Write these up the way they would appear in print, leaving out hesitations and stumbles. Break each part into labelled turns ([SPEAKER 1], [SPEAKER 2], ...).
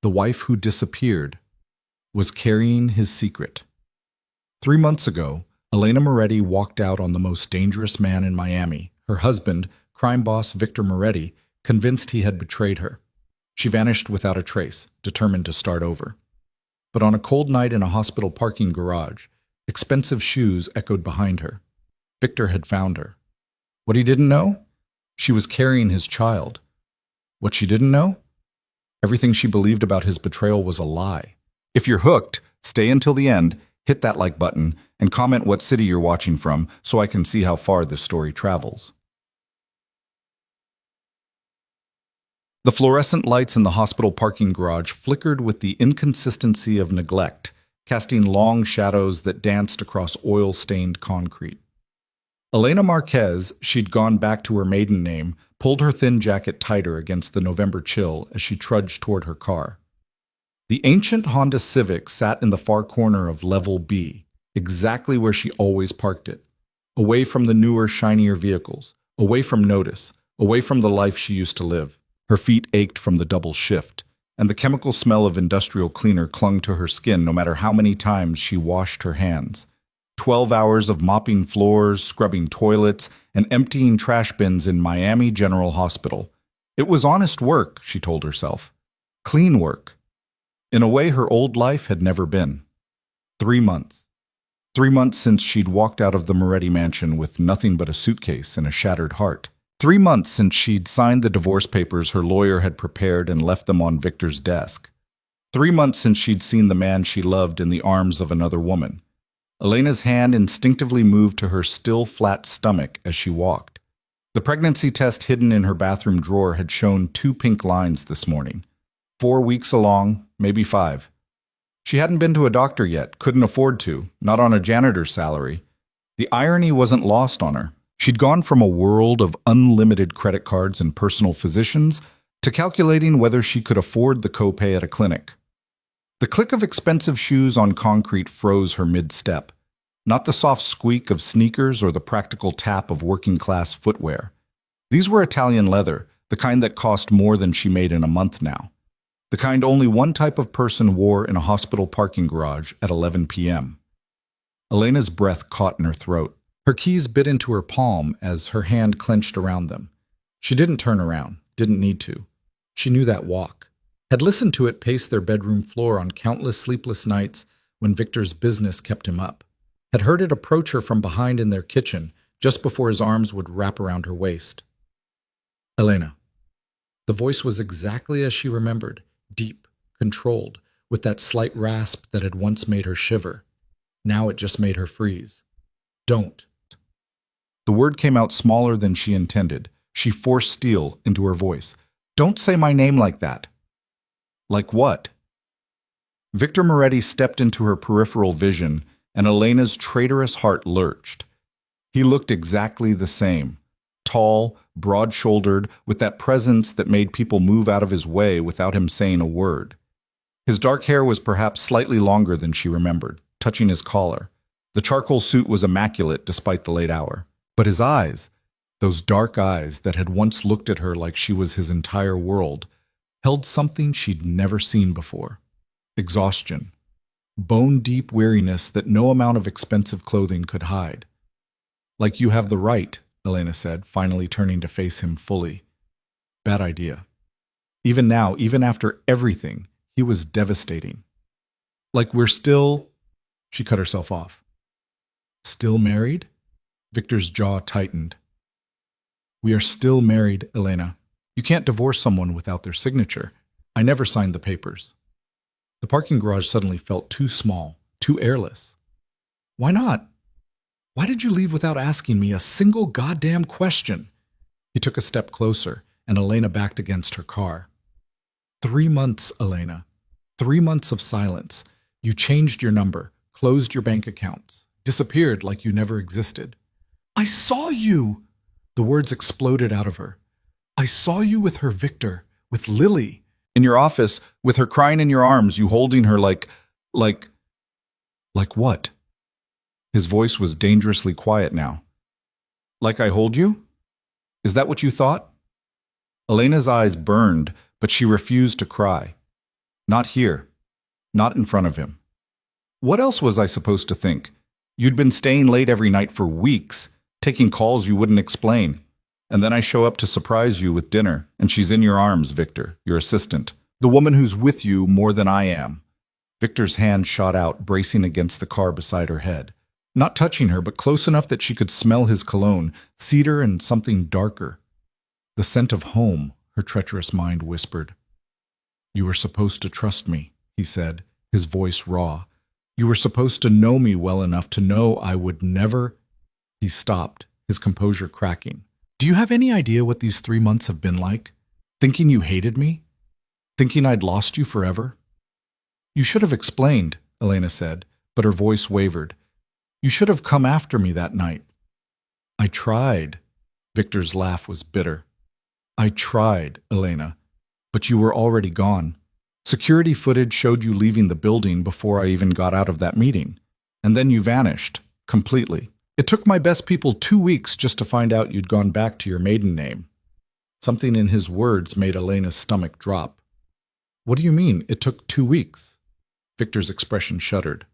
[SPEAKER 1] The wife who disappeared was carrying his secret. 3 months ago, Elena Moretti walked out on the most dangerous man in Miami, her husband, crime boss Victor Moretti, convinced he had betrayed her. She vanished without a trace, determined to start over. But on a cold night in a hospital parking garage, expensive shoes echoed behind her. Victor had found her. What he didn't know? She was carrying his child. What she didn't know? Everything she believed about his betrayal was a lie. If you're hooked, stay until the end, hit that like button, and comment what city you're watching from so I can see how far this story travels. The fluorescent lights in the hospital parking garage flickered with the inconsistency of neglect, casting long shadows that danced across oil-stained concrete. Elena Marquez, she'd gone back to her maiden name, pulled her thin jacket tighter against the November chill as she trudged toward her car. The ancient Honda Civic sat in the far corner of Level B, exactly where she always parked it, away from the newer, shinier vehicles, away from notice, away from the life she used to live. Her feet ached from the double shift, and the chemical smell of industrial cleaner clung to her skin no matter how many times she washed her hands. 12 hours of mopping floors, scrubbing toilets, and emptying trash bins in Miami General Hospital. It was honest work, she told herself. Clean work. In a way her old life had never been. 3 months. 3 months since she'd walked out of the Moretti mansion with nothing but a suitcase and a shattered heart. 3 months since she'd signed the divorce papers her lawyer had prepared and left them on Victor's desk. 3 months since she'd seen the man she loved in the arms of another woman. Elena's hand instinctively moved to her still flat stomach as she walked. The pregnancy test hidden in her bathroom drawer had shown 2 pink lines this morning. 4 weeks along, maybe 5. She hadn't been to a doctor yet, couldn't afford to, not on a janitor's salary. The irony wasn't lost on her. She'd gone from a world of unlimited credit cards and personal physicians to calculating whether she could afford the copay at a clinic. The click of expensive shoes on concrete froze her mid-step, not the soft squeak of sneakers or the practical tap of working-class footwear. These were Italian leather, the kind that cost more than she made in a month now. The kind only one type of person wore in a hospital parking garage at 11 p.m. Elena's breath caught in her throat. Her keys bit into her palm as her hand clenched around them. She didn't turn around, didn't need to. She knew that walk. Had listened to it pace their bedroom floor on countless sleepless nights when Victor's business kept him up. Had heard it approach her from behind in their kitchen, just before his arms would wrap around her waist. Elena. The voice was exactly as she remembered, deep, controlled, with that slight rasp that had once made her shiver. Now it just made her freeze. Don't. The word came out smaller than she intended. She forced steel into her voice. Don't say my name like that. Like what? Victor Moretti stepped into her peripheral vision, and Elena's traitorous heart lurched. He looked exactly the same. Tall, broad-shouldered, with that presence that made people move out of his way without him saying a word. His dark hair was perhaps slightly longer than she remembered, touching his collar. The charcoal suit was immaculate despite the late hour. But his eyes, those dark eyes that had once looked at her like she was his entire world, held something she'd never seen before. Exhaustion. Bone-deep weariness that no amount of expensive clothing could hide. Like you have the right, Elena said, finally turning to face him fully. Bad idea. Even now, even after everything, he was devastating. Like we're still... She cut herself off. Still married? Victor's jaw tightened. We are still married, Elena. You can't divorce someone without their signature. I never signed the papers. The parking garage suddenly felt too small, too airless. Why not? Why did you leave without asking me a single goddamn question? He took a step closer, and Elena backed against her car. 3 months, Elena. 3 months of silence. You changed your number, closed your bank accounts, disappeared like you never existed. I saw you! The words exploded out of her. I saw you with her Victor, with Lily. In your office, with her crying in your arms, you holding her like what? His voice was dangerously quiet now. Like I hold you? Is that what you thought? Elena's eyes burned, but she refused to cry. Not here. Not in front of him. What else was I supposed to think? You'd been staying late every night for weeks, taking calls you wouldn't explain. And then I show up to surprise you with dinner, and she's in your arms, Victor, your assistant. The woman who's with you more than I am. Victor's hand shot out, bracing against the car beside her head. Not touching her, but close enough that she could smell his cologne, cedar and something darker. The scent of home, her treacherous mind whispered. You were supposed to trust me, he said, his voice raw. You were supposed to know me well enough to know I would never... He stopped, his composure cracking. Do you have any idea what these 3 months have been like? Thinking you hated me? Thinking I'd lost you forever? You should have explained, Elena said, but her voice wavered. You should have come after me that night. I tried. Victor's laugh was bitter. I tried, Elena, but you were already gone. Security footage showed you leaving the building before I even got out of that meeting. And then you vanished, completely. It took my best people 2 weeks just to find out you'd gone back to your maiden name. Something in his words made Elena's stomach drop. What do you mean, it took 2 weeks? Victor's expression shuddered.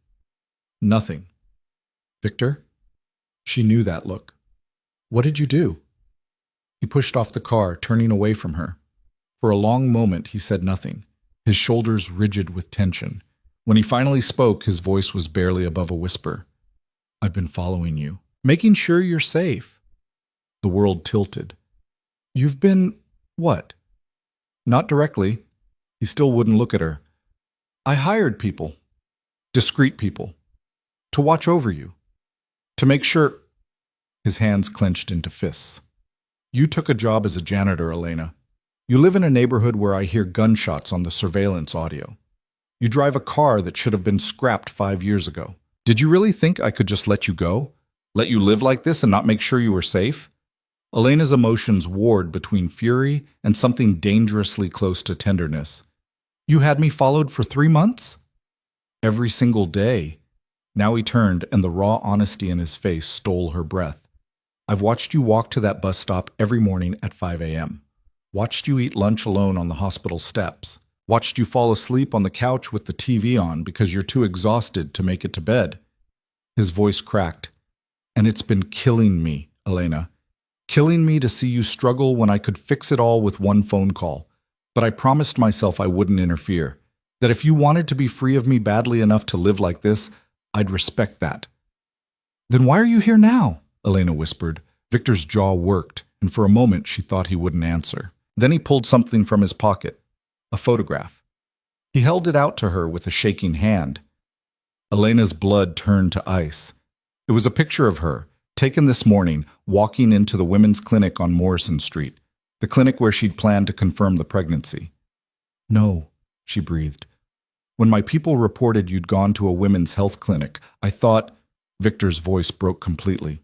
[SPEAKER 1] Nothing. Victor? She knew that look. What did you do? He pushed off the car, turning away from her. For a long moment, he said nothing, his shoulders rigid with tension. When he finally spoke, his voice was barely above a whisper. I've been following you, making sure you're safe. The world tilted. You've been... what? Not directly. He still wouldn't look at her. I hired people, discreet people, to watch over you, to make sure... His hands clenched into fists. You took a job as a janitor, Elena. You live in a neighborhood where I hear gunshots on the surveillance audio. You drive a car that should have been scrapped 5 years ago. Did you really think I could just let you go? Let you live like this and not make sure you were safe? Elena's emotions warred between fury and something dangerously close to tenderness. You had me followed for 3 months? Every single day. Now he turned, and the raw honesty in his face stole her breath. I've watched you walk to that bus stop every morning at 5 a.m. Watched you eat lunch alone on the hospital steps. Watched you fall asleep on the couch with the TV on because you're too exhausted to make it to bed. His voice cracked. And it's been killing me, Elena. Killing me to see you struggle when I could fix it all with one phone call. But I promised myself I wouldn't interfere. That if you wanted to be free of me badly enough to live like this, I'd respect that. Then why are you here now? Elena whispered. Victor's jaw worked, and for a moment she thought he wouldn't answer. Then he pulled something from his pocket. A photograph. He held it out to her with a shaking hand. Elena's blood turned to ice. It was a picture of her, taken this morning, walking into the women's clinic on Morrison Street, the clinic where she'd planned to confirm the pregnancy. No, she breathed. When my people reported you'd gone to a women's health clinic, I thought... Victor's voice broke completely.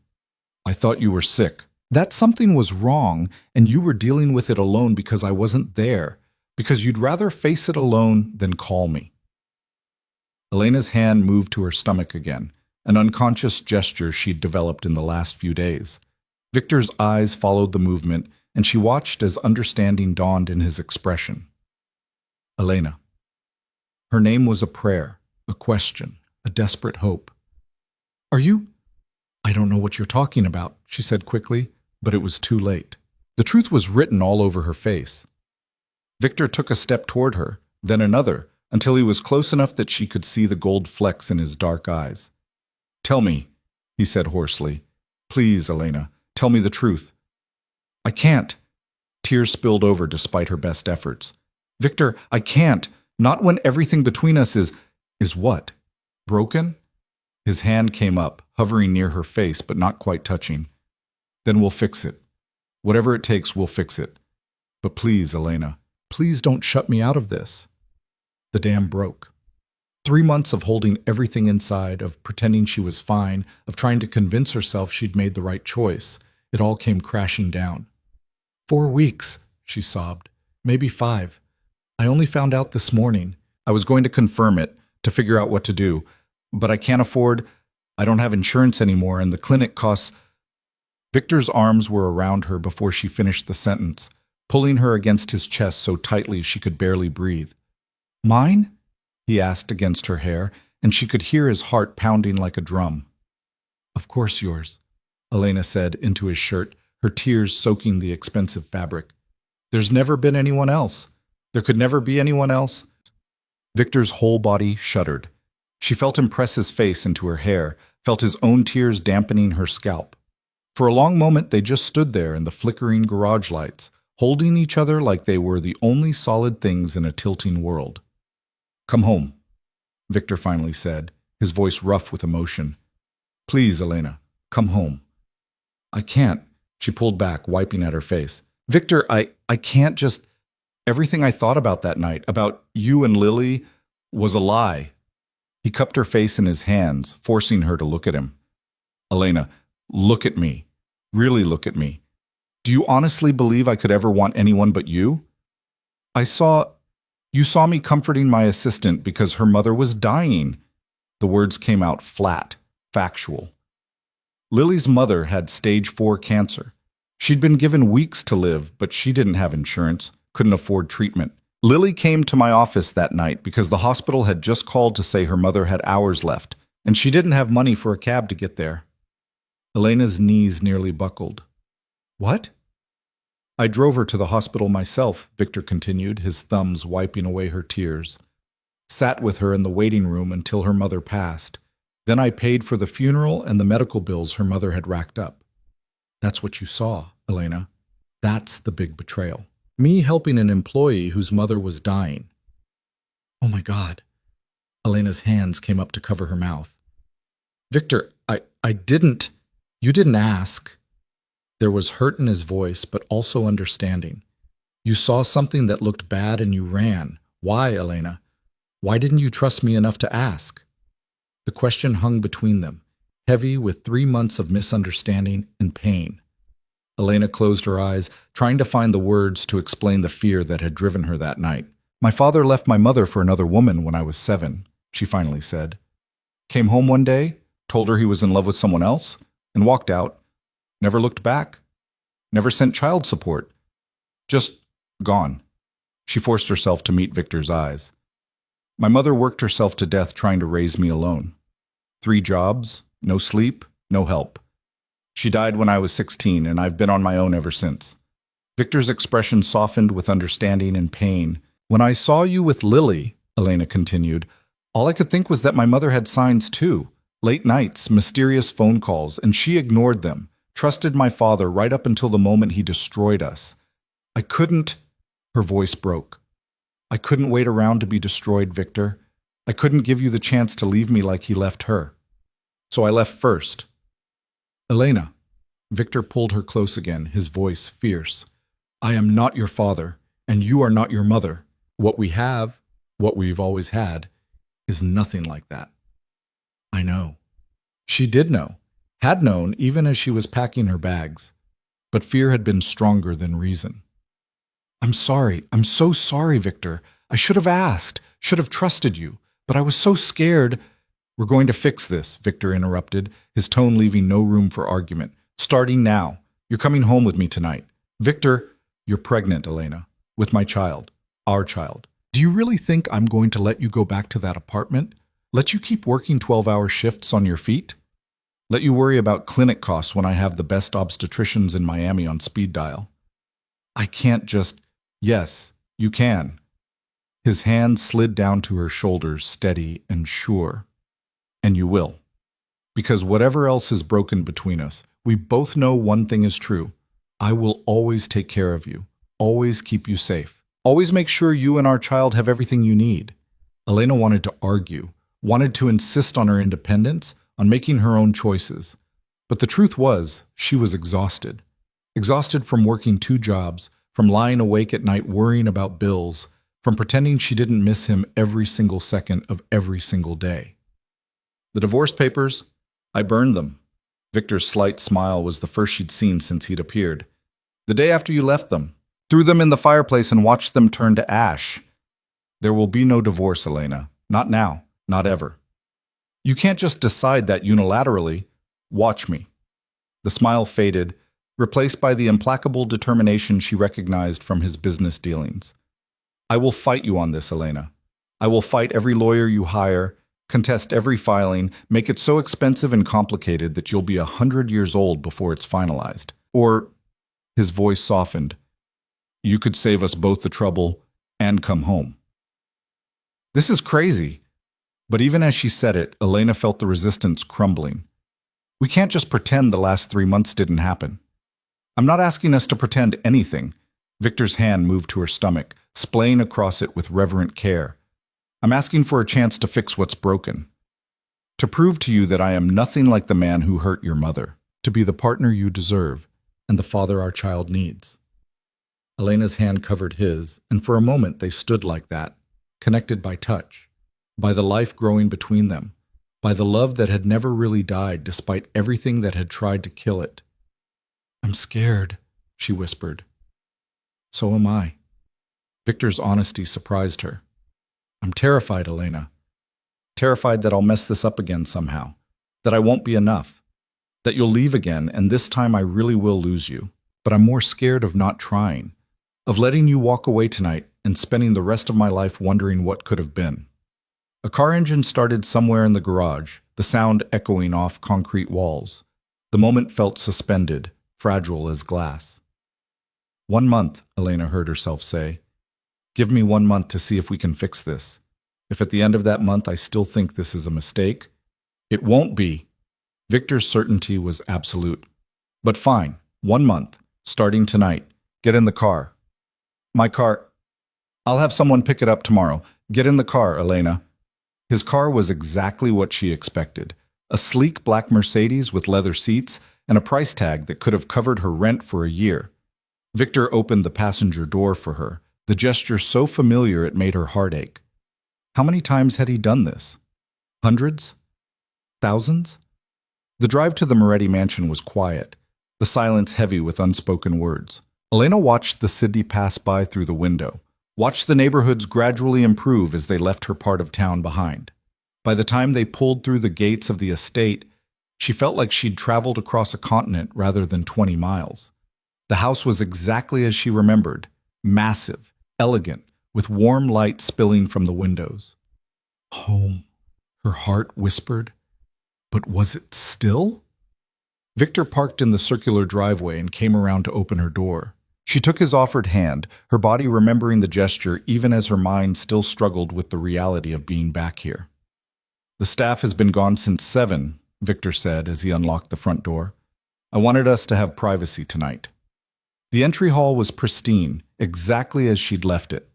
[SPEAKER 1] I thought you were sick. That something was wrong, and you were dealing with it alone because I wasn't there, because you'd rather face it alone than call me. Elena's hand moved to her stomach again, an unconscious gesture she'd developed in the last few days. Victor's eyes followed the movement, and she watched as understanding dawned in his expression. Elena. Her name was a prayer, a question, a desperate hope. Are you... I don't know what you're talking about, she said quickly, but it was too late. The truth was written all over her face. Victor took a step toward her, then another, until he was close enough that she could see the gold flecks in his dark eyes. Tell me, he said hoarsely. Please, Elena, tell me the truth. I can't. Tears spilled over despite her best efforts. Victor, I can't. Not when everything between us is what? Broken? His hand came up, hovering near her face, but not quite touching. Then we'll fix it. Whatever it takes, we'll fix it. But please, Elena, please don't shut me out of this. The dam broke. 3 months of holding everything inside, of pretending she was fine, of trying to convince herself she'd made the right choice. It all came crashing down. 4 weeks, she sobbed. Maybe 5. I only found out this morning. I was going to confirm it, to figure out what to do. But I can't afford... I don't have insurance anymore, and the clinic costs... Victor's arms were around her before she finished the sentence, pulling her against his chest so tightly she could barely breathe. Mine? He asked against her hair, and she could hear his heart pounding like a drum. Of course yours, Elena said into his shirt, her tears soaking the expensive fabric. There's never been anyone else. There could never be anyone else. Victor's whole body shuddered. She felt him press his face into her hair, felt his own tears dampening her scalp. For a long moment they just stood there in the flickering garage lights, holding each other like they were the only solid things in a tilting world. Come home, Victor finally said, his voice rough with emotion. Please, Elena, come home. I can't, she pulled back, wiping at her face. Victor, I can't just… Everything I thought about that night, about you and Lily, was a lie. He cupped her face in his hands, forcing her to look at him. Elena, look at me. Really look at me. Do you honestly believe I could ever want anyone but you? You saw me comforting my assistant because her mother was dying. The words came out flat, factual. Lily's mother had stage 4 cancer. She'd been given weeks to live, but she didn't have insurance, couldn't afford treatment. Lily came to my office that night because the hospital had just called to say her mother had hours left, and she didn't have money for a cab to get there. Elena's knees nearly buckled. What? I drove her to the hospital myself, Victor continued, his thumbs wiping away her tears. Sat with her in the waiting room until her mother passed. Then I paid for the funeral and the medical bills her mother had racked up. That's what you saw, Elena. That's the big betrayal. Me helping an employee whose mother was dying. Oh my God. Elena's hands came up to cover her mouth. Victor, you didn't ask. There was hurt in his voice, but also understanding. You saw something that looked bad and you ran. Why, Elena? Why didn't you trust me enough to ask? The question hung between them, heavy with 3 months of misunderstanding and pain. Elena closed her eyes, trying to find the words to explain the fear that had driven her that night. My father left my mother for another woman when I was 7, she finally said. Came home one day, told her he was in love with someone else, and walked out. Never looked back. Never sent child support. Just gone. She forced herself to meet Victor's eyes. My mother worked herself to death trying to raise me alone. 3 jobs, no sleep, no help. She died when I was 16, and I've been on my own ever since. Victor's expression softened with understanding and pain. When I saw you with Lily, Elena continued, all I could think was that my mother had signs too. Late nights, mysterious phone calls, and she ignored them, trusted my father right up until the moment he destroyed us. I couldn't… Her voice broke. I couldn't wait around to be destroyed, Victor. I couldn't give you the chance to leave me like he left her. So I left first. Elena. Victor pulled her close again, his voice fierce. I am not your father, and you are not your mother. What we have, what we've always had, is nothing like that. I know. She did know, had known even as she was packing her bags. But fear had been stronger than reason. I'm sorry. I'm so sorry, Victor. I should have asked, should have trusted you, but I was so scared. We're going to fix this, Victor interrupted, his tone leaving no room for argument. Starting now. You're coming home with me tonight. Victor, you're pregnant, Elena, with my child, our child. Do you really think I'm going to let you go back to that apartment? Let you keep working 12-hour shifts on your feet? Let you worry about clinic costs when I have the best obstetricians in Miami on speed dial? I can't just… Yes, you can. His hand slid down to her shoulders, steady and sure. And you will. Because whatever else is broken between us, we both know one thing is true. I will always take care of you, always keep you safe, always make sure you and our child have everything you need. Elena wanted to argue, wanted to insist on her independence, on making her own choices. But the truth was, she was exhausted. Exhausted from working 2 jobs, from lying awake at night worrying about bills, from pretending she didn't miss him every single second of every single day. The divorce papers, I burned them. Victor's slight smile was the first she'd seen since he'd appeared. The day after you left them, threw them in the fireplace and watched them turn to ash. There will be no divorce, Elena. Not now, not ever. You can't just decide that unilaterally. Watch me. The smile faded, replaced by the implacable determination she recognized from his business dealings. I will fight you on this, Elena. I will fight every lawyer you hire, contest every filing, make it so expensive and complicated that you'll be 100 years old before it's finalized. Or, his voice softened, you could save us both the trouble and come home. This is crazy. But even as she said it, Elena felt the resistance crumbling. We can't just pretend the last 3 months didn't happen. I'm not asking us to pretend anything. Victor's hand moved to her stomach, splaying across it with reverent care. I'm asking for a chance to fix what's broken. To prove to you that I am nothing like the man who hurt your mother. To be the partner you deserve and the father our child needs. Elena's hand covered his, and for a moment they stood like that, connected by touch, by the life growing between them, by the love that had never really died despite everything that had tried to kill it. I'm scared, she whispered. So am I. Victor's honesty surprised her. I'm terrified, Elena. Terrified that I'll mess this up again somehow, that I won't be enough, that you'll leave again and this time I really will lose you. But I'm more scared of not trying, of letting you walk away tonight and spending the rest of my life wondering what could have been. A car engine started somewhere in the garage, the sound echoing off concrete walls. The moment felt suspended, fragile as glass. 1 month, Elena heard herself say. Give me 1 month to see if we can fix this. If at the end of that month I still think this is a mistake, it won't be. Victor's certainty was absolute. But fine, 1 month, starting tonight. Get in the car. My car. I'll have someone pick it up tomorrow. Get in the car, Elena. His car was exactly what she expected. A sleek black Mercedes with leather seats and a price tag that could have covered her rent for a year. Victor opened the passenger door for her, the gesture so familiar it made her heart ache. How many times had he done this? Hundreds? Thousands? The drive to the Moretti mansion was quiet, the silence heavy with unspoken words. Elena watched the city pass by through the window, watched the neighborhoods gradually improve as they left her part of town behind. By the time they pulled through the gates of the estate, she felt like she'd traveled across a continent rather than 20 miles. The house was exactly as she remembered, massive, elegant, with warm light spilling from the windows. Home, her heart whispered. But was it still? Victor parked in the circular driveway and came around to open her door. She took his offered hand, her body remembering the gesture even as her mind still struggled with the reality of being back here. The staff has been gone since 7, Victor said as he unlocked the front door. I wanted us to have privacy tonight. The entry hall was pristine, exactly as she'd left it.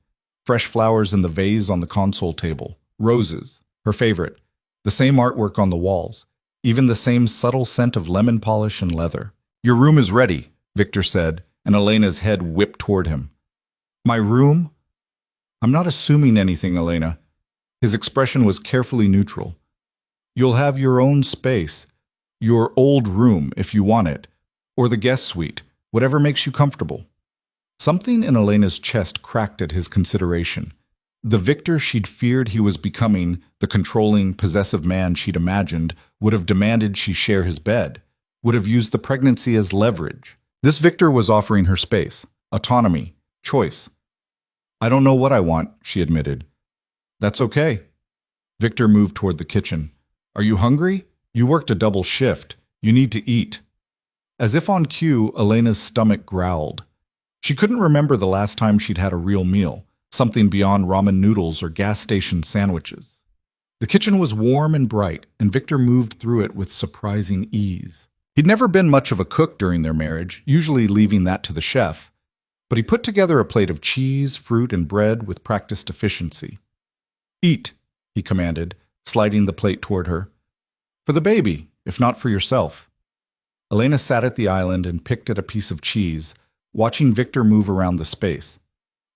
[SPEAKER 1] Fresh flowers in the vase on the console table, roses, her favorite, the same artwork on the walls, even the same subtle scent of lemon polish and leather. Your room is ready, Victor said, and Elena's head whipped toward him. My room? I'm not assuming anything, Elena. His expression was carefully neutral. You'll have your own space, your old room if you want it, or the guest suite, whatever makes you comfortable. Something in Elena's chest cracked at his consideration. The Victor she'd feared he was becoming, the controlling, possessive man she'd imagined, would have demanded she share his bed, would have used the pregnancy as leverage. This Victor was offering her space, autonomy, choice. I don't know what I want, she admitted. That's okay. Victor moved toward the kitchen. Are you hungry? You worked a double shift. You need to eat. As if on cue, Elena's stomach growled. She couldn't remember the last time she'd had a real meal, something beyond ramen noodles or gas station sandwiches. The kitchen was warm and bright, and Victor moved through it with surprising ease. He'd never been much of a cook during their marriage, usually leaving that to the chef, but he put together a plate of cheese, fruit, and bread with practiced efficiency. Eat, he commanded, sliding the plate toward her. For the baby, if not for yourself. Elena sat at the island and picked at a piece of cheese, watching Victor move around the space.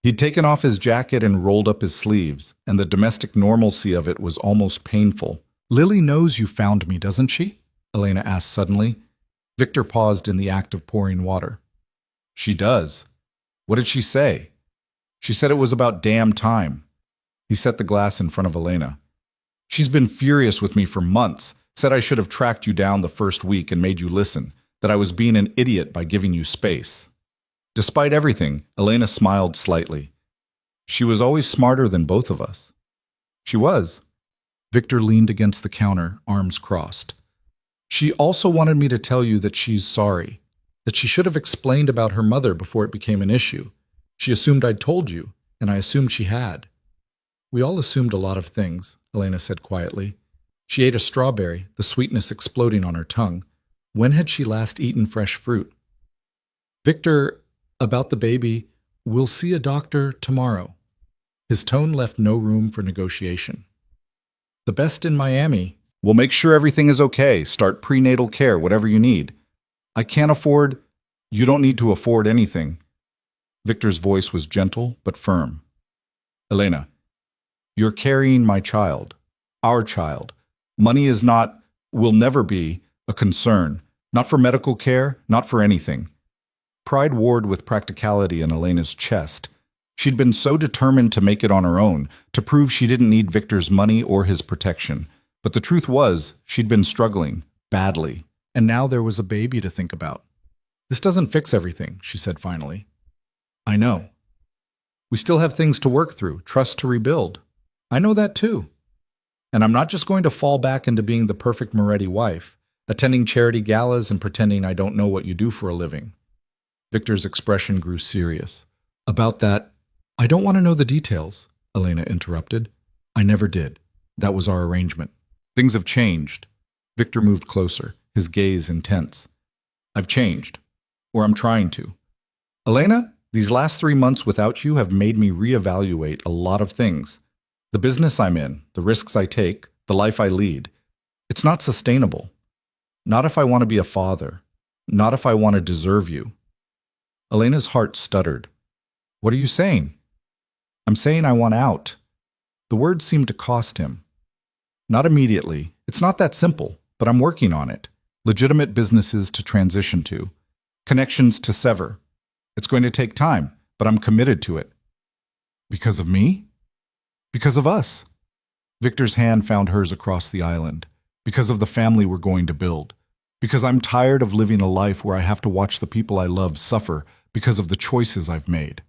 [SPEAKER 1] He'd taken off his jacket and rolled up his sleeves, and the domestic normalcy of it was almost painful. Lily knows you found me, doesn't she? Elena asked suddenly. Victor paused in the act of pouring water. She does. What did she say? She said it was about damn time. He set the glass in front of Elena. She's been furious with me for months, said I should have tracked you down the first week and made you listen, that I was being an idiot by giving you space. Despite everything, Elena smiled slightly. She was always smarter than both of us. She was. Victor leaned against the counter, arms crossed. She also wanted me to tell you that she's sorry, that she should have explained about her mother before it became an issue. She assumed I'd told you, and I assumed she had. We all assumed a lot of things, Elena said quietly. She ate a strawberry, the sweetness exploding on her tongue. When had she last eaten fresh fruit? Victor, about the baby, we'll see a doctor tomorrow. His tone left no room for negotiation. The best in Miami. We'll make sure everything is okay. Start prenatal care, whatever you need. I can't afford. You don't need to afford anything. Victor's voice was gentle but firm. Elena, you're carrying my child, our child. Money is not, will never be, a concern. Not for medical care, not for anything. Pride warred with practicality in Elena's chest. She'd been so determined to make it on her own, to prove she didn't need Victor's money or his protection. But the truth was, she'd been struggling, badly, and now there was a baby to think about. This doesn't fix everything, she said finally. I know. We still have things to work through, trust to rebuild. I know that too. And I'm not just going to fall back into being the perfect Moretti wife, attending charity galas and pretending I don't know what you do for a living. Victor's expression grew serious. About that, I don't want to know the details, Elena interrupted. I never did. That was our arrangement. Things have changed. Victor moved closer, his gaze intense. I've changed. Or I'm trying to. Elena, these last 3 months without you have made me reevaluate a lot of things. The business I'm in, the risks I take, the life I lead. It's not sustainable. Not if I want to be a father. Not if I want to deserve you. Elena's heart stuttered. What are you saying? I'm saying I want out. The words seemed to cost him. Not immediately. It's not that simple, but I'm working on it. Legitimate businesses to transition to. Connections to sever. It's going to take time, but I'm committed to it. Because of me? Because of us. Victor's hand found hers across the island. Because of the family we're going to build. Because I'm tired of living a life where I have to watch the people I love suffer because of the choices I've made.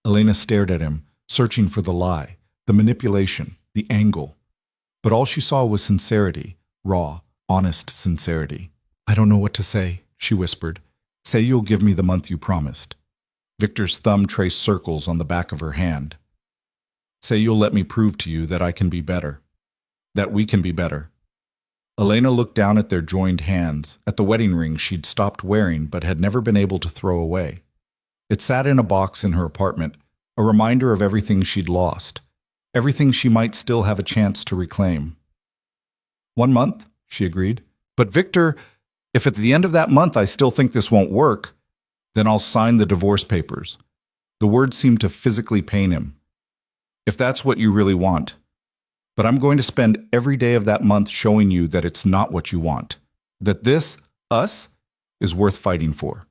[SPEAKER 1] Elena stared at him, searching for the lie, the manipulation, the angle. But all she saw was sincerity, raw, honest sincerity. I don't know what to say, she whispered. Say you'll give me the month you promised. Victor's thumb traced circles on the back of her hand. Say you'll let me prove to you that I can be better. That we can be better. Elena looked down at their joined hands, at the wedding ring she'd stopped wearing but had never been able to throw away. It sat in a box in her apartment, a reminder of everything she'd lost, everything she might still have a chance to reclaim. 1 month, she agreed. But Victor, if at the end of that month I still think this won't work, then I'll sign the divorce papers. The words seemed to physically pain him. If that's what you really want. But I'm going to spend every day of that month showing you that it's not what you want. That this, us, is worth fighting for.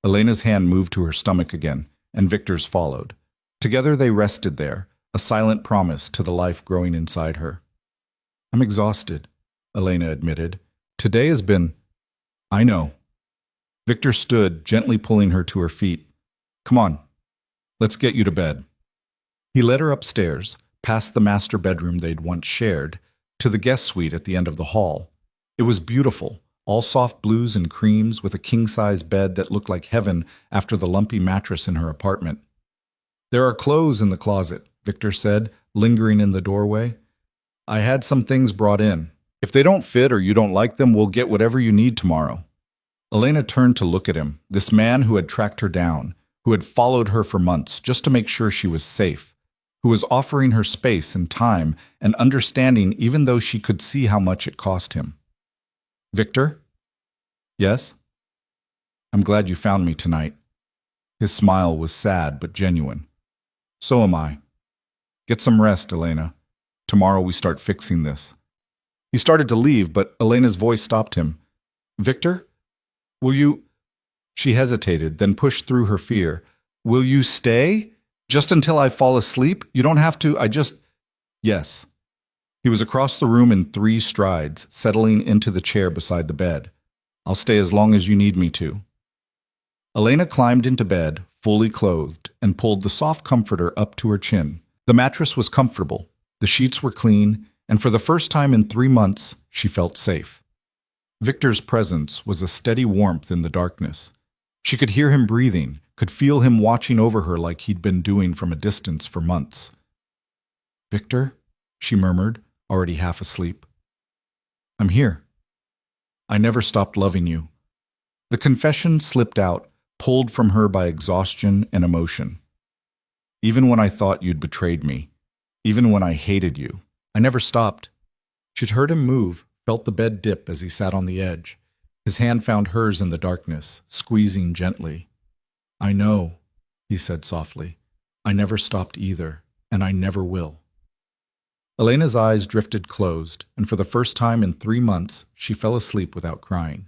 [SPEAKER 1] Elena's hand moved to her stomach again, and Victor's followed. Together they rested there, a silent promise to the life growing inside her. I'm exhausted, Elena admitted. Today has been... I know. Victor stood, gently pulling her to her feet. Come on, let's get you to bed. He led her upstairs, past the master bedroom they'd once shared, to the guest suite at the end of the hall. It was beautiful, all soft blues and creams, with a king-size bed that looked like heaven after the lumpy mattress in her apartment. There are clothes in the closet, Victor said, lingering in the doorway. I had some things brought in. If they don't fit or you don't like them, we'll get whatever you need tomorrow. Elena turned to look at him, this man who had tracked her down, who had followed her for months just to make sure she was safe, who was offering her space and time and understanding even though she could see how much it cost him. Victor? Yes? I'm glad you found me tonight. His smile was sad but genuine. So am I. Get some rest, Elena. Tomorrow we start fixing this. He started to leave, but Elena's voice stopped him. Victor? Will you... She hesitated, then pushed through her fear. Will you stay? Just until I fall asleep? You don't have to, Yes. He was across the room in 3 strides, settling into the chair beside the bed. I'll stay as long as you need me to. Elena climbed into bed, fully clothed, and pulled the soft comforter up to her chin. The mattress was comfortable, The sheets were clean, and for the first time in 3 months, she felt safe. Victor's presence was a steady warmth in the darkness. She could hear him breathing, could feel him watching over her like he'd been doing from a distance for months. "Victor," she murmured, already half asleep. "I'm here. I never stopped loving you." The confession slipped out, pulled from her by exhaustion and emotion. "Even when I thought you'd betrayed me, even when I hated you, I never stopped." She'd heard him move, felt the bed dip as he sat on the edge. His hand found hers in the darkness, squeezing gently. "I know," he said softly. "I never stopped either, and I never will." Elena's eyes drifted closed, and for the first time in 3 months, she fell asleep without crying.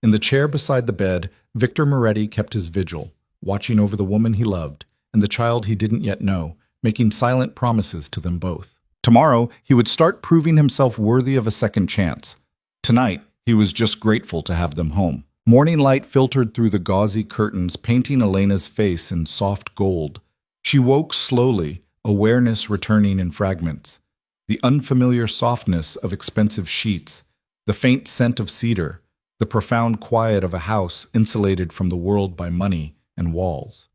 [SPEAKER 1] In the chair beside the bed, Victor Moretti kept his vigil, watching over the woman he loved and the child he didn't yet know, making silent promises to them both. Tomorrow, he would start proving himself worthy of a second chance. Tonight, he was just grateful to have them home. Morning light filtered through the gauzy curtains, painting Elena's face in soft gold. She woke slowly, awareness returning in fragments. The unfamiliar softness of expensive sheets, the faint scent of cedar, the profound quiet of a house insulated from the world by money and walls.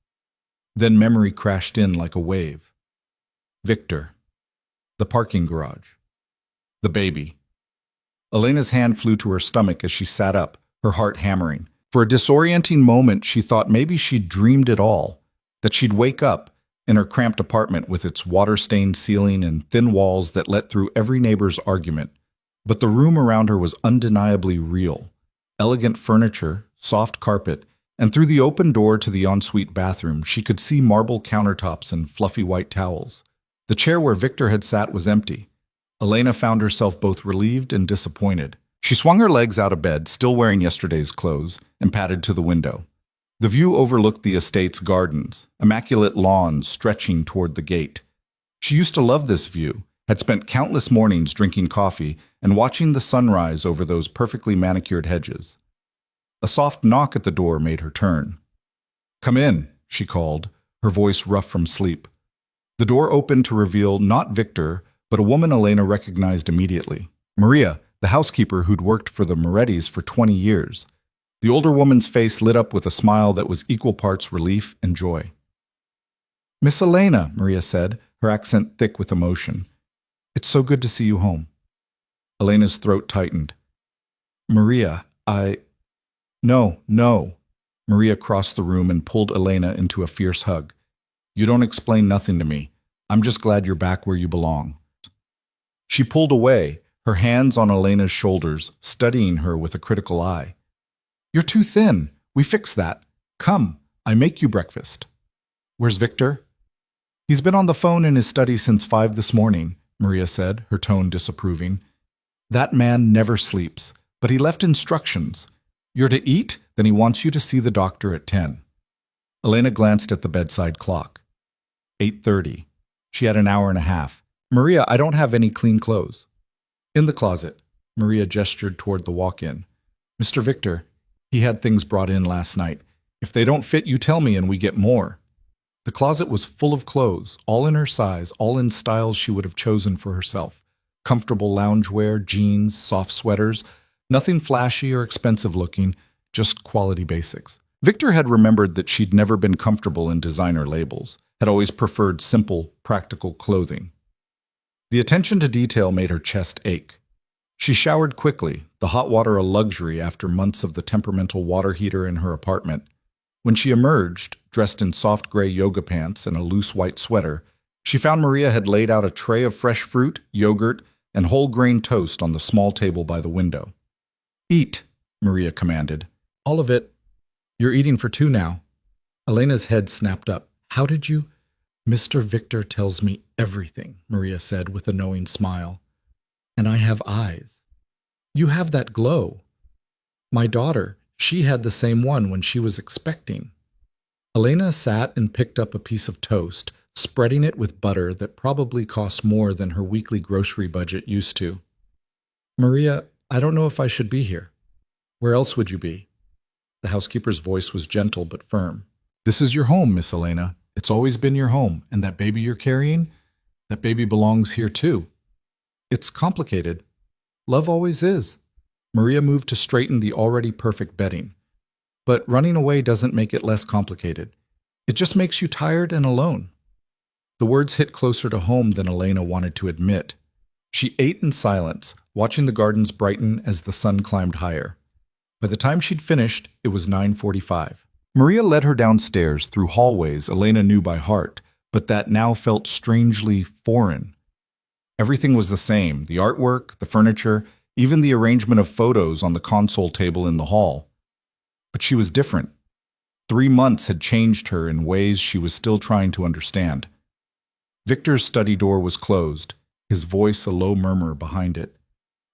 [SPEAKER 1] Then memory crashed in like a wave. Victor. The parking garage. The baby. Elena's hand flew to her stomach as she sat up, her heart hammering. For a disorienting moment, she thought maybe she'd dreamed it all, that she'd wake up in her cramped apartment with its water-stained ceiling and thin walls that let through every neighbor's argument. But the room around her was undeniably real. Elegant furniture, soft carpet, and through the open door to the ensuite bathroom, she could see marble countertops and fluffy white towels. The chair where Victor had sat was empty. Elena found herself both relieved and disappointed. She swung her legs out of bed, still wearing yesterday's clothes, and padded to the window. The view overlooked the estate's gardens, immaculate lawns stretching toward the gate. She used to love this view, had spent countless mornings drinking coffee and watching the sunrise over those perfectly manicured hedges. A soft knock at the door made her turn. "Come in," she called, her voice rough from sleep. The door opened to reveal not Victor, but a woman Elena recognized immediately. Maria, the housekeeper who'd worked for the Morettis for 20 years. The older woman's face lit up with a smile that was equal parts relief and joy. "Miss Elena," Maria said, her accent thick with emotion. "It's so good to see you home." Elena's throat tightened. "Maria, No. Maria crossed the room and pulled Elena into a fierce hug. "You don't explain nothing to me. I'm just glad you're back where you belong." She pulled away, her hands on Elena's shoulders, studying her with a critical eye. "You're too thin. We fix that. Come, I make you breakfast." "Where's Victor?" "He's been on the phone in his study since 5 this morning," Maria said, her tone disapproving. "That man never sleeps, but he left instructions. You're to eat, then he wants you to see the doctor at 10. Elena glanced at the bedside clock. 8:30. She had an hour and a half. "Maria, I don't have any clean clothes." "In the closet." Maria gestured toward the walk-in. "Mr. Victor, he had things brought in last night. If they don't fit, you tell me and we get more." The closet was full of clothes, all in her size, all in styles she would have chosen for herself. Comfortable loungewear, jeans, soft sweaters, nothing flashy or expensive looking, just quality basics. Victor had remembered that she'd never been comfortable in designer labels, had always preferred simple, practical clothing. The attention to detail made her chest ache. She showered quickly, the hot water a luxury after months of the temperamental water heater in her apartment. When she emerged, dressed in soft gray yoga pants and a loose white sweater, she found Maria had laid out a tray of fresh fruit, yogurt, and whole grain toast on the small table by the window. "Eat," Maria commanded. "All of it. You're eating for 2 now." Elena's head snapped up. "How did you—" "Mr. Victor tells me everything," Maria said with a knowing smile. "And I have eyes. You have that glow. My daughter, she had the same one when she was expecting." Elena sat and picked up a piece of toast, spreading it with butter that probably cost more than her weekly grocery budget used to. "Maria, I don't know if I should be here. Where else would you be?" The housekeeper's voice was gentle but firm. "This is your home, Miss Elena. It's always been your home, and that baby you're carrying, That baby belongs here too. It's complicated. Love always is. Maria moved to straighten the already perfect bedding. But running away doesn't make it less complicated. It just makes you tired and alone. The words hit closer to home than Elena wanted to admit. She ate in silence, watching the gardens brighten as the sun climbed higher. By the time she'd finished, it was 9:45. Maria led her downstairs through hallways Elena knew by heart, but that now felt strangely foreign. Everything was the same, the artwork, the furniture, even the arrangement of photos on the console table in the hall. But she was different. 3 months had changed her in ways she was still trying to understand. Victor's study door was closed, his voice a low murmur behind it.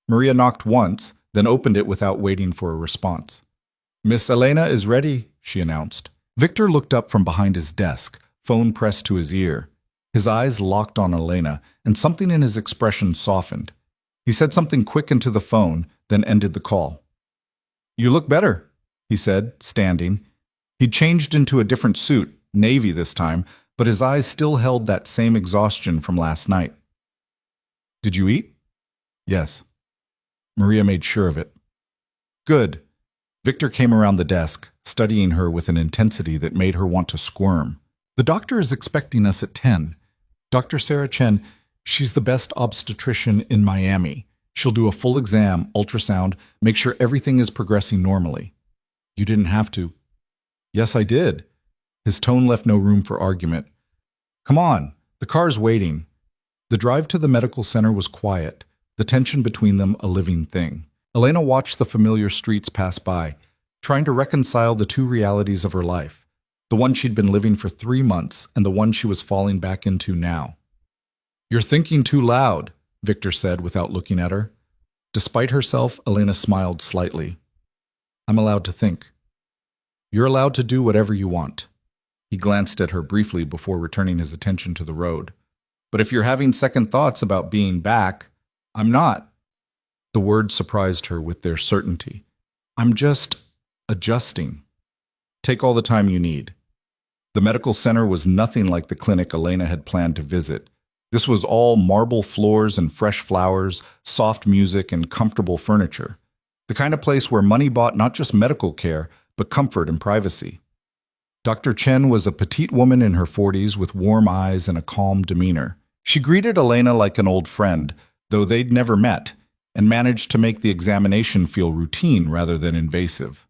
[SPEAKER 1] Maria knocked once, then opened it without waiting for a response. "Miss Elena is ready," she announced. Victor looked up from behind his desk, phone pressed to his ear. His eyes locked on Elena, and something in his expression softened. He said something quick into the phone, then ended the call. "You look better," he said, standing. He'd changed into a different suit, navy this time, but his eyes still held that same exhaustion from last night. "Did you eat?" "Yes." Maria made sure of it. "Good." Victor came around the desk, studying her with an intensity that made her want to squirm. "The doctor is expecting us at 10. Dr. Sarah Chen, she's the best obstetrician in Miami. She'll do a full exam, ultrasound, make sure everything is progressing normally." "You didn't have to." "Yes, I did." His tone left no room for argument. "Come on, the car's waiting." The drive to the medical center was quiet, the tension between them a living thing. Elena watched the familiar streets pass by, trying to reconcile the two realities of her life, the one she'd been living for 3 months and the one she was falling back into now. "You're thinking too loud," Victor said without looking at her. Despite herself, Elena smiled slightly. "I'm allowed to think." "You're allowed to do whatever you want." He glanced at her briefly before returning his attention to the road. "But if you're having second thoughts about being back, I'm not." The words surprised her with their certainty. "I'm just adjusting." "Take all the time you need." The medical center was nothing like the clinic Elena had planned to visit. This was all marble floors and fresh flowers, soft music, and comfortable furniture. The kind of place where money bought not just medical care, but comfort and privacy. Dr. Chen was a petite woman in her 40s with warm eyes and a calm demeanor. She greeted Elena like an old friend, though they'd never met, and managed to make the examination feel routine rather than invasive.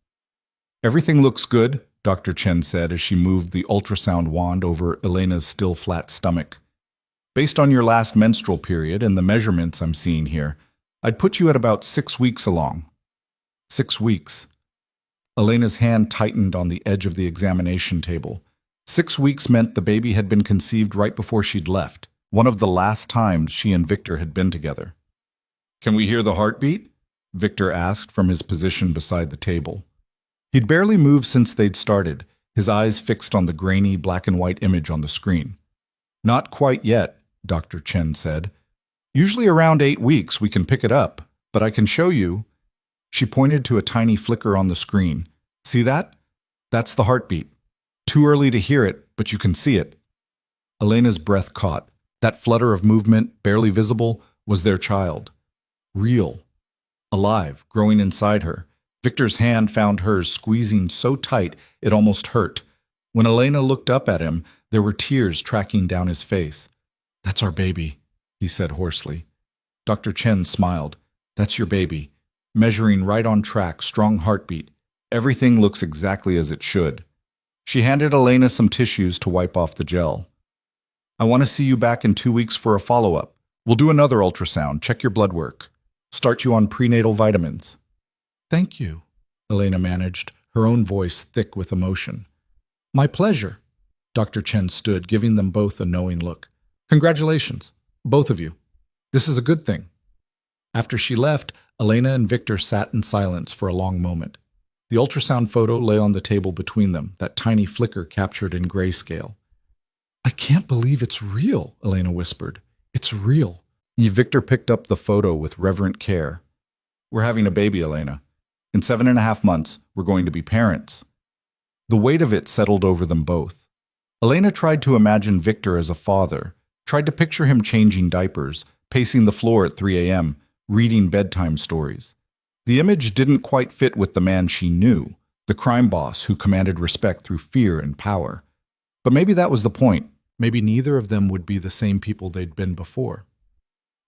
[SPEAKER 1] "Everything looks good," Dr. Chen said as she moved the ultrasound wand over Elena's still flat stomach. "Based on your last menstrual period and the measurements I'm seeing here, I'd put you at about 6 weeks along." 6 weeks. Elena's hand tightened on the edge of the examination table. 6 weeks meant the baby had been conceived right before she'd left, one of the last times she and Victor had been together. "Can we hear the heartbeat?" Victor asked from his position beside the table. He'd barely moved since they'd started, his eyes fixed on the grainy black and white image on the screen. "Not quite yet," Dr. Chen said. "Usually around 8 weeks we can pick it up, but I can show you." She pointed to a tiny flicker on the screen. "See that? That's the heartbeat. Too early to hear it, but you can see it." Elena's breath caught. That flutter of movement, barely visible, was their child. Real. Alive, growing inside her. Victor's hand found hers, squeezing so tight it almost hurt. When Elena looked up at him, there were tears tracking down his face. "That's our baby," he said hoarsely. Dr. Chen smiled. "That's your baby. Measuring right on track, strong heartbeat. Everything looks exactly as it should." She handed Elena some tissues to wipe off the gel. "I want to see you back in 2 weeks for a follow-up. We'll do another ultrasound, check your blood work. Start you on prenatal vitamins." "Thank you," Elena managed, her own voice thick with emotion. "My pleasure." Dr. Chen stood, giving them both a knowing look. "Congratulations, both of you. This is a good thing." After she left, Elena and Victor sat in silence for a long moment. The ultrasound photo lay on the table between them, that tiny flicker captured in grayscale. "I can't believe it's real," Elena whispered. "It's real." Victor picked up the photo with reverent care. "We're having a baby, Elena. In 7.5 months, we're going to be parents." The weight of it settled over them both. Elena tried to imagine Victor as a father, Tried to picture him changing diapers, pacing the floor at 3 a.m., reading bedtime stories. The image didn't quite fit with the man she knew, the crime boss who commanded respect through fear and power. But maybe that was the point. Maybe neither of them would be the same people they'd been before.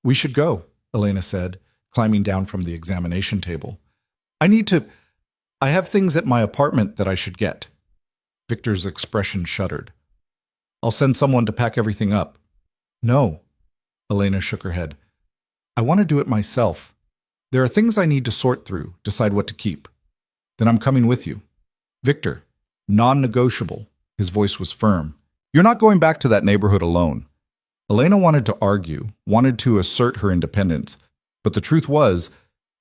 [SPEAKER 1] "We should go," Elena said, climbing down from the examination table. I have things at my apartment that I should get." Victor's expression shuddered. "I'll send someone to pack everything up." "No." Elena shook her head. "I want to do it myself. There are things I need to sort through, decide what to keep. Then I'm coming with you." "Victor, non-negotiable." His voice was firm. "You're not going back to that neighborhood alone." Elena wanted to argue, wanted to assert her independence, but the truth was,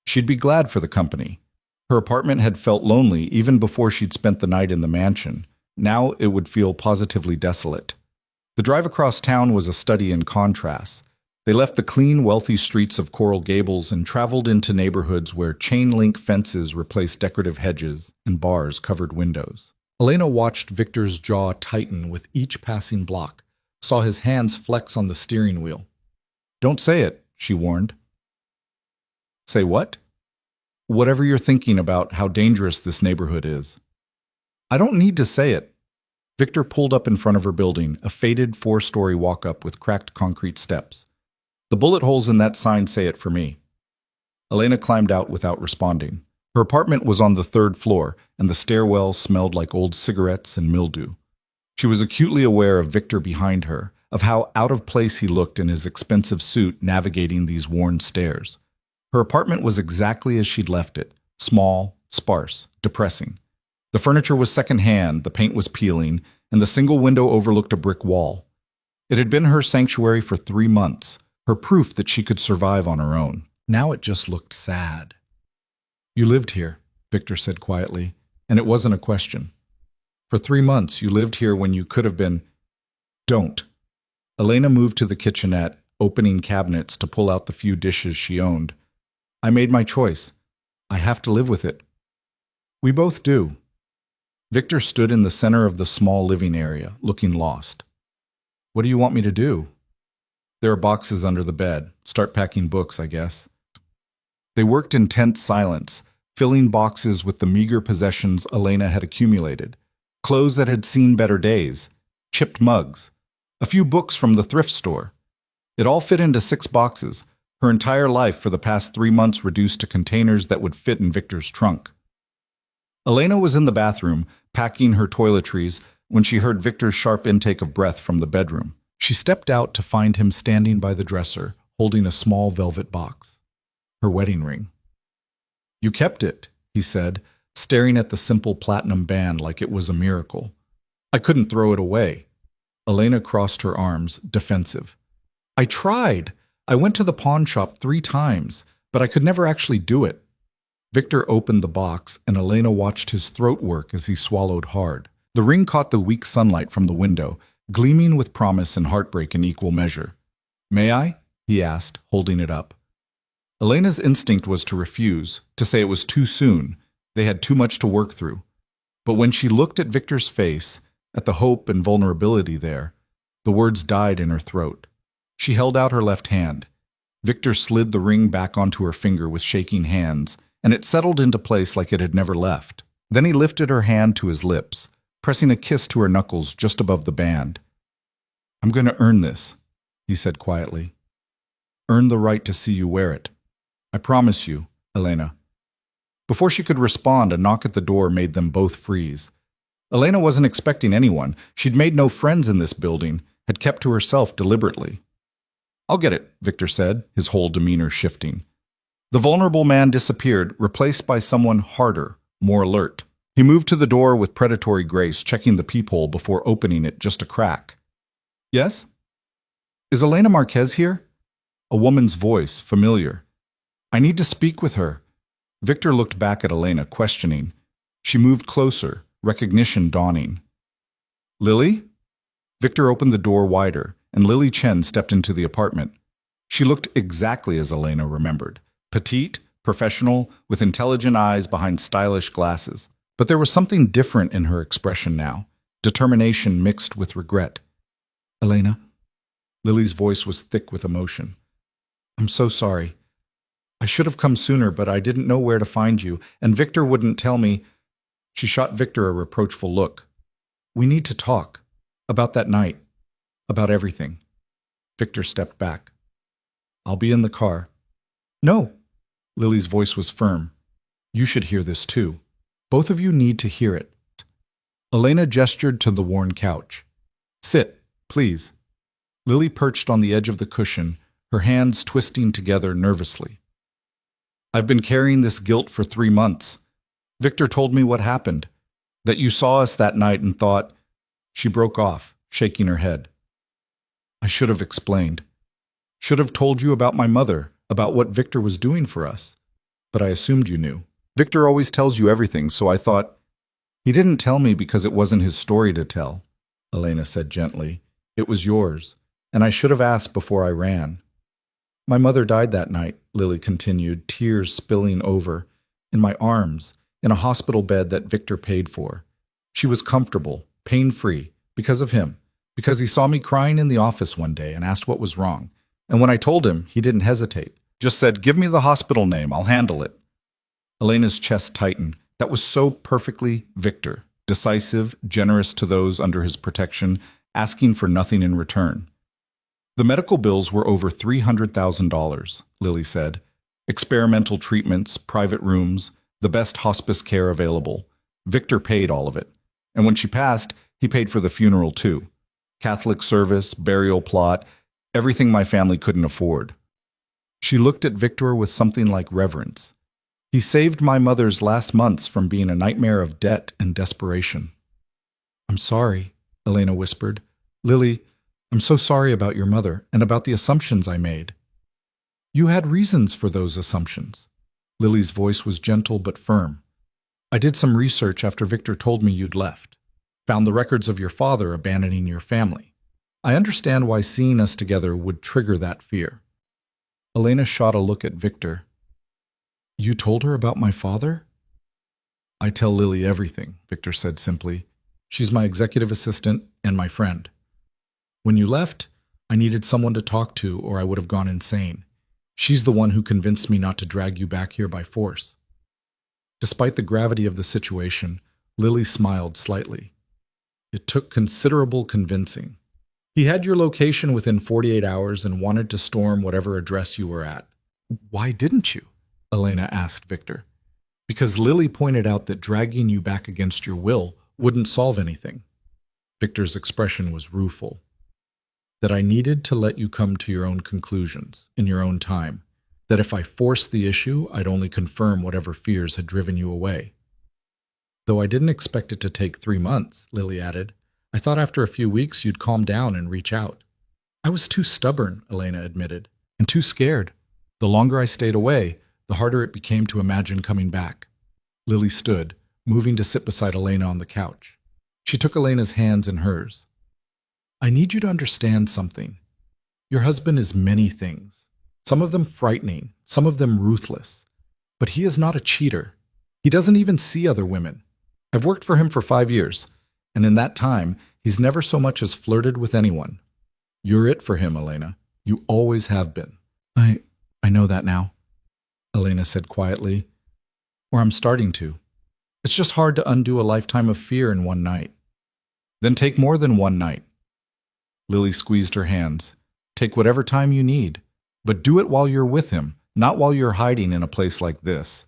[SPEAKER 1] she'd be glad for the company. Her apartment had felt lonely even before she'd spent the night in the mansion. Now it would feel positively desolate. The drive across town was a study in contrasts. They left the clean, wealthy streets of Coral Gables and traveled into neighborhoods where chain-link fences replaced decorative hedges and bars covered windows. Elena watched Victor's jaw tighten with each passing block, saw his hands flex on the steering wheel. "Don't say it," she warned. "Say what?" "Whatever you're thinking about how dangerous this neighborhood is." "I don't need to say it." Victor pulled up in front of her building, a faded 4-story walk-up with cracked concrete steps. "The bullet holes in that sign say it for me." Elena climbed out without responding. Her apartment was on the 3rd floor, and the stairwell smelled like old cigarettes and mildew. She was acutely aware of Victor behind her, of how out of place he looked in his expensive suit navigating these worn stairs. Her apartment was exactly as she'd left it, small, sparse, depressing. The furniture was secondhand, the paint was peeling, and the single window overlooked a brick wall. It had been her sanctuary for 3 months, her proof that she could survive on her own. Now it just looked sad. "You lived here," Victor said quietly, and it wasn't a question. "For 3 months, you lived here when you could have been—" "Don't." Elena moved to the kitchenette, opening cabinets to pull out the few dishes she owned. "I made my choice. I have to live with it." "We both do." Victor stood in the center of the small living area, looking lost. "What do you want me to do?" "There are boxes under the bed. Start packing books, I guess." They worked in tense silence, filling boxes with the meager possessions Elena had accumulated. Clothes that had seen better days, chipped mugs, a few books from the thrift store. It all fit into 6 boxes, her entire life for the past 3 months reduced to containers that would fit in Victor's trunk. Elena was in the bathroom, packing her toiletries, when she heard Victor's sharp intake of breath from the bedroom. She stepped out to find him standing by the dresser, holding a small velvet box. Her wedding ring. "You kept it," he said, staring at the simple platinum band like it was a miracle. "I couldn't throw it away." Elena crossed her arms, defensive. "I tried. I went to the pawn shop 3 times, but I could never actually do it." Victor opened the box, and Elena watched his throat work as he swallowed hard. The ring caught the weak sunlight from the window, gleaming with promise and heartbreak in equal measure. "May I?" he asked, holding it up. Elena's instinct was to refuse, to say it was too soon. They had too much to work through. But when she looked at Victor's face, at the hope and vulnerability there, the words died in her throat. She held out her left hand. Victor slid the ring back onto her finger with shaking hands, and it settled into place like it had never left. Then he lifted her hand to his lips, pressing a kiss to her knuckles just above the band. "I'm going to earn this," he said quietly. "Earn the right to see you wear it. I promise you, Elena." Before she could respond, a knock at the door made them both freeze. Elena wasn't expecting anyone. She'd made no friends in this building, had kept to herself deliberately. "I'll get it," Victor said, his whole demeanor shifting. The vulnerable man disappeared, replaced by someone harder, more alert. He moved to the door with predatory grace, checking the peephole before opening it just a crack. "Yes?" "Is Elena Marquez here?" A woman's voice, familiar. "I need to speak with her." Victor looked back at Elena, questioning. She moved closer, recognition dawning. "Lily?" Victor opened the door wider, and Lily Chen stepped into the apartment. She looked exactly as Elena remembered. Petite, professional, with intelligent eyes behind stylish glasses. But there was something different in her expression now, determination mixed with regret. "Elena?" Lily's voice was thick with emotion. I'm so sorry. I should have come sooner, but I didn't know where to find you, and Victor wouldn't tell me. She shot Victor a reproachful look. We need to talk. About that night. About everything. Victor stepped back. I'll be in the car. No. Lily's voice was firm. You should hear this too. Both of you need to hear it. Elena gestured to the worn couch. Sit, please. Lily perched on the edge of the cushion, her hands twisting together nervously. I've been carrying this guilt for 3 months. Victor told me what happened, that you saw us that night and thought. She broke off, shaking her head. I should have explained. Should have told you about my mother, about what Victor was doing for us. But I assumed you knew. Victor always tells you everything, so I thought. He didn't tell me because it wasn't his story to tell, Elena said gently. It was yours, and I should have asked before I ran. My mother died that night, Lily continued, tears spilling over, in my arms, in a hospital bed that Victor paid for. She was comfortable, pain-free, because of him, because he saw me crying in the office one day and asked what was wrong. And when I told him, he didn't hesitate, just said, give me the hospital name, I'll handle it. Elena's chest tightened. That was so perfectly Victor, decisive, generous to those under his protection, asking for nothing in return. The medical bills were over $300,000, Lily said. Experimental treatments, private rooms, the best hospice care available. Victor paid all of it. And when she passed, he paid for the funeral too. Catholic service, burial plot, everything my family couldn't afford. She looked at Victor with something like reverence. He saved my mother's last months from being a nightmare of debt and desperation. I'm sorry, Elena whispered. Lily, I'm so sorry about your mother and about the assumptions I made. You had reasons for those assumptions. Lily's voice was gentle but firm. I did some research after Victor told me you'd left. Found the records of your father abandoning your family. I understand why seeing us together would trigger that fear. Elena shot a look at Victor. You told her about my father? I tell Lily everything, Victor said simply. She's my executive assistant and my friend. When you left, I needed someone to talk to or I would have gone insane. She's the one who convinced me not to drag you back here by force. Despite the gravity of the situation, Lily smiled slightly. It took considerable convincing. He had your location within 48 hours and wanted to storm whatever address you were at. Why didn't you? Elena asked Victor. Because Lily pointed out that dragging you back against your will wouldn't solve anything. Victor's expression was rueful. That I needed to let you come to your own conclusions, in your own time. That if I forced the issue, I'd only confirm whatever fears had driven you away. Though I didn't expect it to take 3 months, Lily added. I thought after a few weeks you'd calm down and reach out. I was too stubborn, Elena admitted, and too scared. The longer I stayed away, the harder it became to imagine coming back. Lily stood, moving to sit beside Elena on the couch. She took Elena's hands in hers. I need you to understand something. Your husband is many things, some of them frightening, some of them ruthless. But he is not a cheater. He doesn't even see other women. I've worked for him for 5 years, and in that time, he's never so much as flirted with anyone. You're it for him, Elena. You always have been. I know that now, Elena said quietly. Or I'm starting to. It's just hard to undo a lifetime of fear in one night. Then take more than one night. Lily squeezed her hands. Take whatever time you need, but do it while you're with him, not while you're hiding in a place like this.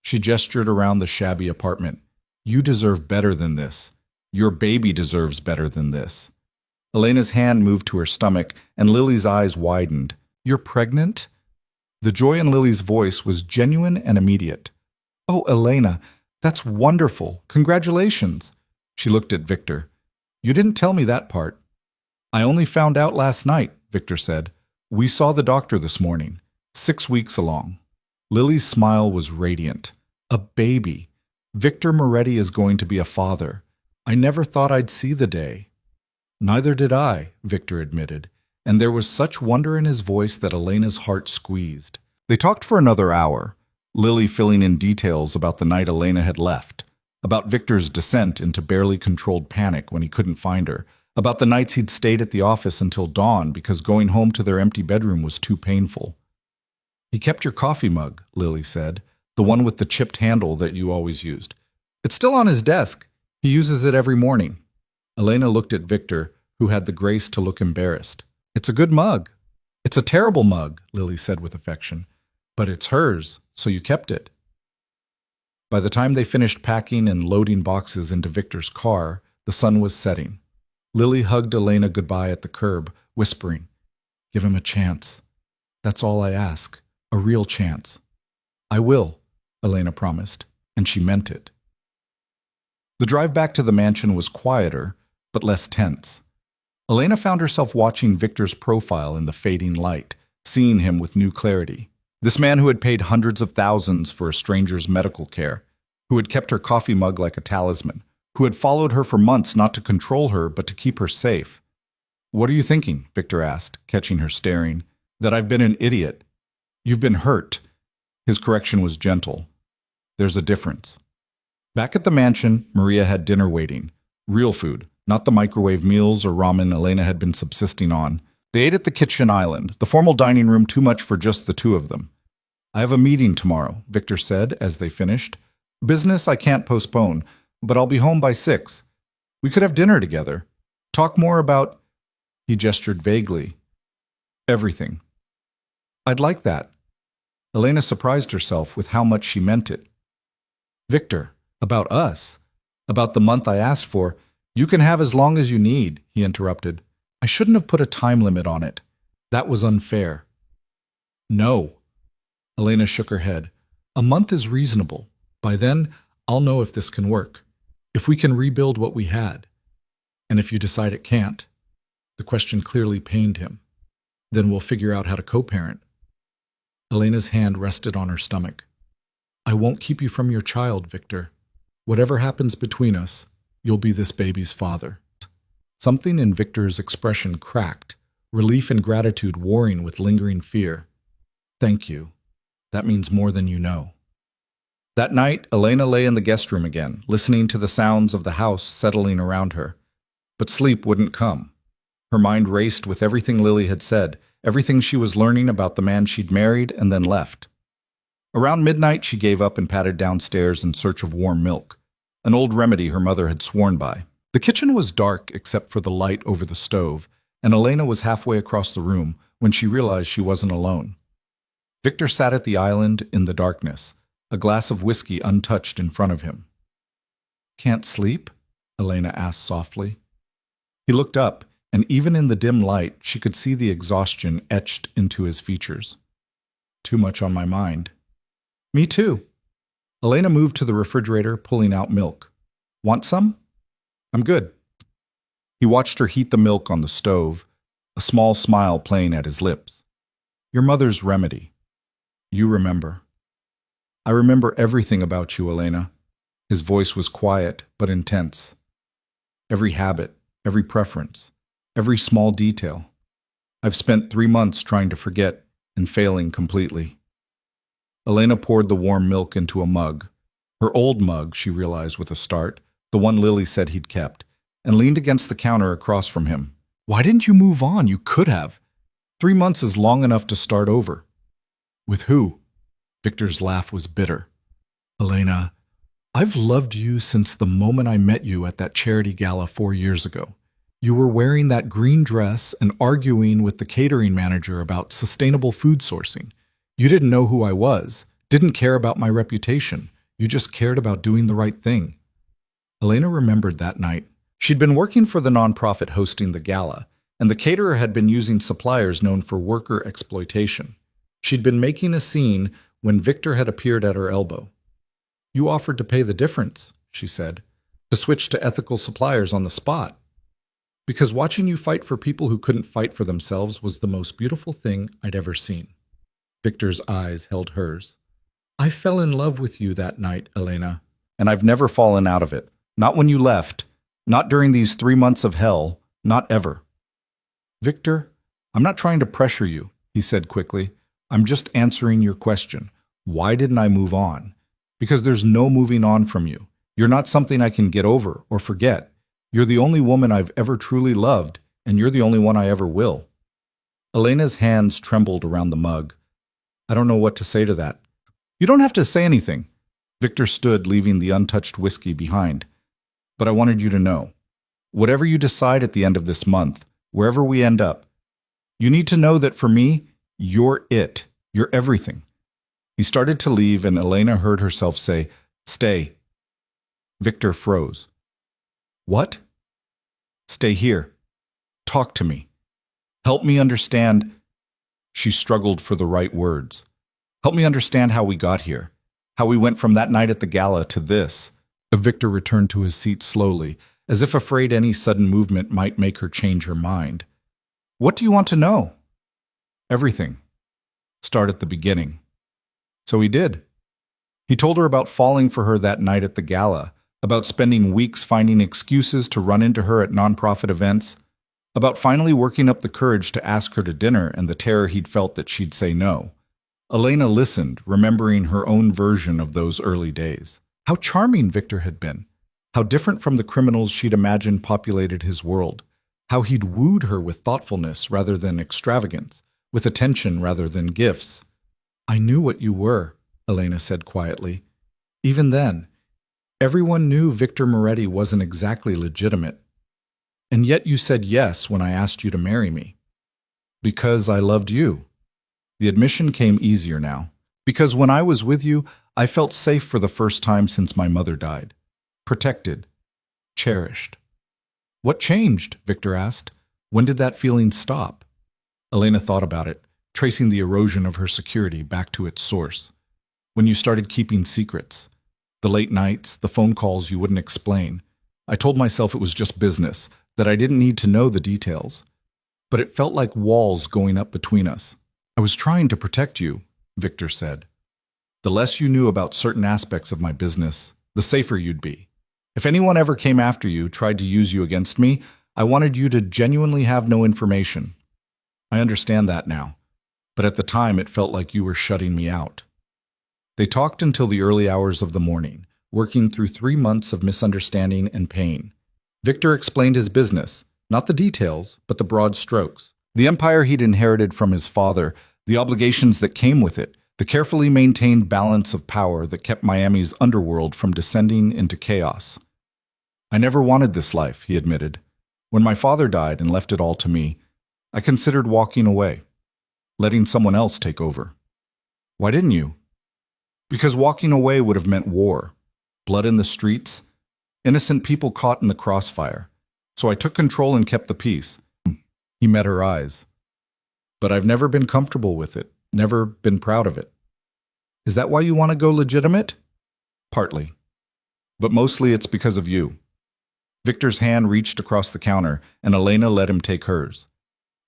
[SPEAKER 1] She gestured around the shabby apartment. You deserve better than this. Your baby deserves better than this. Elena's hand moved to her stomach, and Lily's eyes widened. You're pregnant? The joy in Lily's voice was genuine and immediate. Oh, Elena, that's wonderful. Congratulations. She looked at Victor. You didn't tell me that part. I only found out last night, Victor said. We saw the doctor this morning, 6 weeks along. Lily's smile was radiant. A baby. Victor Moretti is going to be a father. I never thought I'd see the day. Neither did I, Victor admitted, and there was such wonder in his voice that Elena's heart squeezed. They talked for another hour, Lily filling in details about the night Elena had left, about Victor's descent into barely controlled panic when he couldn't find her, about the nights he'd stayed at the office until dawn because going home to their empty bedroom was too painful. He kept your coffee mug, Lily said, the one with the chipped handle that you always used. It's still on his desk. He uses it every morning. Elena looked at Victor, who had the grace to look embarrassed. It's a good mug. It's a terrible mug, Lily said with affection. But it's hers, so you kept it. By the time they finished packing and loading boxes into Victor's car, the sun was setting. Lily hugged Elena goodbye at the curb, whispering, "Give him a chance. That's all I ask. A real chance." "I will," Elena promised, and she meant it. The drive back to the mansion was quieter, but less tense. Elena found herself watching Victor's profile in the fading light, seeing him with new clarity. This man who had paid hundreds of thousands for a stranger's medical care, who had kept her coffee mug like a talisman, who had followed her for months not to control her but to keep her safe. "What are you thinking?" Victor asked, catching her staring. "That I've been an idiot. You've been hurt." His correction was gentle. "There's a difference." Back at the mansion, Maria had dinner waiting. Real food, not the microwave meals or ramen Elena had been subsisting on. They ate at the kitchen island, the formal dining room too much for just the two of them. "I have a meeting tomorrow," Victor said as they finished. "Business I can't postpone, but I'll be home by 6. We could have dinner together. Talk more about—" He gestured vaguely. "Everything." "I'd like that." Elena surprised herself with how much she meant it. "Victor, about us, about the month I asked for, you can have as long as you need," he interrupted. "I shouldn't have put a time limit on it. That was unfair." "No." Elena shook her head. "A month is reasonable. By then, I'll know if this can work, if we can rebuild what we had. And if you decide it can't," the question clearly pained him, "then we'll figure out how to co-parent." Elena's hand rested on her stomach. "I won't keep you from your child, Victor. Whatever happens between us, you'll be this baby's father." Something in Victor's expression cracked, relief and gratitude warring with lingering fear. "Thank you. That means more than you know." That night, Elena lay in the guest room again, listening to the sounds of the house settling around her. But sleep wouldn't come. Her mind raced with everything Lily had said, everything she was learning about the man she'd married and then left. Around midnight, she gave up and padded downstairs in search of warm milk, an old remedy her mother had sworn by. The kitchen was dark except for the light over the stove, and Elena was halfway across the room when she realized she wasn't alone. Victor sat at the island in the darkness, a glass of whiskey untouched in front of him. "Can't sleep?" Elena asked softly. He looked up, and even in the dim light, she could see the exhaustion etched into his features. "Too much on my mind." "Me too." Elena moved to the refrigerator, pulling out milk. "Want some?" "I'm good." He watched her heat the milk on the stove, a small smile playing at his lips. "Your mother's remedy. You remember." "I remember everything about you, Elena." His voice was quiet but intense. "Every habit, every preference, every small detail. I've spent 3 months trying to forget and failing completely." Elena poured the warm milk into a mug. Her old mug, she realized with a start, the one Lily said he'd kept, and leaned against the counter across from him. "Why didn't you move on? You could have. 3 months is long enough to start over." "With who?" Victor's laugh was bitter. "Elena, I've loved you since the moment I met you at that charity gala 4 years ago. You were wearing that green dress and arguing with the catering manager about sustainable food sourcing. You didn't know who I was, didn't care about my reputation. You just cared about doing the right thing." Elena remembered that night. She'd been working for the nonprofit hosting the gala, and the caterer had been using suppliers known for worker exploitation. She'd been making a scene when Victor had appeared at her elbow. "You offered to pay the difference," she said, "to switch to ethical suppliers on the spot. Because watching you fight for people who couldn't fight for themselves was the most beautiful thing I'd ever seen." Victor's eyes held hers. "I fell in love with you that night, Elena, and I've never fallen out of it. Not when you left, not during these 3 months of hell, not ever." "Victor, I'm not trying to pressure you," he said quickly. "I'm just answering your question. Why didn't I move on? Because there's no moving on from you. You're not something I can get over or forget. You're the only woman I've ever truly loved, and you're the only one I ever will. Elena's hands trembled around the mug. I don't know what to say to that. You don't have to say anything. Victor stood, leaving the untouched whiskey behind. But I wanted you to know. Whatever you decide at the end of this month, wherever we end up, you need to know that for me, you're it. You're everything. He started to leave, and Elena heard herself say, Stay. Victor froze. What? Stay here. Talk to me. Help me understand. She struggled for the right words. Help me understand how we got here. How we went from that night at the gala to this. Victor returned to his seat slowly, as if afraid any sudden movement might make her change her mind. What do you want to know? Everything. Start at the beginning. So he did. He told her about falling for her that night at the gala, about spending weeks finding excuses to run into her at nonprofit events, about finally working up the courage to ask her to dinner and the terror he'd felt that she'd say no. Elena listened, remembering her own version of those early days. How charming Victor had been. How different from the criminals she'd imagined populated his world. How he'd wooed her with thoughtfulness rather than extravagance, with attention rather than gifts. I knew what you were, Elena said quietly. Even then, everyone knew Victor Moretti wasn't exactly legitimate. And yet you said yes when I asked you to marry me. Because I loved you. The admission came easier now. Because when I was with you, I felt safe for the first time since my mother died. Protected. Cherished. What changed? Victor asked. When did that feeling stop? Elena thought about it, tracing the erosion of her security back to its source. When you started keeping secrets. The late nights, the phone calls you wouldn't explain. I told myself it was just business, that I didn't need to know the details. But it felt like walls going up between us. I was trying to protect you, Victor said. The less you knew about certain aspects of my business, the safer you'd be. If anyone ever came after you, tried to use you against me, I wanted you to genuinely have no information. I understand that now, but at the time it felt like you were shutting me out. They talked until the early hours of the morning, working through 3 months of misunderstanding and pain. Victor explained his business, not the details, but the broad strokes. The empire he'd inherited from his father, the obligations that came with it, the carefully maintained balance of power that kept Miami's underworld from descending into chaos. I never wanted this life, he admitted. When my father died and left it all to me, I considered walking away, letting someone else take over. Why didn't you? Because walking away would have meant war, blood in the streets, innocent people caught in the crossfire. So I took control and kept the peace. He met her eyes. But I've never been comfortable with it, never been proud of it. Is that why you want to go legitimate? Partly. But mostly it's because of you. Victor's hand reached across the counter, and Elena let him take hers.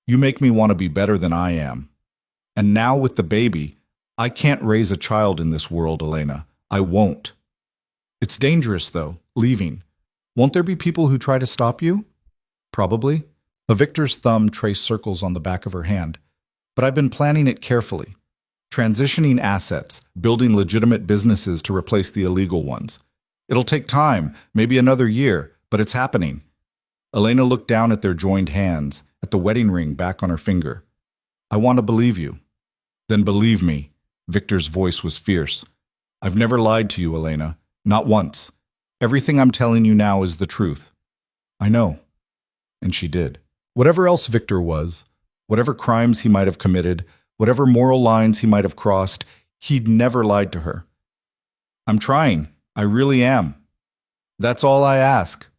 [SPEAKER 1] You make me want to be better than I am. And now with the baby, I can't raise a child in this world, Elena. I won't. It's dangerous, though, leaving. Won't there be people who try to stop you? Probably. Victor's thumb traced circles on the back of her hand. But I've been planning it carefully. Transitioning assets, building legitimate businesses to replace the illegal ones. It'll take time, maybe another year, but it's happening. Elena looked down at their joined hands, at the wedding ring back on her finger. I want to believe you. Then believe me. Victor's voice was fierce. I've never lied to you, Elena. Not once. Everything I'm telling you now is the truth. I know. And she did. Whatever else Victor was, whatever crimes he might have committed, whatever moral lines he might have crossed, he'd never lied to her. I'm trying. I really am. That's all I ask.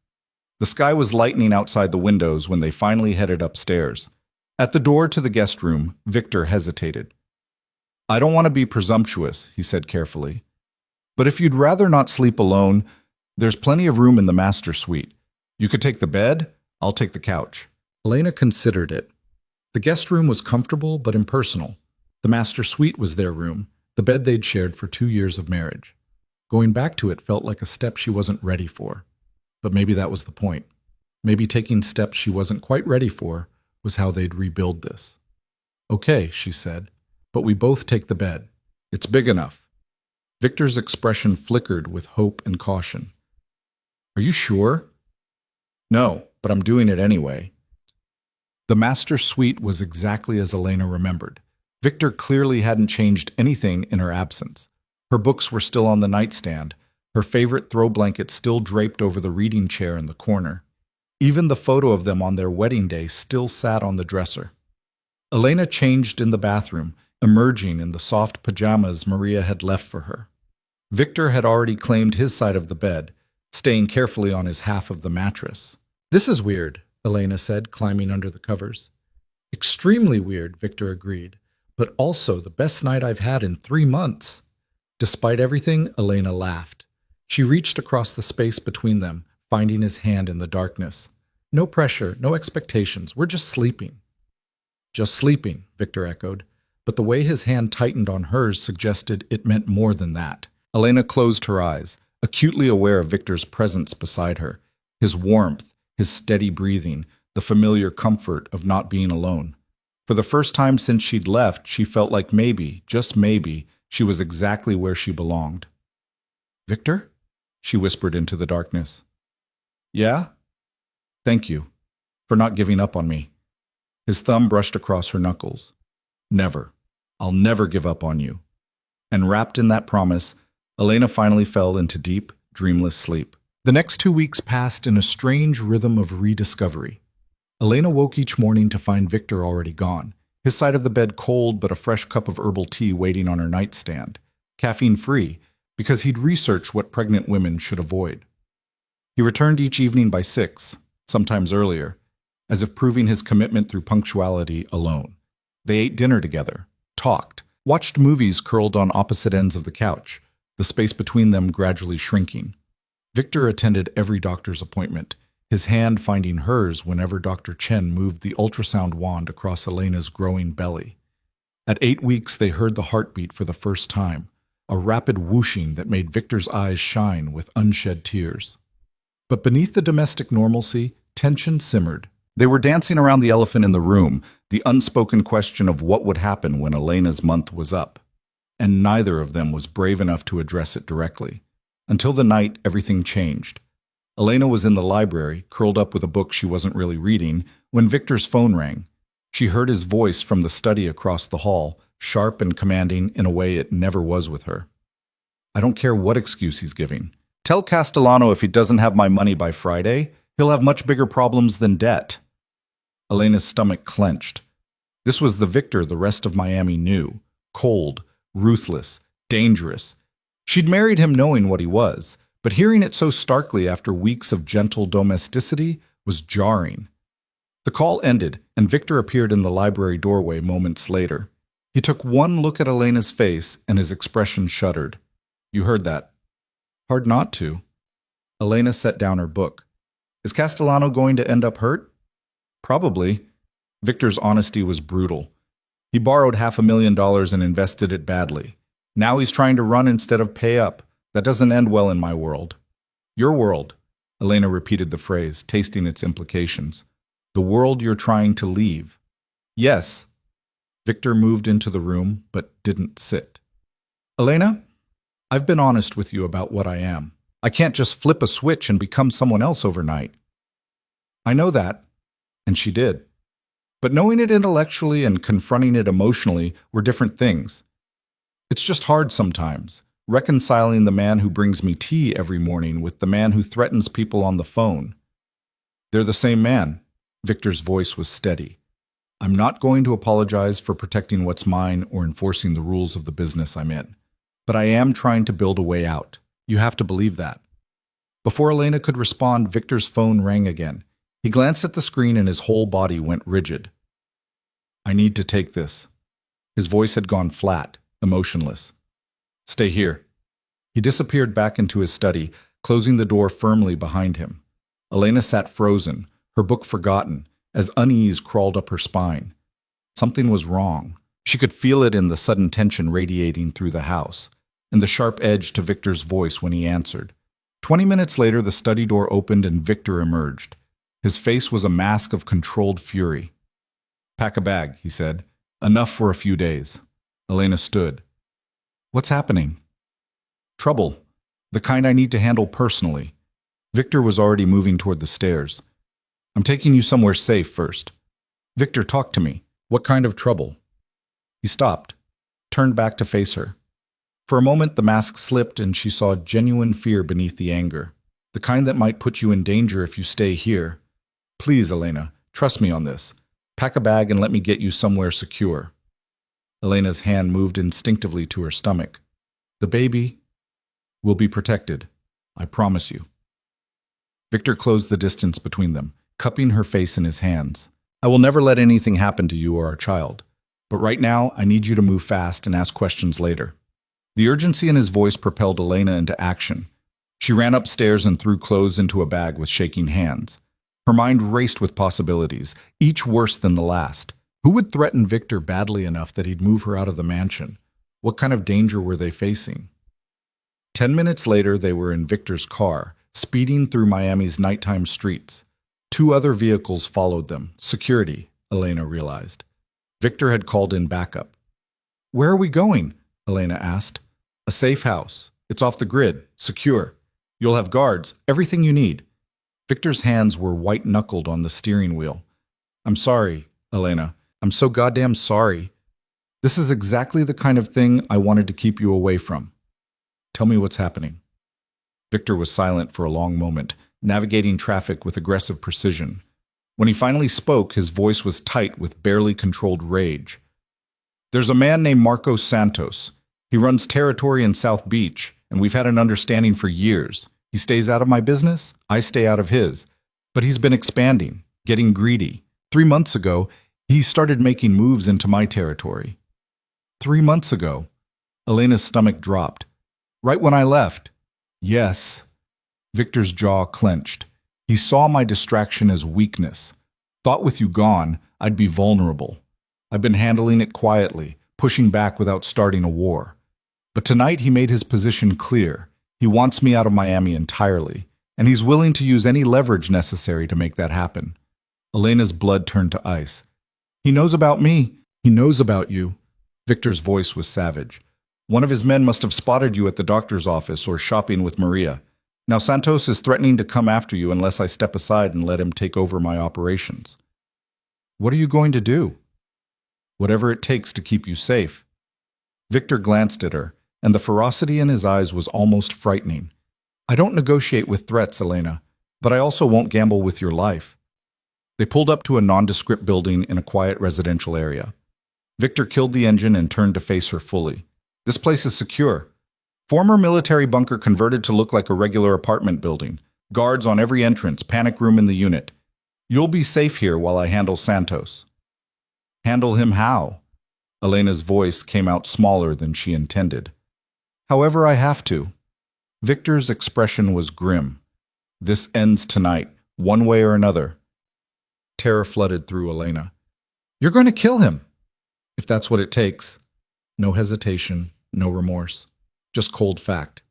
[SPEAKER 1] The sky was lightening outside the windows when they finally headed upstairs. At the door to the guest room, Victor hesitated. I don't want to be presumptuous, he said carefully. But if you'd rather not sleep alone, there's plenty of room in the master suite. You could take the bed, I'll take the couch. Elena considered it. The guest room was comfortable but impersonal. The master suite was their room, the bed they'd shared for 2 years of marriage. Going back to it felt like a step she wasn't ready for. But maybe that was the point. Maybe taking steps she wasn't quite ready for was how they'd rebuild this. Okay, she said, but we both take the bed. It's big enough. Victor's expression flickered with hope and caution. Are you sure? No, but I'm doing it anyway. The master suite was exactly as Elena remembered. Victor clearly hadn't changed anything in her absence. Her books were still on the nightstand, her favorite throw blanket still draped over the reading chair in the corner. Even the photo of them on their wedding day still sat on the dresser. Elena changed in the bathroom, emerging in the soft pajamas Maria had left for her. Victor had already claimed his side of the bed, staying carefully on his half of the mattress. "This is weird," Elena said, climbing under the covers. "Extremely weird," Victor agreed, "but also the best night I've had in 3 months." Despite everything, Elena laughed. She reached across the space between them, finding his hand in the darkness. "No pressure, no expectations, we're just sleeping." "Just sleeping," Victor echoed, but the way his hand tightened on hers suggested it meant more than that. Elena closed her eyes, acutely aware of Victor's presence beside her, his warmth, his steady breathing, the familiar comfort of not being alone. For the first time since she'd left, she felt like maybe, just maybe, she was exactly where she belonged. "Victor?" she whispered into the darkness. "Yeah? Thank you for not giving up on me." His thumb brushed across her knuckles. "Never. I'll never give up on you." And wrapped in that promise, Elena finally fell into deep, dreamless sleep. The next 2 weeks passed in a strange rhythm of rediscovery. Elena woke each morning to find Victor already gone, his side of the bed cold but a fresh cup of herbal tea waiting on her nightstand, caffeine-free, because he'd researched what pregnant women should avoid. He returned each evening by 6, sometimes earlier, as if proving his commitment through punctuality alone. They ate dinner together, talked, watched movies curled on opposite ends of the couch, the space between them gradually shrinking. Victor attended every doctor's appointment, his hand finding hers whenever Dr. Chen moved the ultrasound wand across Elena's growing belly. At 8 weeks, they heard the heartbeat for the first time, a rapid whooshing that made Victor's eyes shine with unshed tears. But beneath the domestic normalcy, tension simmered. They were dancing around the elephant in the room, the unspoken question of what would happen when Elena's month was up. And neither of them was brave enough to address it directly. Until the night everything changed. Elena was in the library, curled up with a book she wasn't really reading, when Victor's phone rang. She heard his voice from the study across the hall, sharp and commanding in a way it never was with her. "I don't care what excuse he's giving. Tell Castellano if he doesn't have my money by Friday, he'll have much bigger problems than debt." Elena's stomach clenched. This was the Victor the rest of Miami knew. Cold, ruthless, dangerous. She'd married him knowing what he was, but hearing it so starkly after weeks of gentle domesticity was jarring. The call ended, and Victor appeared in the library doorway moments later. He took one look at Elena's face, and his expression shuddered. "You heard that." "Hard not to." Elena set down her book. "Is Castellano going to end up hurt?" "Probably." Victor's honesty was brutal. He borrowed $500,000 and invested it badly. Now he's trying to run instead of pay up. That doesn't end well in my world. "Your world," Elena repeated the phrase, tasting its implications. "The world you're trying to leave." "Yes." Victor moved into the room, but didn't sit. "Elena, I've been honest with you about what I am. I can't just flip a switch and become someone else overnight." "I know that," and she did. But knowing it intellectually and confronting it emotionally were different things. "It's just hard sometimes, reconciling the man who brings me tea every morning with the man who threatens people on the phone." "They're the same man." Victor's voice was steady. "I'm not going to apologize for protecting what's mine or enforcing the rules of the business I'm in. But I am trying to build a way out. You have to believe that." Before Elena could respond, Victor's phone rang again. He glanced at the screen and his whole body went rigid. "I need to take this." His voice had gone flat, emotionless. "Stay here." He disappeared back into his study, closing the door firmly behind him. Elena sat frozen, her book forgotten, as unease crawled up her spine. Something was wrong. She could feel it in the sudden tension radiating through the house, and the sharp edge to Victor's voice when he answered. 20 minutes later, the study door opened and Victor emerged. His face was a mask of controlled fury. "Pack a bag," he said. "Enough for a few days." Elena stood. "What's happening?" "Trouble. The kind I need to handle personally." Victor was already moving toward the stairs. I'm taking you somewhere safe first. Victor, talk to me. What kind of trouble? He stopped, turned back to face her. For a moment, the mask slipped and she saw genuine fear beneath the anger. The kind that might put you in danger if you stay here. Please, Elena, trust me on this. Pack a bag and let me get you somewhere secure. Elena's hand moved instinctively to her stomach. The baby will be protected. I promise you. Victor closed the distance between them, cupping her face in his hands. I will never let anything happen to you or our child. But right now, I need you to move fast and ask questions later. The urgency in his voice propelled Elena into action. She ran upstairs and threw clothes into a bag with shaking hands. Her mind raced with possibilities, each worse than the last. Who would threaten Victor badly enough that he'd move her out of the mansion? What kind of danger were they facing? 10 minutes later, they were in Victor's car, speeding through Miami's nighttime streets. 2 other vehicles followed them. Security, Elena realized. Victor had called in backup. Where are we going? Elena asked. A safe house. It's off the grid. Secure. You'll have guards. Everything you need. Victor's hands were white-knuckled on the steering wheel. I'm sorry, Elena. I'm so goddamn sorry. This is exactly the kind of thing I wanted to keep you away from. Tell me what's happening. Victor was silent for a long moment, navigating traffic with aggressive precision. When he finally spoke, his voice was tight with barely controlled rage. There's a man named Marcos Santos. He runs territory in South Beach, and we've had an understanding for years. He stays out of my business, I stay out of his. But he's been expanding, getting greedy. 3 months ago, he started making moves into my territory. 3 months ago, Elena's stomach dropped. Right when I left. Yes. Victor's jaw clenched. He saw my distraction as weakness. Thought with you gone, I'd be vulnerable. I've been handling it quietly, pushing back without starting a war. But tonight he made his position clear. He wants me out of Miami entirely, and he's willing to use any leverage necessary to make that happen. Elena's blood turned to ice. He knows about me. He knows about you. Victor's voice was savage. One of his men must have spotted you at the doctor's office or shopping with Maria. Now Santos is threatening to come after you unless I step aside and let him take over my operations. What are you going to do? Whatever it takes to keep you safe. Victor glanced at her, and the ferocity in his eyes was almost frightening. I don't negotiate with threats, Elena, but I also won't gamble with your life. They pulled up to a nondescript building in a quiet residential area. Victor killed the engine and turned to face her fully. This place is secure. Former military bunker converted to look like a regular apartment building. Guards on every entrance, panic room in the unit. You'll be safe here while I handle Santos. Handle him how? Elena's voice came out smaller than she intended. However I have to. Victor's expression was grim. This ends tonight, one way or another. Terror flooded through Elena. You're going to kill him. If that's what it takes. No hesitation, no remorse. Just cold fact.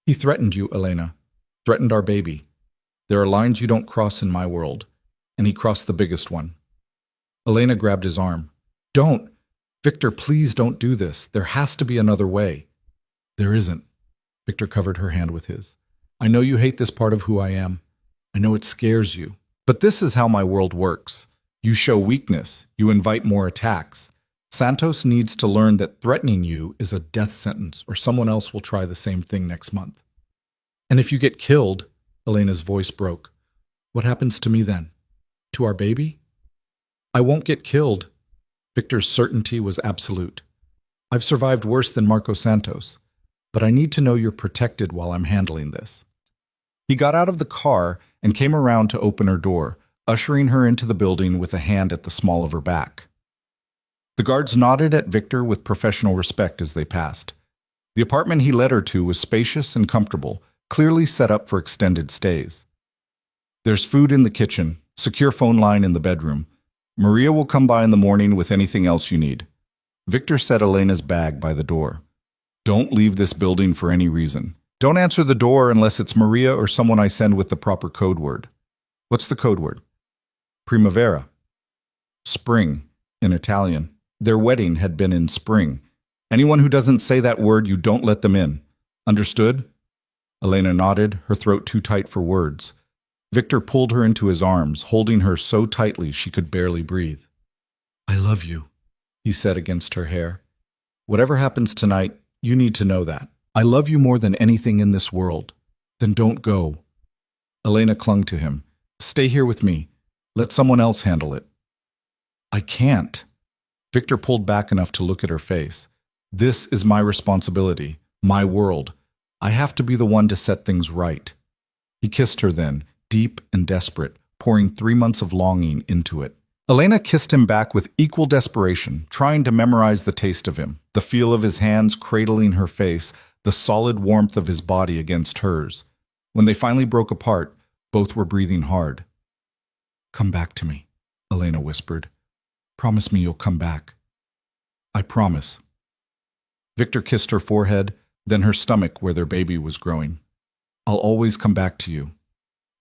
[SPEAKER 1] He threatened you, Elena. Threatened our baby. There are lines you don't cross in my world. And he crossed the biggest one. Elena grabbed his arm. Don't! Victor, please don't do this. There has to be another way. There isn't. Victor covered her hand with his. I know you hate this part of who I am. I know it scares you. But this is how my world works. You show weakness. You invite more attacks. Santos needs to learn that threatening you is a death sentence, or someone else will try the same thing next month. And if you get killed, Elena's voice broke, what happens to me then? To our baby? I won't get killed. Victor's certainty was absolute. I've survived worse than Marco Santos, but I need to know you're protected while I'm handling this. He got out of the car and came around to open her door, ushering her into the building with a hand at the small of her back. The guards nodded at Victor with professional respect as they passed. The apartment he led her to was spacious and comfortable, clearly set up for extended stays. There's food in the kitchen, secure phone line in the bedroom. Maria will come by in the morning with anything else you need. Victor set Elena's bag by the door. Don't leave this building for any reason. Don't answer the door unless it's Maria or someone I send with the proper code word. What's the code word? Primavera. Spring, in Italian. Their wedding had been in spring. Anyone who doesn't say that word, you don't let them in. Understood? Elena nodded, her throat too tight for words. Victor pulled her into his arms, holding her so tightly she could barely breathe. "I love you," he said against her hair. "Whatever happens tonight, you need to know that. I love you more than anything in this world. Then don't go." Elena clung to him. "Stay here with me. Let someone else handle it." "I can't." Victor pulled back enough to look at her face. "This is my responsibility, my world. I have to be the one to set things right." He kissed her then, deep and desperate, pouring 3 months of longing into it. Elena kissed him back with equal desperation, trying to memorize the taste of him, the feel of his hands cradling her face, the solid warmth of his body against hers. When they finally broke apart, both were breathing hard. "Come back to me," Elena whispered. "Promise me you'll come back." "I promise." Victor kissed her forehead, then her stomach where their baby was growing. "I'll always come back to you."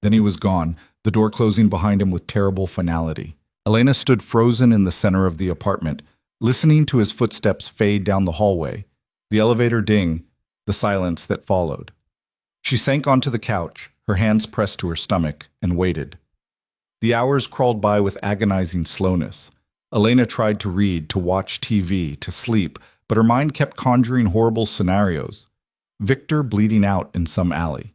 [SPEAKER 1] Then he was gone, the door closing behind him with terrible finality. Elena stood frozen in the center of the apartment, listening to his footsteps fade down the hallway, the elevator ding, the silence that followed. She sank onto the couch, her hands pressed to her stomach, and waited. The hours crawled by with agonizing slowness. Elena tried to read, to watch TV, to sleep, but her mind kept conjuring horrible scenarios. Victor bleeding out in some alley.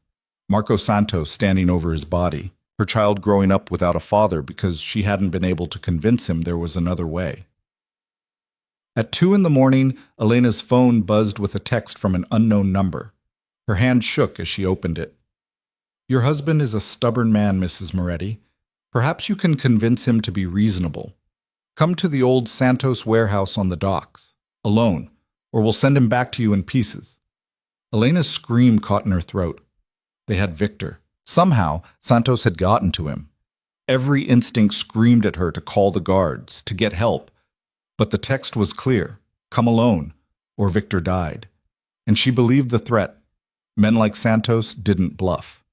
[SPEAKER 1] Marco Santos standing over his body. Her child growing up without a father because she hadn't been able to convince him there was another way. At 2 a.m, Elena's phone buzzed with a text from an unknown number. Her hand shook as she opened it. "Your husband is a stubborn man, Mrs. Moretti. Perhaps you can convince him to be reasonable. Come to the old Santos warehouse on the docks, alone, or we'll send him back to you in pieces." Elena's scream caught in her throat. They had Victor. Somehow, Santos had gotten to him. Every instinct screamed at her to call the guards, to get help. But the text was clear: come alone, or Victor died. And she believed the threat. Men like Santos didn't bluff.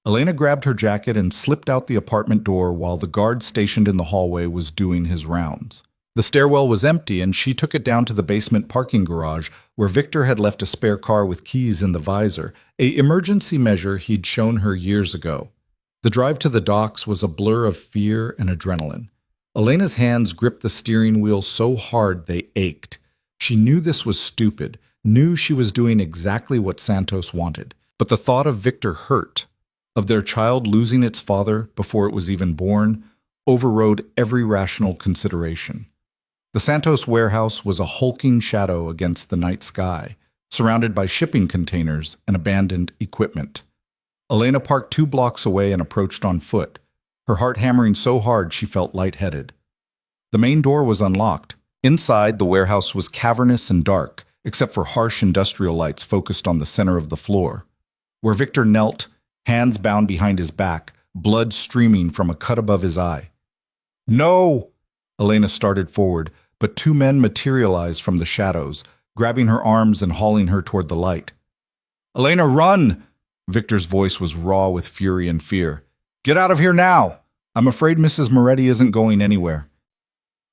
[SPEAKER 1] Elena grabbed her jacket and slipped out the apartment door while the guard stationed in the hallway was doing his rounds. The stairwell was empty, and she took it down to the basement parking garage where Victor had left a spare car with keys in the visor, an emergency measure he'd shown her years ago. The drive to the docks was a blur of fear and adrenaline. Elena's hands gripped the steering wheel so hard they ached. She knew this was stupid, knew she was doing exactly what Santos wanted. But the thought of Victor hurt, of their child losing its father before it was even born, overrode every rational consideration. The Santos warehouse was a hulking shadow against the night sky, surrounded by shipping containers and abandoned equipment. Elena parked 2 blocks away and approached on foot, her heart hammering so hard she felt lightheaded. The main door was unlocked. Inside, the warehouse was cavernous and dark, except for harsh industrial lights focused on the center of the floor. Where Victor knelt, hands bound behind his back, blood streaming from a cut above his eye. "No!" Elena started forward, but 2 men materialized from the shadows, grabbing her arms and hauling her toward the light. "Elena, run!" Victor's voice was raw with fury and fear. "Get out of here now! I'm afraid Mrs. Moretti isn't going anywhere."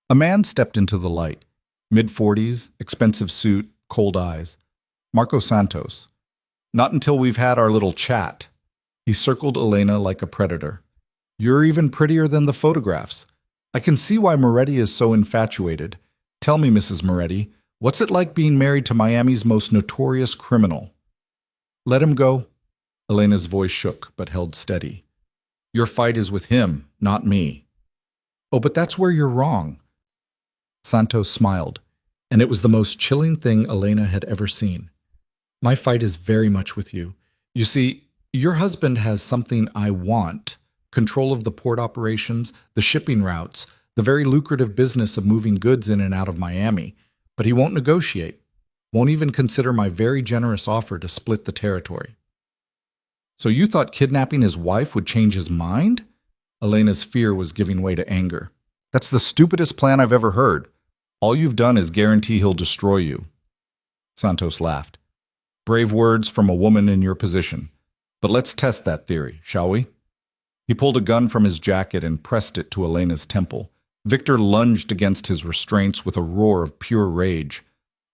[SPEAKER 1] A man stepped into the light. Mid-40s, expensive suit, cold eyes. Marco Santos. "Not until we've had our little chat." He circled Elena like a predator. "You're even prettier than the photographs. I can see why Moretti is so infatuated. Tell me, Mrs. Moretti, what's it like being married to Miami's most notorious criminal?" "Let him go." Elena's voice shook, but held steady. "Your fight is with him, not me." "Oh, but that's where you're wrong." Santos smiled, and it was the most chilling thing Elena had ever seen. "My fight is very much with you. You see, your husband has something I want. Control of the port operations, the shipping routes, the very lucrative business of moving goods in and out of Miami. But he won't negotiate, won't even consider my very generous offer to split the territory." "So you thought kidnapping his wife would change his mind?" Elena's fear was giving way to anger. "That's the stupidest plan I've ever heard. All you've done is guarantee he'll destroy you." Santos laughed. "Brave words from a woman in your position. But let's test that theory, shall we?" He pulled a gun from his jacket and pressed it to Elena's temple. Victor lunged against his restraints with a roar of pure rage.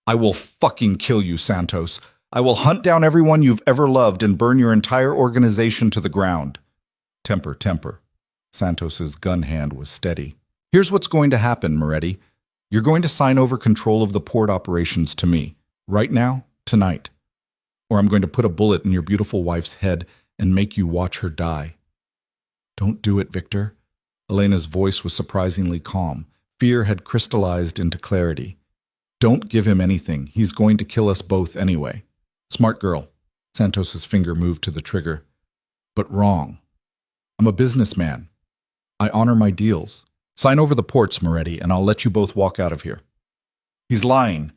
[SPEAKER 1] "I will fucking kill you, Santos. I will hunt down everyone you've ever loved and burn your entire organization to the ground." Temper, temper. Santos's gun hand was steady. Here's what's going to happen, Moretti. You're going to sign over control of the port operations to me, right now, tonight. Or I'm going to put a bullet in your beautiful wife's head and make you watch her die. Don't do it, Victor. Elena's voice was surprisingly calm. Fear had crystallized into clarity. Don't give him anything. He's going to kill us both anyway. Smart girl. Santos's finger moved to the trigger. But wrong. I'm a businessman. I honor my deals. Sign over the ports, Moretti, and I'll let you both walk out of here. He's lying.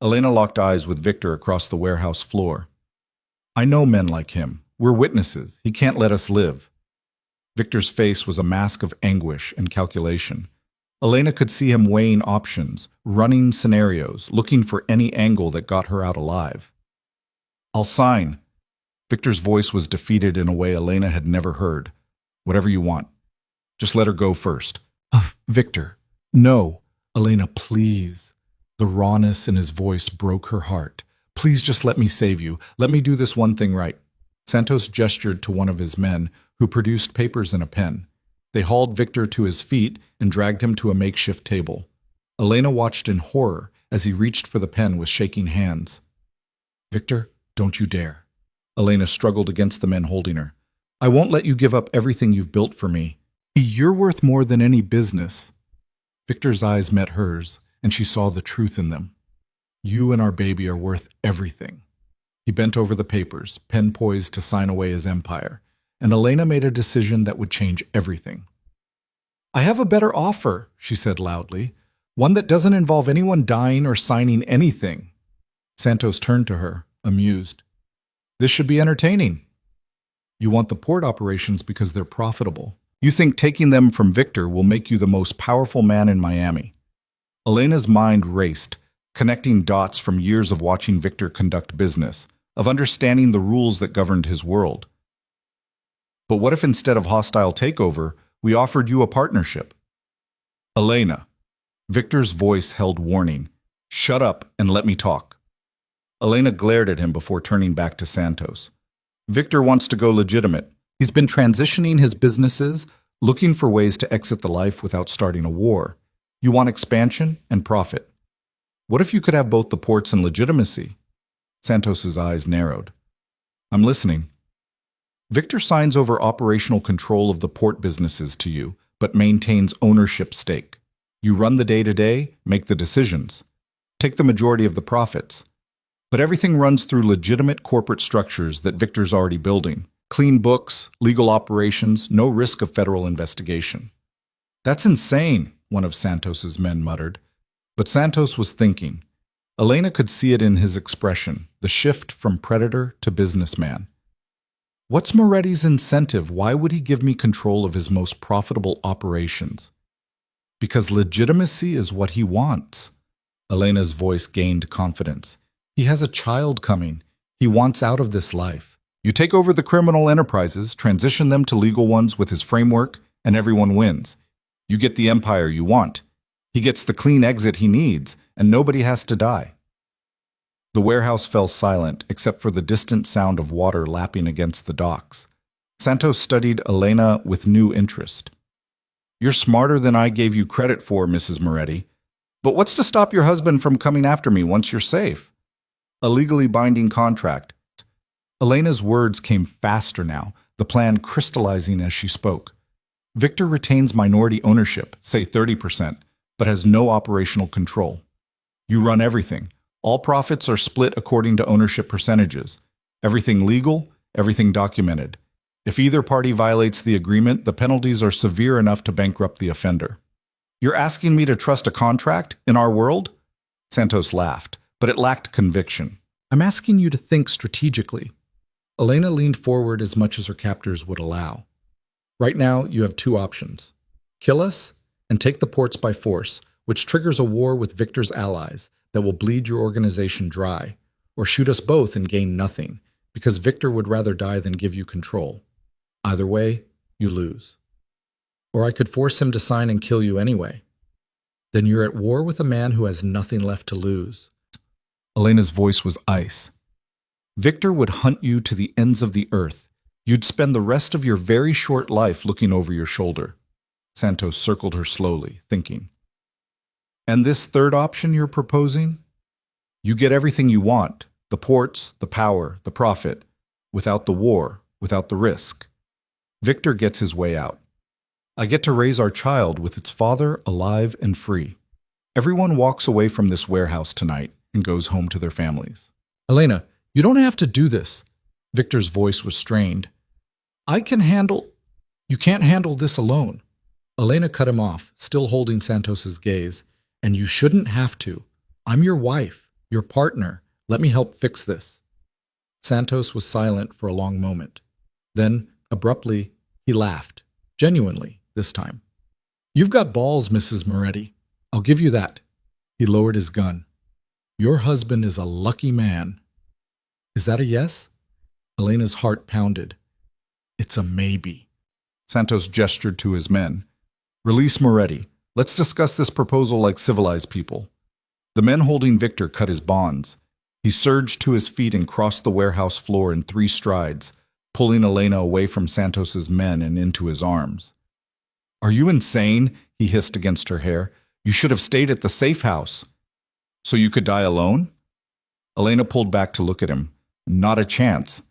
[SPEAKER 1] Elena locked eyes with Victor across the warehouse floor. I know men like him. We're witnesses. He can't let us live. Victor's face was a mask of anguish and calculation. Elena could see him weighing options, running scenarios, looking for any angle that got her out alive. I'll sign. Victor's voice was defeated in a way Elena had never heard. Whatever you want. Just let her go first. Victor. No. Elena, please. The rawness in his voice broke her heart. Please just let me save you. Let me do this one thing right. Santos gestured to one of his men, who produced papers and a pen. They hauled Victor to his feet and dragged him to a makeshift table. Elena watched in horror as he reached for the pen with shaking hands. Victor, don't you dare. Elena struggled against the men holding her. I won't let you give up everything you've built for me. You're worth more than any business. Victor's eyes met hers, and she saw the truth in them. You and our baby are worth everything. He bent over the papers, pen poised to sign away his empire, and Elena made a decision that would change everything. I have a better offer, she said loudly, one that doesn't involve anyone dying or signing anything. Santos turned to her, amused. This should be entertaining. You want the port operations because they're profitable. You think taking them from Victor will make you the most powerful man in Miami. Elena's mind raced, connecting dots from years of watching Victor conduct business, of understanding the rules that governed his world. But what if instead of hostile takeover, we offered you a partnership? Elena. Victor's voice held warning. Shut up and let me talk. Elena glared at him before turning back to Santos. Victor wants to go legitimate. He's been transitioning his businesses, looking for ways to exit the life without starting a war. You want expansion and profit. What if you could have both the ports and legitimacy? Santos's eyes narrowed. I'm listening. Victor signs over operational control of the port businesses to you, but maintains ownership stake. You run the day-to-day, make the decisions. Take the majority of the profits. But everything runs through legitimate corporate structures that Victor's already building. Clean books, legal operations, no risk of federal investigation. That's insane, one of Santos's men muttered. But Santos was thinking. Elena could see it in his expression, the shift from predator to businessman. What's Moretti's incentive? Why would he give me control of his most profitable operations? Because legitimacy is what he wants. Elena's voice gained confidence. He has a child coming. He wants out of this life. You take over the criminal enterprises, transition them to legal ones with his framework, and everyone wins. You get the empire you want. He gets the clean exit he needs, and nobody has to die. The warehouse fell silent, except for the distant sound of water lapping against the docks. Santos studied Elena with new interest. You're smarter than I gave you credit for, Mrs. Moretti. But what's to stop your husband from coming after me once you're safe? A legally binding contract. Elena's words came faster now, the plan crystallizing as she spoke. Victor retains minority ownership, say 30%, but has no operational control. You run everything. All profits are split according to ownership percentages. Everything legal, everything documented. If either party violates the agreement, the penalties are severe enough to bankrupt the offender. You're asking me to trust a contract in our world? Santos laughed, but it lacked conviction. I'm asking you to think strategically. Elena leaned forward as much as her captors would allow. Right now, you have two options. Kill us and take the ports by force, which triggers a war with Victor's allies that will bleed your organization dry, or shoot us both and gain nothing, because Victor would rather die than give you control. Either way, you lose. Or I could force him to sign and kill you anyway. Then you're at war with a man who has nothing left to lose. Elena's voice was ice. Victor would hunt you to the ends of the earth. You'd spend the rest of your very short life looking over your shoulder. Santos circled her slowly, thinking. And this third option you're proposing? You get everything you want, the ports, the power, the profit, without the war, without the risk. Victor gets his way out. I get to raise our child with its father alive and free. Everyone walks away from this warehouse tonight and goes home to their families. Elena, you don't have to do this. Victor's voice was strained. You can't handle this alone. Elena cut him off, still holding Santos's gaze. And you shouldn't have to. I'm your wife, your partner. Let me help fix this. Santos was silent for a long moment. Then, abruptly, he laughed. Genuinely, this time. You've got balls, Mrs. Moretti. I'll give you that. He lowered his gun. Your husband is a lucky man. Is that a yes? Elena's heart pounded. It's a maybe. Santos gestured to his men. Release Moretti. Let's discuss this proposal like civilized people. The men holding Victor cut his bonds. He surged to his feet and crossed the warehouse floor in 3 strides, pulling Elena away from Santos's men and into his arms. Are you insane? He hissed against her hair. You should have stayed at the safe house. So you could die alone? Elena pulled back to look at him. Not a chance.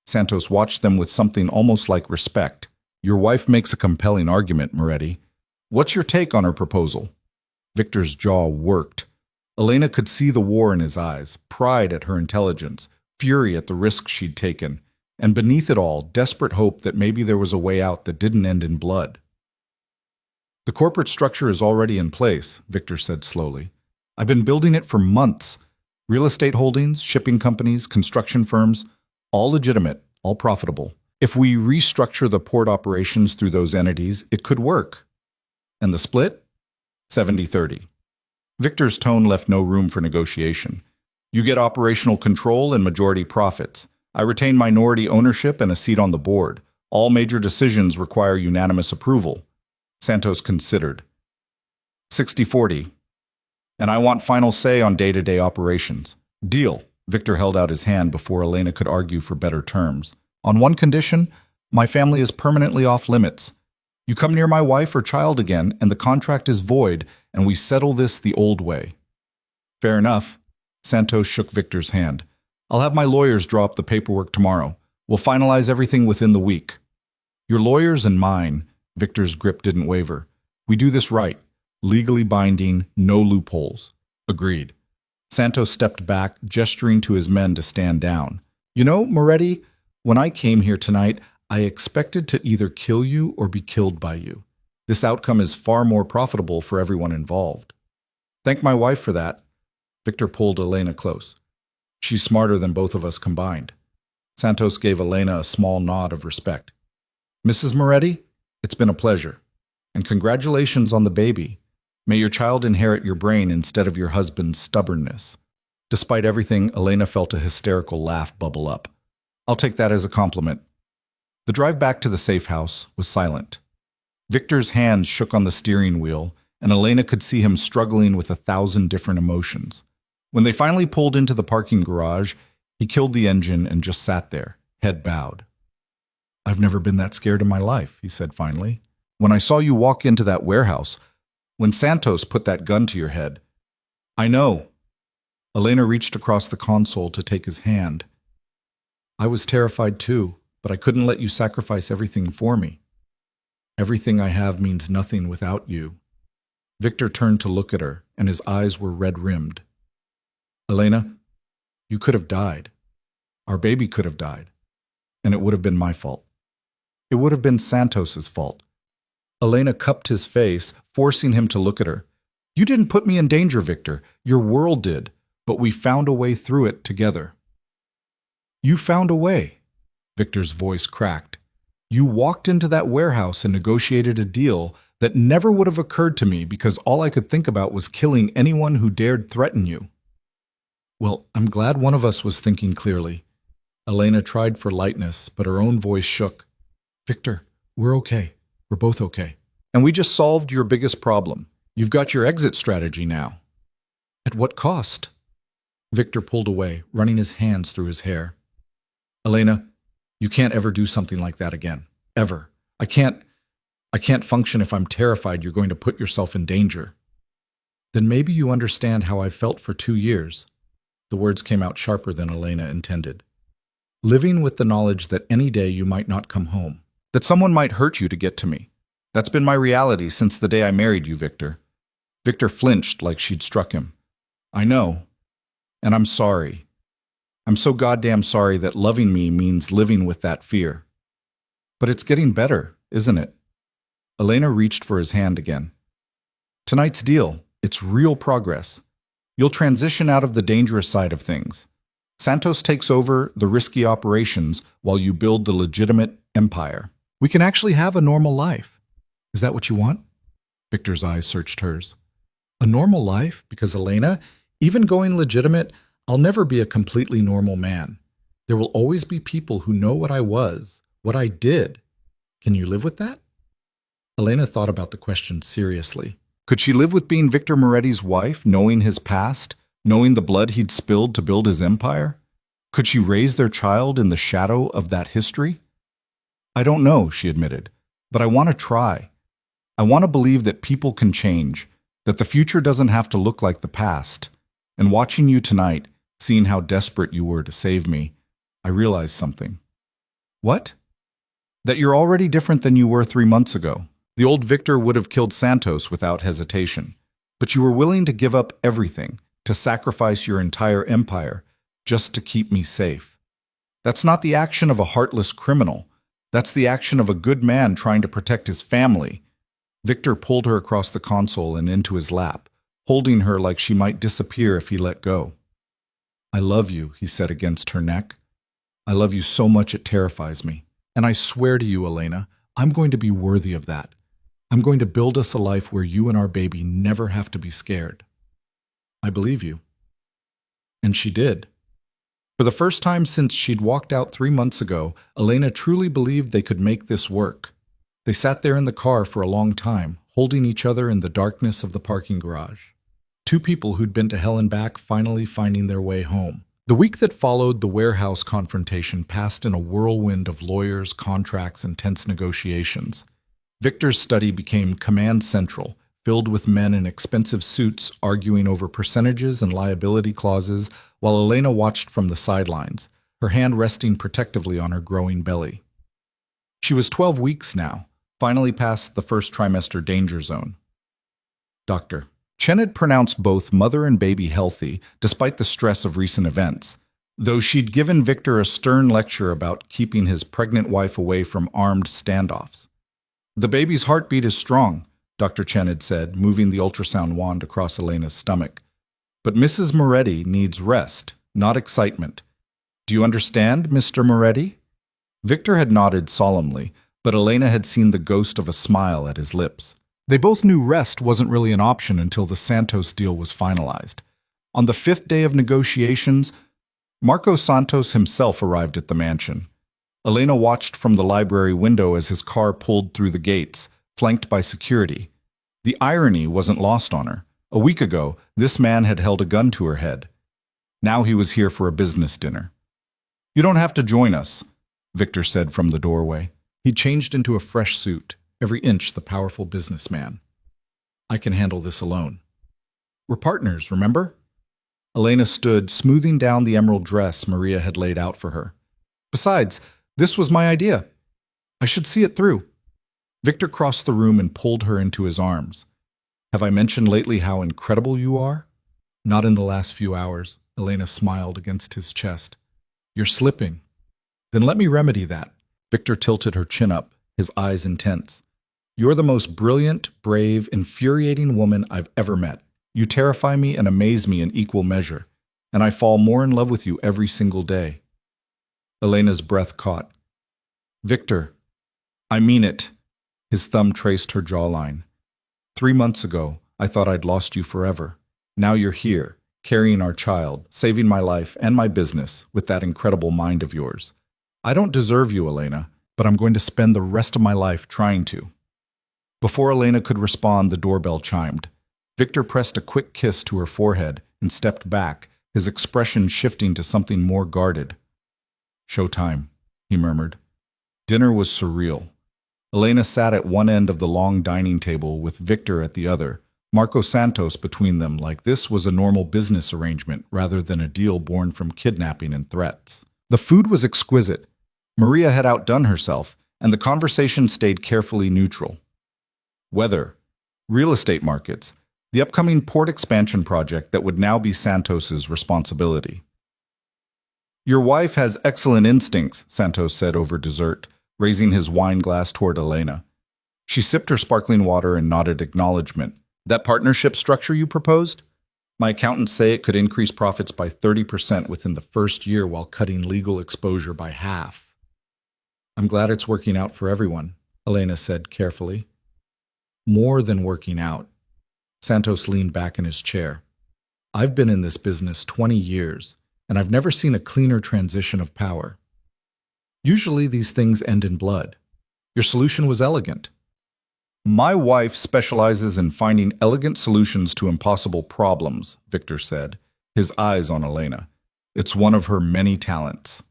[SPEAKER 1] Santos watched them with something almost like respect. Your wife makes a compelling argument, Moretti. What's your take on her proposal? Victor's jaw worked. Elena could see the war in his eyes, pride at her intelligence, fury at the risk she'd taken, and beneath it all, desperate hope that maybe there was a way out that didn't end in blood. The corporate structure is already in place, Victor said slowly. I've been building it for months. Real estate holdings, shipping companies, construction firms, all legitimate, all profitable. If we restructure the port operations through those entities, it could work. And the split? 70-30. Victor's tone left no room for negotiation. You get operational control and majority profits. I retain minority ownership and a seat on the board. All major decisions require unanimous approval. Santos considered. 60-40. And I want final say on day-to-day operations. Deal. Victor held out his hand before Elena could argue for better terms. On one condition, my family is permanently off limits. You come near my wife or child again, and the contract is void, and we settle this the old way. Fair enough. Santos shook Victor's hand. I'll have my lawyers draw up the paperwork tomorrow. We'll finalize everything within the week. Your lawyers and mine. Victor's grip didn't waver. We do this right. Legally binding, no loopholes. Agreed. Santos stepped back, gesturing to his men to stand down. You know, Moretti, when I came here tonight, I expected to either kill you or be killed by you. This outcome is far more profitable for everyone involved. Thank my wife for that. Victor pulled Elena close. She's smarter than both of us combined. Santos gave Elena a small nod of respect. Mrs. Moretti, it's been a pleasure. And congratulations on the baby. May your child inherit your brain instead of your husband's stubbornness. Despite everything, Elena felt a hysterical laugh bubble up. I'll take that as a compliment. The drive back to the safe house was silent. Victor's hands shook on the steering wheel, and Elena could see him struggling with 1,000 different emotions. When they finally pulled into the parking garage, he killed the engine and just sat there, head bowed. I've never been that scared in my life, he said finally. When I saw you walk into that warehouse, when Santos put that gun to your head. I know. Elena reached across the console to take his hand. I was terrified too, but I couldn't let you sacrifice everything for me. Everything I have means nothing without you. Victor turned to look at her, and his eyes were red-rimmed. Elena, you could have died. Our baby could have died. And it would have been my fault. It would have been Santos's fault. Elena cupped his face, forcing him to look at her. You didn't put me in danger, Victor. Your world did, but we found a way through it together. You found a way. Victor's voice cracked. You walked into that warehouse and negotiated a deal that never would have occurred to me because all I could think about was killing anyone who dared threaten you. Well, I'm glad one of us was thinking clearly. Elena tried for lightness, but her own voice shook. Victor, we're okay. We're both okay. And we just solved your biggest problem. You've got your exit strategy now. At what cost? Victor pulled away, running his hands through his hair. Elena, You can't ever do something like that again. Ever. I can't function if I'm terrified you're going to put yourself in danger. Then maybe you understand how I felt for 2 years. The words came out sharper than Elena intended. Living with the knowledge that any day you might not come home. That someone might hurt you to get to me. That's been my reality since the day I married you, Victor. Victor flinched like she'd struck him. I know. And I'm sorry. I'm so goddamn sorry that loving me means living with that fear. But it's getting better, isn't it? Elena reached for his hand again. Tonight's deal, it's real progress. You'll transition out of the dangerous side of things. Santos takes over the risky operations while you build the legitimate empire. We can actually have a normal life. Is that what you want? Victor's eyes searched hers. A normal life? Because Elena, even going legitimate, I'll never be a completely normal man. There will always be people who know what I was, what I did. Can you live with that? Elena thought about the question seriously. Could she live with being Victor Moretti's wife, knowing his past, knowing the blood he'd spilled to build his empire? Could she raise their child in the shadow of that history? I don't know, she admitted, but I want to try. I want to believe that people can change, that the future doesn't have to look like the past. And watching you tonight, seeing how desperate you were to save me, I realized something. What? That you're already different than you were 3 months ago. The old Victor would have killed Santos without hesitation. But you were willing to give up everything, to sacrifice your entire empire, just to keep me safe. That's not the action of a heartless criminal. That's the action of a good man trying to protect his family. Victor pulled her across the console and into his lap, holding her like she might disappear if he let go. I love you, he said against her neck. I love you so much it terrifies me. And I swear to you, Elena, I'm going to be worthy of that. I'm going to build us a life where you and our baby never have to be scared. I believe you. And she did. For the first time since she'd walked out 3 months ago, Elena truly believed they could make this work. They sat there in the car for a long time, holding each other in the darkness of the parking garage. Two people who'd been to hell and back finally finding their way home. The week that followed the warehouse confrontation passed in a whirlwind of lawyers, contracts, and tense negotiations. Victor's study became command central, filled with men in expensive suits arguing over percentages and liability clauses, while Elena watched from the sidelines, her hand resting protectively on her growing belly. She was 12 weeks now, finally past the first trimester danger zone. Doctor. Chen had pronounced both mother and baby healthy, despite the stress of recent events, though she'd given Victor a stern lecture about keeping his pregnant wife away from armed standoffs. The baby's heartbeat is strong, Dr. Chen had said, moving the ultrasound wand across Elena's stomach. But Mrs. Moretti needs rest, not excitement. Do you understand, Mr. Moretti? Victor had nodded solemnly, but Elena had seen the ghost of a smile at his lips. They both knew rest wasn't really an option until the Santos deal was finalized. On the 5th day of negotiations, Marco Santos himself arrived at the mansion. Elena watched from the library window as his car pulled through the gates, flanked by security. The irony wasn't lost on her. A week ago, this man had held a gun to her head. Now he was here for a business dinner. You don't have to join us, Victor said from the doorway. He changed into a fresh suit, every inch the powerful businessman. I can handle this alone. We're partners, remember? Elena stood, smoothing down the emerald dress Maria had laid out for her. Besides, this was my idea. I should see it through. Victor crossed the room and pulled her into his arms. Have I mentioned lately how incredible you are? Not in the last few hours, Elena smiled against his chest. You're slipping. Then let me remedy that. Victor tilted her chin up, his eyes intense. You're the most brilliant, brave, infuriating woman I've ever met. You terrify me and amaze me in equal measure, and I fall more in love with you every single day. Elena's breath caught. Victor, I mean it. His thumb traced her jawline. 3 months ago, I thought I'd lost you forever. Now you're here, carrying our child, saving my life and my business with that incredible mind of yours. I don't deserve you, Elena, but I'm going to spend the rest of my life trying to. Before Elena could respond, the doorbell chimed. Victor pressed a quick kiss to her forehead and stepped back, his expression shifting to something more guarded. Showtime. he murmured. Dinner was surreal. Elena sat at one end of the long dining table with Victor at the other, Marco Santos between them, like this was a normal business arrangement rather than a deal born from kidnapping and threats. The food was exquisite. Maria had outdone herself, and the conversation stayed carefully neutral. Weather, real estate markets, the upcoming port expansion project that would now be Santos's responsibility. Your wife has excellent instincts, Santos said over dessert, raising his wine glass toward Elena. She sipped her sparkling water and nodded acknowledgement. That partnership structure you proposed? My accountants say it could increase profits by 30% within the first year while cutting legal exposure by half. I'm glad it's working out for everyone, Elena said carefully. More than working out. Santos leaned back in his chair. I've been in this business 20 years, and I've never seen a cleaner transition of power. Usually these things end in blood. Your solution was elegant. My wife specializes in finding elegant solutions to impossible problems, Victor said, his eyes on Elena. It's one of her many talents.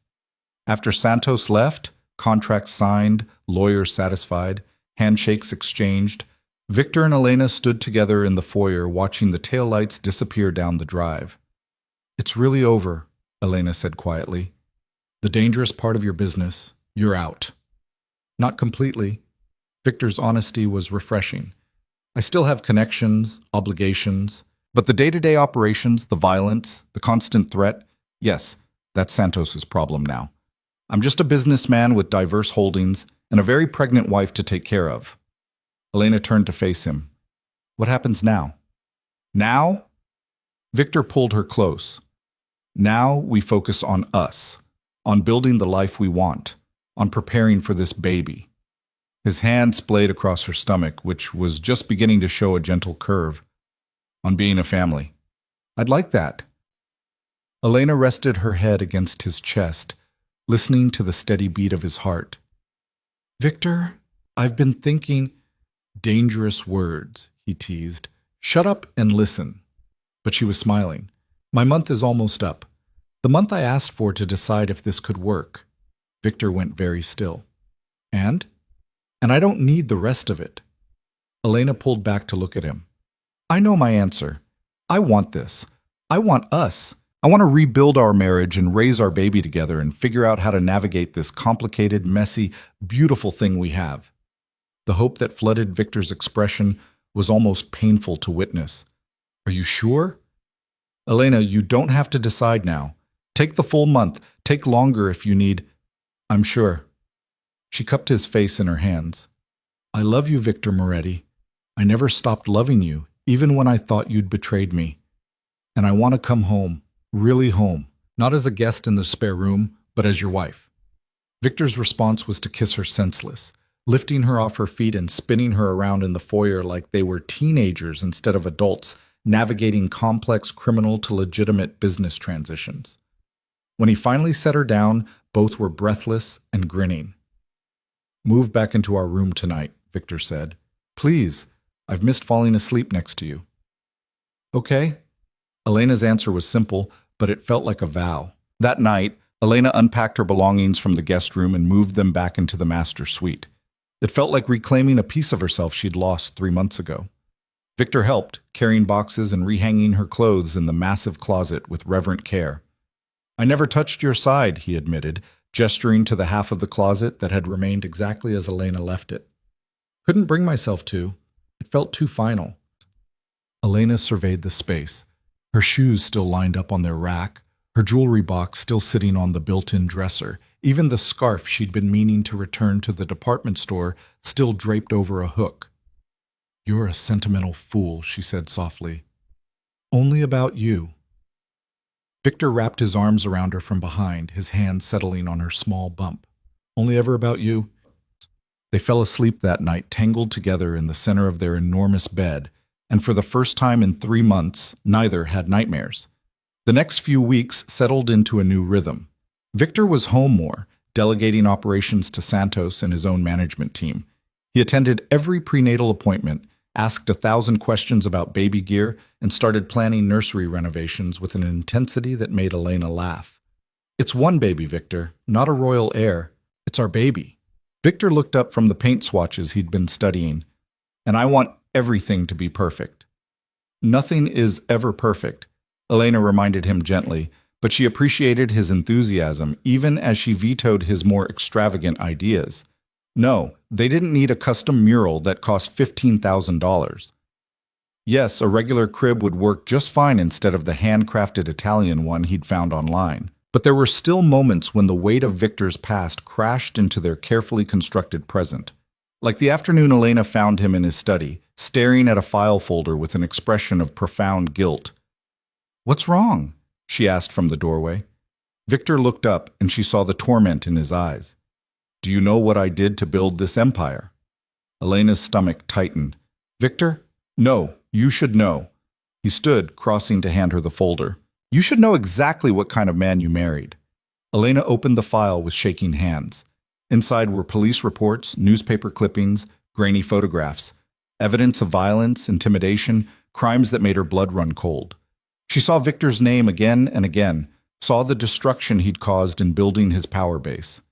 [SPEAKER 1] After Santos left, contracts signed, lawyers satisfied, handshakes exchanged, Victor and Elena stood together in the foyer watching the taillights disappear down the drive. It's really over, Elena said quietly. The dangerous part of your business, you're out. Not completely. Victor's honesty was refreshing. I still have connections, obligations, but the day-to-day operations, the violence, the constant threat, yes, that's Santos's problem now. I'm just a businessman with diverse holdings and a very pregnant wife to take care of. Elena turned to face him. What happens now? Now? Victor pulled her close. Now we focus on us, on building the life we want, on preparing for this baby. His hand splayed across her stomach, which was just beginning to show a gentle curve. On being a family. I'd like that. Elena rested her head against his chest, listening to the steady beat of his heart. Victor, I've been thinking... Dangerous words, he teased. Shut up and listen. But she was smiling. My month is almost up. The month I asked for to decide if this could work. Victor went very still. And I don't need the rest of it. Elena pulled back to look at him. I know my answer. I want this. I want us. I want to rebuild our marriage and raise our baby together and figure out how to navigate this complicated, messy, beautiful thing we have. The hope that flooded Victor's expression was almost painful to witness. Are you sure? Elena, you don't have to decide now. Take the full month. Take longer if you need. I'm sure. She cupped his face in her hands. I love you, Victor Moretti. I never stopped loving you, even when I thought you'd betrayed me. And I want to come home, really home, not as a guest in the spare room, but as your wife. Victor's response was to kiss her senseless, lifting her off her feet and spinning her around in the foyer like they were teenagers instead of adults, navigating complex criminal to legitimate business transitions. When he finally set her down, both were breathless and grinning. Move back into our room tonight, Victor said. Please, I've missed falling asleep next to you. Okay. Elena's answer was simple, but it felt like a vow. That night, Elena unpacked her belongings from the guest room and moved them back into the master suite. It felt like reclaiming a piece of herself she'd lost 3 months ago. Victor helped, carrying boxes and rehanging her clothes in the massive closet with reverent care. I never touched your side, he admitted, gesturing to the half of the closet that had remained exactly as Elena left it. Couldn't bring myself to. It felt too final. Elena surveyed the space, her shoes still lined up on their rack, her jewelry box still sitting on the built-in dresser, even the scarf she'd been meaning to return to the department store still draped over a hook. You're a sentimental fool, she said softly. Only about you. Victor wrapped his arms around her from behind, his hand settling on her small bump. Only ever about you? They fell asleep that night, tangled together in the center of their enormous bed, and for the first time in 3 months, neither had nightmares. The next few weeks settled into a new rhythm. Victor was home more, delegating operations to Santos and his own management team. He attended every prenatal appointment, asked 1,000 questions about baby gear, and started planning nursery renovations with an intensity that made Elena laugh. It's one baby, Victor, not a royal heir. It's our baby. Victor looked up from the paint swatches he'd been studying. And I want everything to be perfect. Nothing is ever perfect, Elena reminded him gently, but she appreciated his enthusiasm even as she vetoed his more extravagant ideas. No, they didn't need a custom mural that cost $15,000. Yes, a regular crib would work just fine instead of the handcrafted Italian one he'd found online. But there were still moments when the weight of Victor's past crashed into their carefully constructed present. Like the afternoon Elena found him in his study, staring at a file folder with an expression of profound guilt. "What's wrong?" she asked from the doorway. Victor looked up and she saw the torment in his eyes. "Do you know what I did to build this empire?" Elena's stomach tightened. "Victor? No, you should know." He stood, crossing to hand her the folder. "You should know exactly what kind of man you married." Elena opened the file with shaking hands. Inside were police reports, newspaper clippings, grainy photographs, evidence of violence, intimidation, crimes that made her blood run cold. She saw Victor's name again and again, saw the destruction he'd caused in building his power base.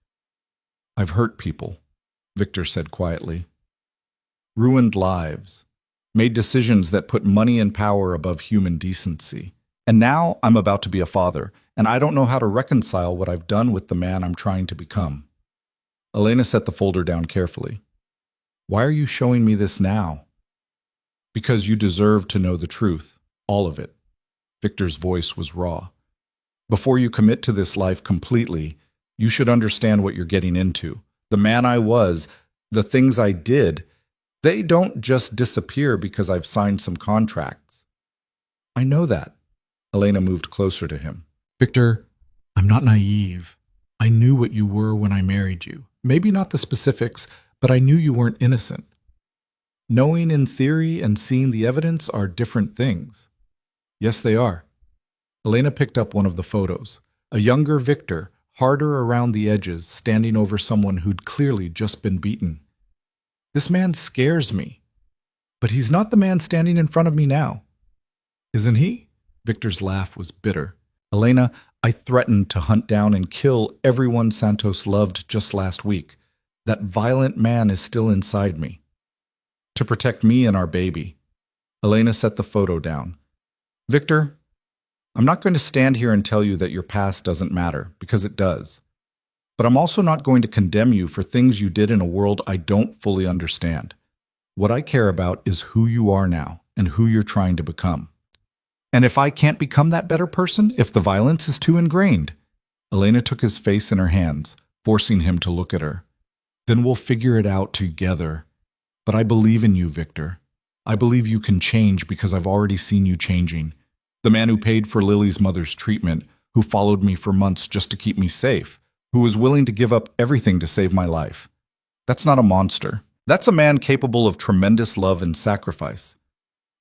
[SPEAKER 1] "I've hurt people," Victor said quietly. "Ruined lives, made decisions that put money and power above human decency. And now I'm about to be a father, and I don't know how to reconcile what I've done with the man I'm trying to become." Elena set the folder down carefully. "Why are you showing me this now?" "Because you deserve to know the truth, all of it." Victor's voice was raw. "Before you commit to this life completely, you should understand what you're getting into. The man I was, the things I did, they don't just disappear because I've signed some contracts." "I know that." Elena moved closer to him. "Victor, I'm not naive. I knew what you were when I married you. Maybe not the specifics, but I knew you weren't innocent. Knowing in theory and seeing the evidence are different things." "Yes, they are." Elena picked up one of the photos. A younger Victor, harder around the edges, standing over someone who'd clearly just been beaten. "This man scares me. But he's not the man standing in front of me now." "Isn't he?" Victor's laugh was bitter. "Elena, I threatened to hunt down and kill everyone Santos loved just last week. That violent man is still inside me. To protect me and our baby." Elena set the photo down. "Victor, I'm not going to stand here and tell you that your past doesn't matter, because it does. But I'm also not going to condemn you for things you did in a world I don't fully understand. What I care about is who you are now and who you're trying to become. And if I can't become that better person, if the violence is too ingrained," Elena took his face in her hands, forcing him to look at her, "then we'll figure it out together. But I believe in you, Victor. I believe you can change because I've already seen you changing. The man who paid for Lily's mother's treatment, who followed me for months just to keep me safe, who was willing to give up everything to save my life. That's not a monster. That's a man capable of tremendous love and sacrifice."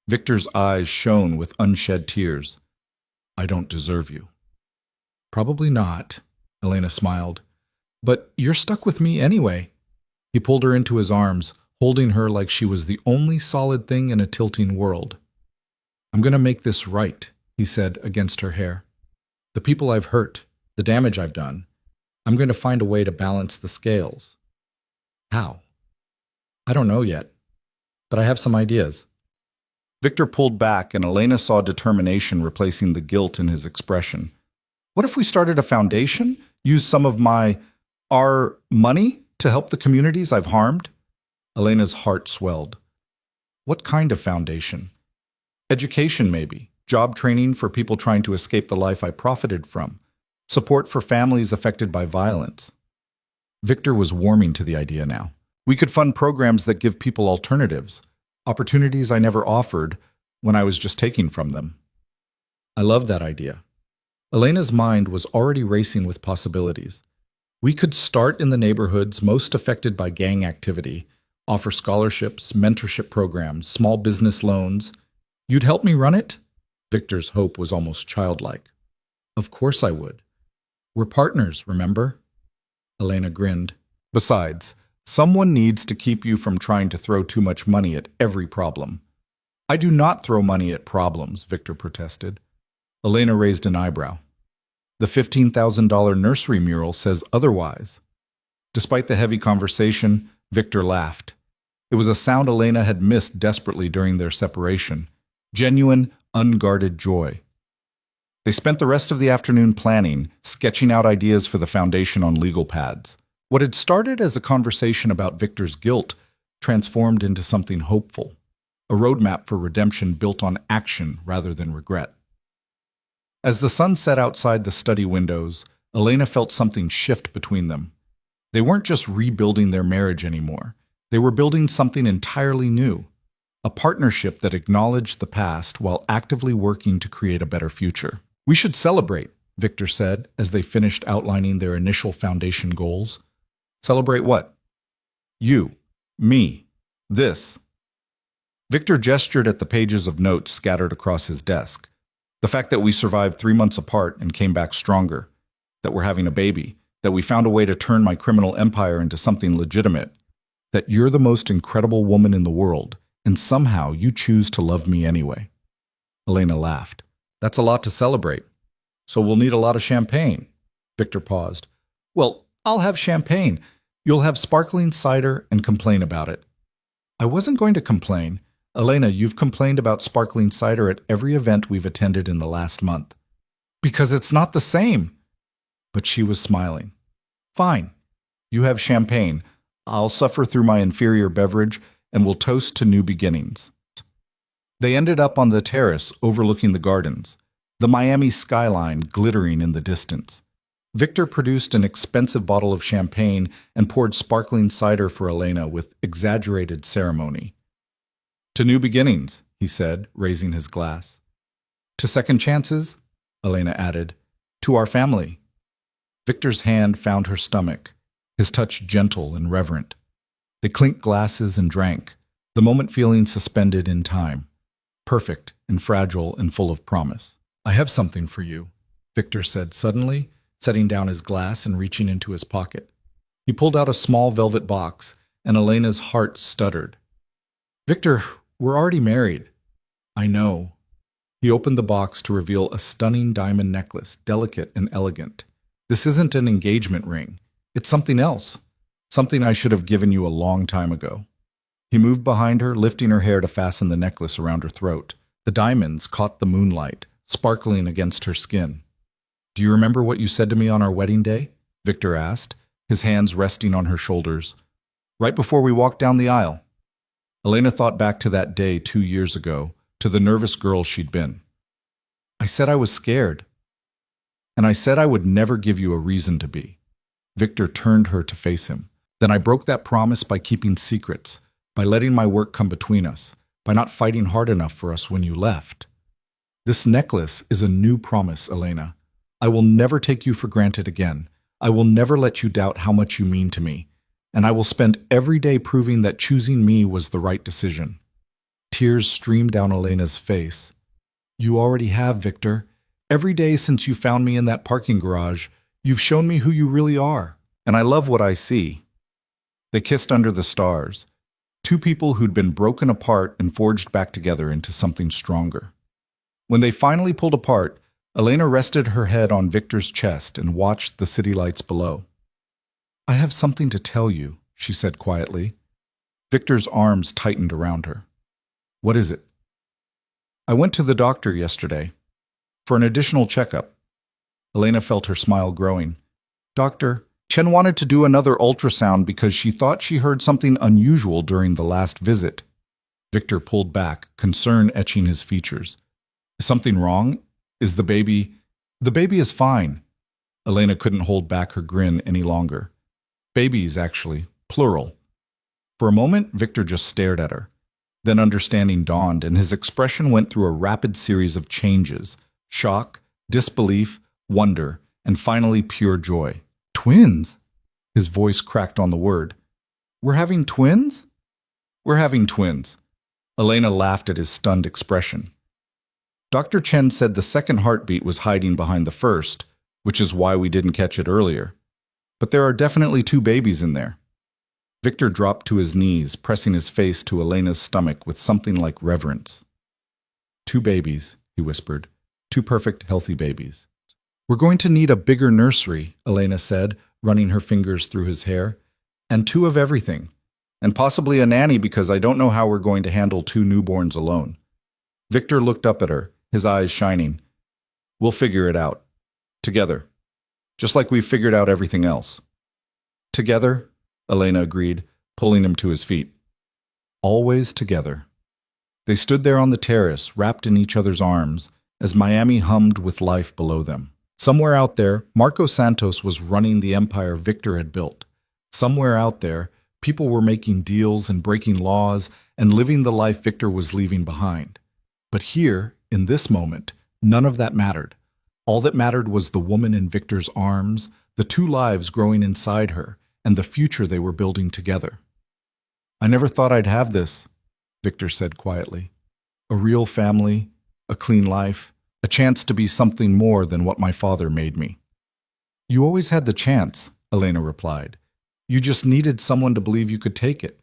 [SPEAKER 1] Victor's eyes shone with unshed tears. "I don't deserve you." "Probably not," Elena smiled. "But you're stuck with me anyway." He pulled her into his arms, holding her like she was the only solid thing in a tilting world. "I'm going to make this right," he said against her hair. "The people I've hurt, the damage I've done, I'm going to find a way to balance the scales." "How?" "I don't know yet, but I have some ideas." Victor pulled back, and Elena saw determination replacing the guilt in his expression. "What if we started a foundation? Use some of our money to help the communities I've harmed?" Elena's heart swelled. "What kind of foundation?" "Education, maybe. Job training for people trying to escape the life I profited from. Support for families affected by violence." Victor was warming to the idea now. "We could fund programs that give people alternatives. Opportunities I never offered when I was just taking from them." "I love that idea." Elena's mind was already racing with possibilities. "We could start in the neighborhoods most affected by gang activity, offer scholarships, mentorship programs, small business loans. You'd help me run it?" Victor's hope was almost childlike. "Of course I would. We're partners, remember?" Elena grinned. "Besides, someone needs to keep you from trying to throw too much money at every problem." "I do not throw money at problems," Victor protested. Elena raised an eyebrow. "The $15,000 nursery mural says otherwise." Despite the heavy conversation, Victor laughed. It was a sound Elena had missed desperately during their separation. Genuine, unguarded joy. They spent the rest of the afternoon planning, sketching out ideas for the foundation on legal pads. What had started as a conversation about Victor's guilt transformed into something hopeful, a roadmap for redemption built on action rather than regret. As the sun set outside the study windows, Elena felt something shift between them. They weren't just rebuilding their marriage anymore. They were building something entirely new, a partnership that acknowledged the past while actively working to create a better future. "We should celebrate," Victor said as they finished outlining their initial foundation goals. "Celebrate what?" "You, me, this." Victor gestured at the pages of notes scattered across his desk. "The fact that we survived 3 months apart and came back stronger, that we're having a baby, that we found a way to turn my criminal empire into something legitimate, that you're the most incredible woman in the world, and somehow you choose to love me anyway." Elena laughed. "That's a lot to celebrate. So we'll need a lot of champagne." Victor paused. "Well, I'll have champagne. You'll have sparkling cider and complain about it." "I wasn't going to complain. Elena, you've complained about sparkling cider at every event we've attended in the last month." "Because it's not the same." But she was smiling. "Fine. You have champagne. I'll suffer through my inferior beverage, and we'll toast to new beginnings." They ended up on the terrace overlooking the gardens, the Miami skyline glittering in the distance. Victor produced an expensive bottle of champagne and poured sparkling cider for Elena with exaggerated ceremony. "To new beginnings," he said, raising his glass. "To second chances," Elena added. "To our family." Victor's hand found her stomach, his touch gentle and reverent. They clinked glasses and drank, the moment feeling suspended in time, perfect and fragile and full of promise. "I have something for you," Victor said suddenly, setting down his glass and reaching into his pocket. He pulled out a small velvet box, and Elena's heart stuttered. "Victor, we're already married." "I know." He opened the box to reveal a stunning diamond necklace, delicate and elegant. "This isn't an engagement ring. It's something else. Something I should have given you a long time ago." He moved behind her, lifting her hair to fasten the necklace around her throat. The diamonds caught the moonlight, sparkling against her skin. "Do you remember what you said to me on our wedding day?" Victor asked, his hands resting on her shoulders. "Right before we walked down the aisle." Elena thought back to that day 2 years ago, to the nervous girl she'd been. "I said I was scared. And I said I would never give you a reason to be." Victor turned her to face him. "Then I broke that promise by keeping secrets, by letting my work come between us, by not fighting hard enough for us when you left. This necklace is a new promise, Elena. I will never take you for granted again. I will never let you doubt how much you mean to me. And I will spend every day proving that choosing me was the right decision." Tears streamed down Elena's face. "You already have, Victor. Every day since you found me in that parking garage, you've shown me who you really are, and I love what I see." They kissed under the stars, two people who'd been broken apart and forged back together into something stronger. When they finally pulled apart, Elena rested her head on Victor's chest and watched the city lights below. "I have something to tell you," she said quietly. Victor's arms tightened around her. "What is it?" "I went to the doctor yesterday for an additional checkup." Elena felt her smile growing. "Doctor, Chen wanted to do another ultrasound because she thought she heard something unusual during the last visit." Victor pulled back, concern etching his features. "Is something wrong? Is the baby—" "The baby is fine." Elena couldn't hold back her grin any longer. "Babies, actually, plural." For a moment, Victor just stared at her. Then understanding dawned, and his expression went through a rapid series of changes: shock, disbelief, wonder, and finally pure joy. "Twins?" His voice cracked on the word. "We're having twins?" "We're having twins." Elena laughed at his stunned expression. "Dr. Chen said the second heartbeat was hiding behind the first, which is why we didn't catch it earlier. But there are definitely 2 babies in there." Victor dropped to his knees, pressing his face to Elena's stomach with something like reverence. "2 babies," he whispered. 2 perfect, healthy babies. "We're going to need a bigger nursery," Elena said, running her fingers through his hair. And two of everything. And possibly a nanny because I don't know how we're going to handle two newborns alone. Victor looked up at her, his eyes shining. We'll figure it out. Together. Just like we've figured out everything else. Together, Elena agreed, pulling him to his feet. Always together. They stood there on the terrace, wrapped in each other's arms, as Miami hummed with life below them. Somewhere out there, Marco Santos was running the empire Victor had built. Somewhere out there, people were making deals and breaking laws and living the life Victor was leaving behind. But here, in this moment, none of that mattered. All that mattered was the woman in Victor's arms, the two lives growing inside her, and the future they were building together. I never thought I'd have this, Victor said quietly. A real family, a clean life, a chance to be something more than what my father made me. You always had the chance, Elena replied. You just needed someone to believe you could take it.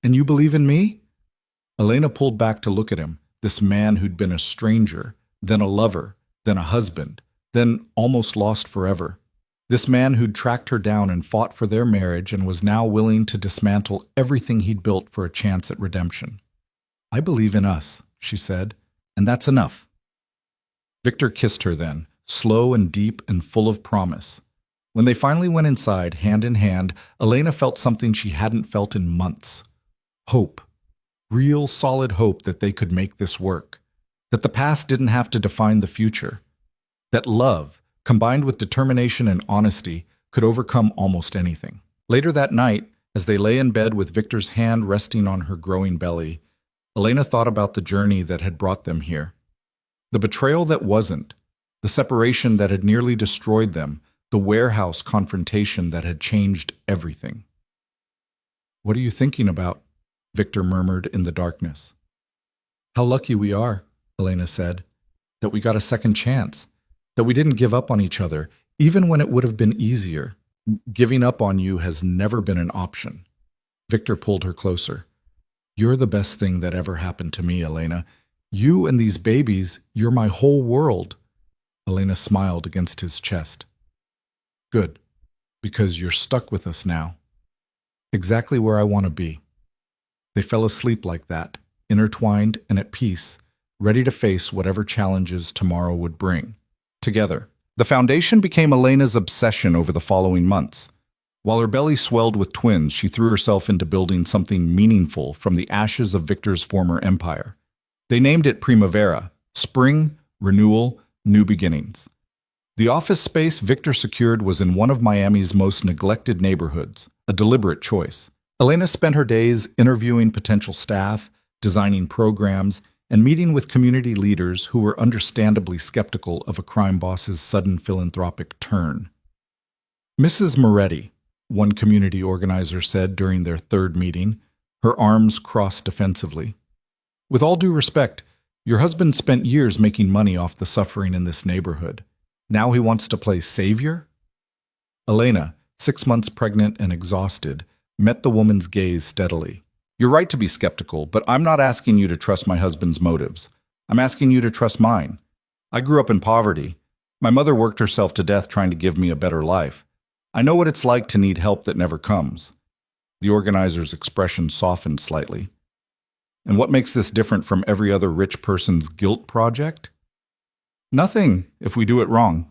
[SPEAKER 1] And you believe in me? Elena pulled back to look at him, this man who'd been a stranger, then a lover, then a husband, then almost lost forever. This man who'd tracked her down and fought for their marriage and was now willing to dismantle everything he'd built for a chance at redemption. I believe in us, she said, and that's enough. Victor kissed her then, slow and deep and full of promise. When they finally went inside, hand in hand, Elena felt something she hadn't felt in months. Hope. Real, solid hope that they could make this work. That the past didn't have to define the future. That love, combined with determination and honesty, could overcome almost anything. Later that night, as they lay in bed with Victor's hand resting on her growing belly, Elena thought about the journey that had brought them here. The betrayal that wasn't, the separation that had nearly destroyed them, the warehouse confrontation that had changed everything. What are you thinking about? Victor murmured in the darkness. How lucky we are, Elena said, that we got a second chance, that we didn't give up on each other, even when it would have been easier. Giving up on you has never been an option. Victor pulled her closer. You're the best thing that ever happened to me, Elena. You and these babies, you're my whole world. Elena smiled against his chest. Good, because you're stuck with us now. Exactly where I want to be. They fell asleep like that, intertwined and at peace, ready to face whatever challenges tomorrow would bring. Together. The foundation became Elena's obsession over the following months. While her belly swelled with twins, she threw herself into building something meaningful from the ashes of Victor's former empire. They named it Primavera, spring, renewal, new beginnings. The office space Victor secured was in one of Miami's most neglected neighborhoods, a deliberate choice. Elena spent her days interviewing potential staff, designing programs, and meeting with community leaders who were understandably skeptical of a crime boss's sudden philanthropic turn. Mrs. Moretti, one community organizer said during their third meeting, her arms crossed defensively. With all due respect, your husband spent years making money off the suffering in this neighborhood. Now he wants to play savior? Elena, 6 months pregnant and exhausted, met the woman's gaze steadily. You're right to be skeptical, but I'm not asking you to trust my husband's motives. I'm asking you to trust mine. I grew up in poverty. My mother worked herself to death trying to give me a better life. I know what it's like to need help that never comes. The organizer's expression softened slightly. And what makes this different from every other rich person's guilt project? Nothing, if we do it wrong.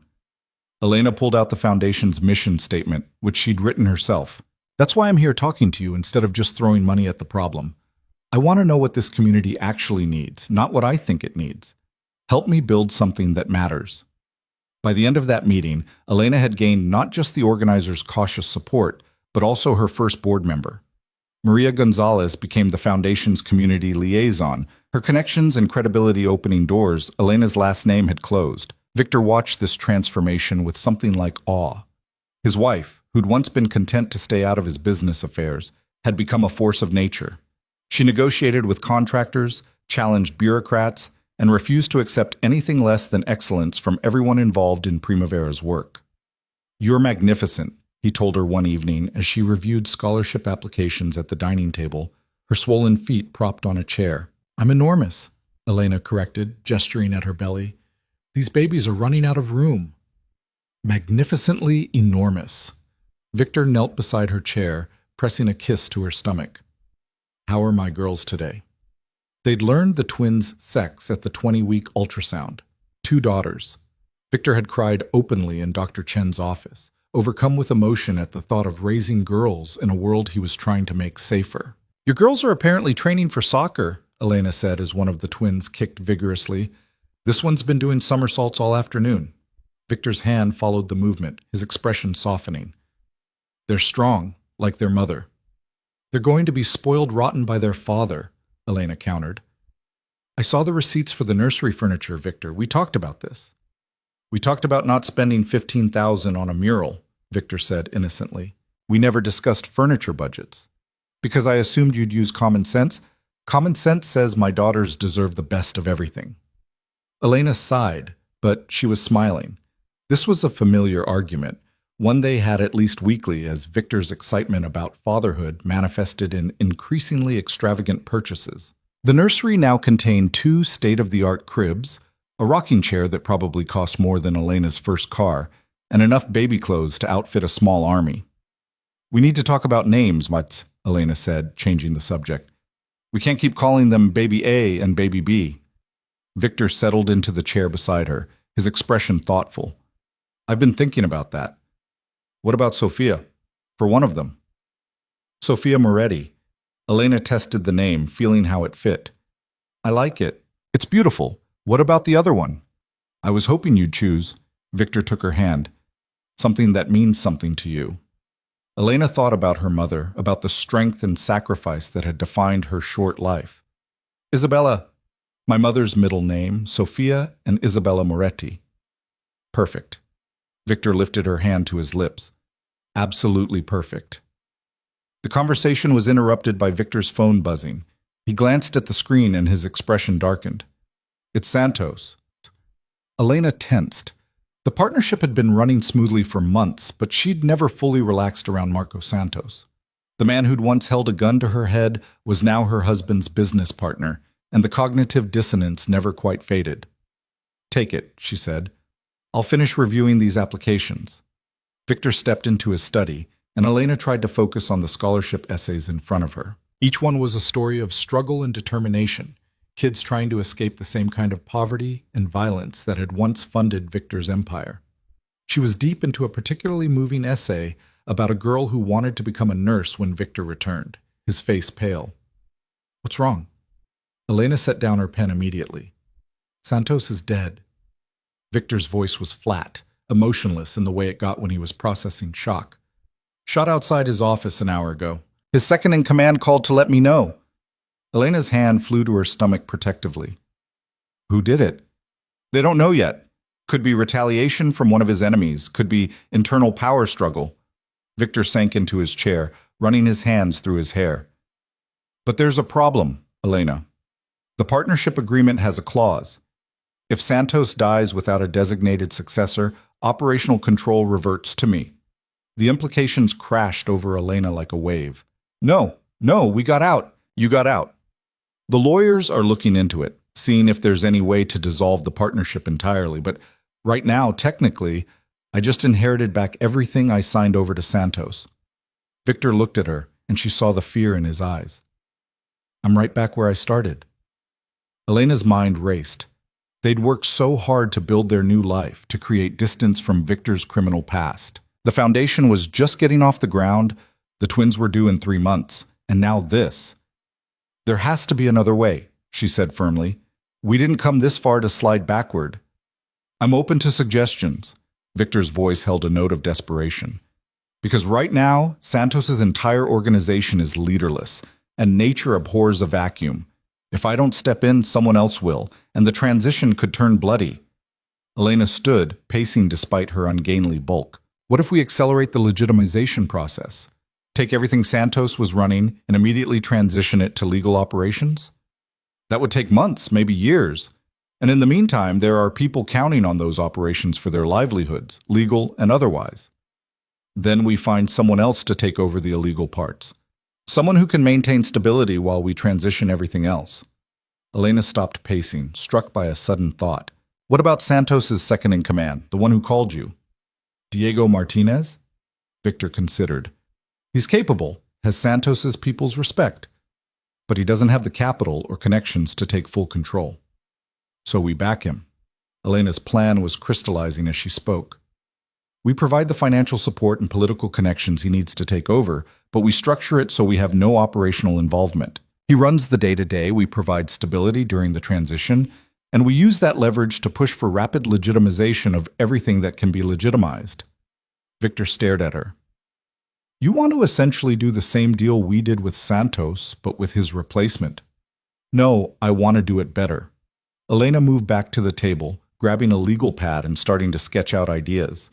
[SPEAKER 1] Elena pulled out the foundation's mission statement, which she'd written herself. That's why I'm here talking to you instead of just throwing money at the problem. I want to know what this community actually needs, not what I think it needs. Help me build something that matters. By the end of that meeting, Elena had gained not just the organizer's cautious support, but also her first board member. Maria Gonzalez became the foundation's community liaison, her connections and credibility opening doors Elena's last name had closed. Victor watched this transformation with something like awe. His wife, who'd once been content to stay out of his business affairs, had become a force of nature. She negotiated with contractors, challenged bureaucrats, and refused to accept anything less than excellence from everyone involved in Primavera's work. You're magnificent, he told her one evening as she reviewed scholarship applications at the dining table, her swollen feet propped on a chair. I'm enormous, Elena corrected, gesturing at her belly. These babies are running out of room. Magnificently enormous. Victor knelt beside her chair, pressing a kiss to her stomach. "How are my girls today?" They'd learned the twins' sex at the 20-week ultrasound. 2 daughters. Victor had cried openly in Dr. Chen's office, overcome with emotion at the thought of raising girls in a world he was trying to make safer. "Your girls are apparently training for soccer," Elena said as one of the twins kicked vigorously. "This one's been doing somersaults all afternoon." Victor's hand followed the movement, his expression softening. "They're strong, like their mother." "They're going to be spoiled rotten by their father," Elena countered. "I saw the receipts for the nursery furniture, Victor. We talked about this." "We talked about not spending $15,000 on a mural," Victor said innocently. "We never discussed furniture budgets." "Because I assumed you'd use common sense? Common sense says my daughters deserve the best of everything." Elena sighed, but she was smiling. This was a familiar argument, one they had at least weekly as Victor's excitement about fatherhood manifested in increasingly extravagant purchases. The nursery now contained 2 state-of-the-art cribs, a rocking chair that probably cost more than Elena's first car, and enough baby clothes to outfit a small army. "We need to talk about names, Mats," Elena said, changing the subject. "We can't keep calling them Baby A and Baby B." Victor settled into the chair beside her, his expression thoughtful. "I've been thinking about that. What about Sophia? For one of them." "Sophia Moretti." Elena tested the name, feeling how it fit. "I like it. It's beautiful. What about the other one?" "I was hoping you'd choose." Victor took her hand. "Something that means something to you." Elena thought about her mother, about the strength and sacrifice that had defined her short life. "Isabella." "My mother's middle name, Sophia and Isabella Moretti." "Perfect." Victor lifted her hand to his lips. "Absolutely perfect." The conversation was interrupted by Victor's phone buzzing. He glanced at the screen and his expression darkened. "It's Santos." Elena tensed. The partnership had been running smoothly for months, but she'd never fully relaxed around Marco Santos. The man who'd once held a gun to her head was now her husband's business partner, and the cognitive dissonance never quite faded. "Take it," she said. "I'll finish reviewing these applications." Victor stepped into his study, and Elena tried to focus on the scholarship essays in front of her. Each one was a story of struggle and determination, kids trying to escape the same kind of poverty and violence that had once funded Victor's empire. She was deep into a particularly moving essay about a girl who wanted to become a nurse when Victor returned, his face pale. "What's wrong?" Elena set down her pen immediately. "Santos is dead." Victor's voice was flat, emotionless in the way it got when he was processing shock. "Shot outside his office an hour ago. His second-in-command called to let me know." Elena's hand flew to her stomach protectively. "Who did it?" "They don't know yet. Could be retaliation from one of his enemies. Could be internal power struggle." Victor sank into his chair, running his hands through his hair. "But there's a problem, Elena. The partnership agreement has a clause. If Santos dies without a designated successor, operational control reverts to me." The implications crashed over Elena like a wave. No, we got out. You got out. The lawyers are looking into it, seeing if there's any way to dissolve the partnership entirely, but right now, technically, I just inherited back everything I signed over to Santos." Victor looked at her, and she saw the fear in his eyes. "I'm right back where I started." Elena's mind raced. They'd worked so hard to build their new life, to create distance from Victor's criminal past. The foundation was just getting off the ground, the twins were due in 3 months, and now this. "There has to be another way," she said firmly. "We didn't come this far to slide backward." "I'm open to suggestions." Victor's voice held a note of desperation. "Because right now, Santos's entire organization is leaderless, and nature abhors a vacuum. If I don't step in, someone else will, and the transition could turn bloody." Elena stood, pacing despite her ungainly bulk. "What if we accelerate the legitimization process? Take everything Santos was running and immediately transition it to legal operations? That would take months, maybe years. And in the meantime, there are people counting on those operations for their livelihoods, legal and otherwise. Then we find someone else to take over the illegal parts. Someone who can maintain stability while we transition everything else." Elena stopped pacing, struck by a sudden thought. "What about Santos's second-in-command, the one who called you?" "Diego Martinez?" Victor considered. "He's capable, has Santos's people's respect, but he doesn't have the capital or connections to take full control. So we back him. Elena's plan was crystallizing as she spoke. We provide the financial support and political connections he needs to take over, but we structure it so we have no operational involvement. He runs the day-to-day, we provide stability during the transition, and we use that leverage to push for rapid legitimization of everything that can be legitimized. Victor stared at her. You want to essentially do the same deal we did with Santos, but with his replacement. No, I want to do it better. Elena moved back to the table, grabbing a legal pad and starting to sketch out ideas.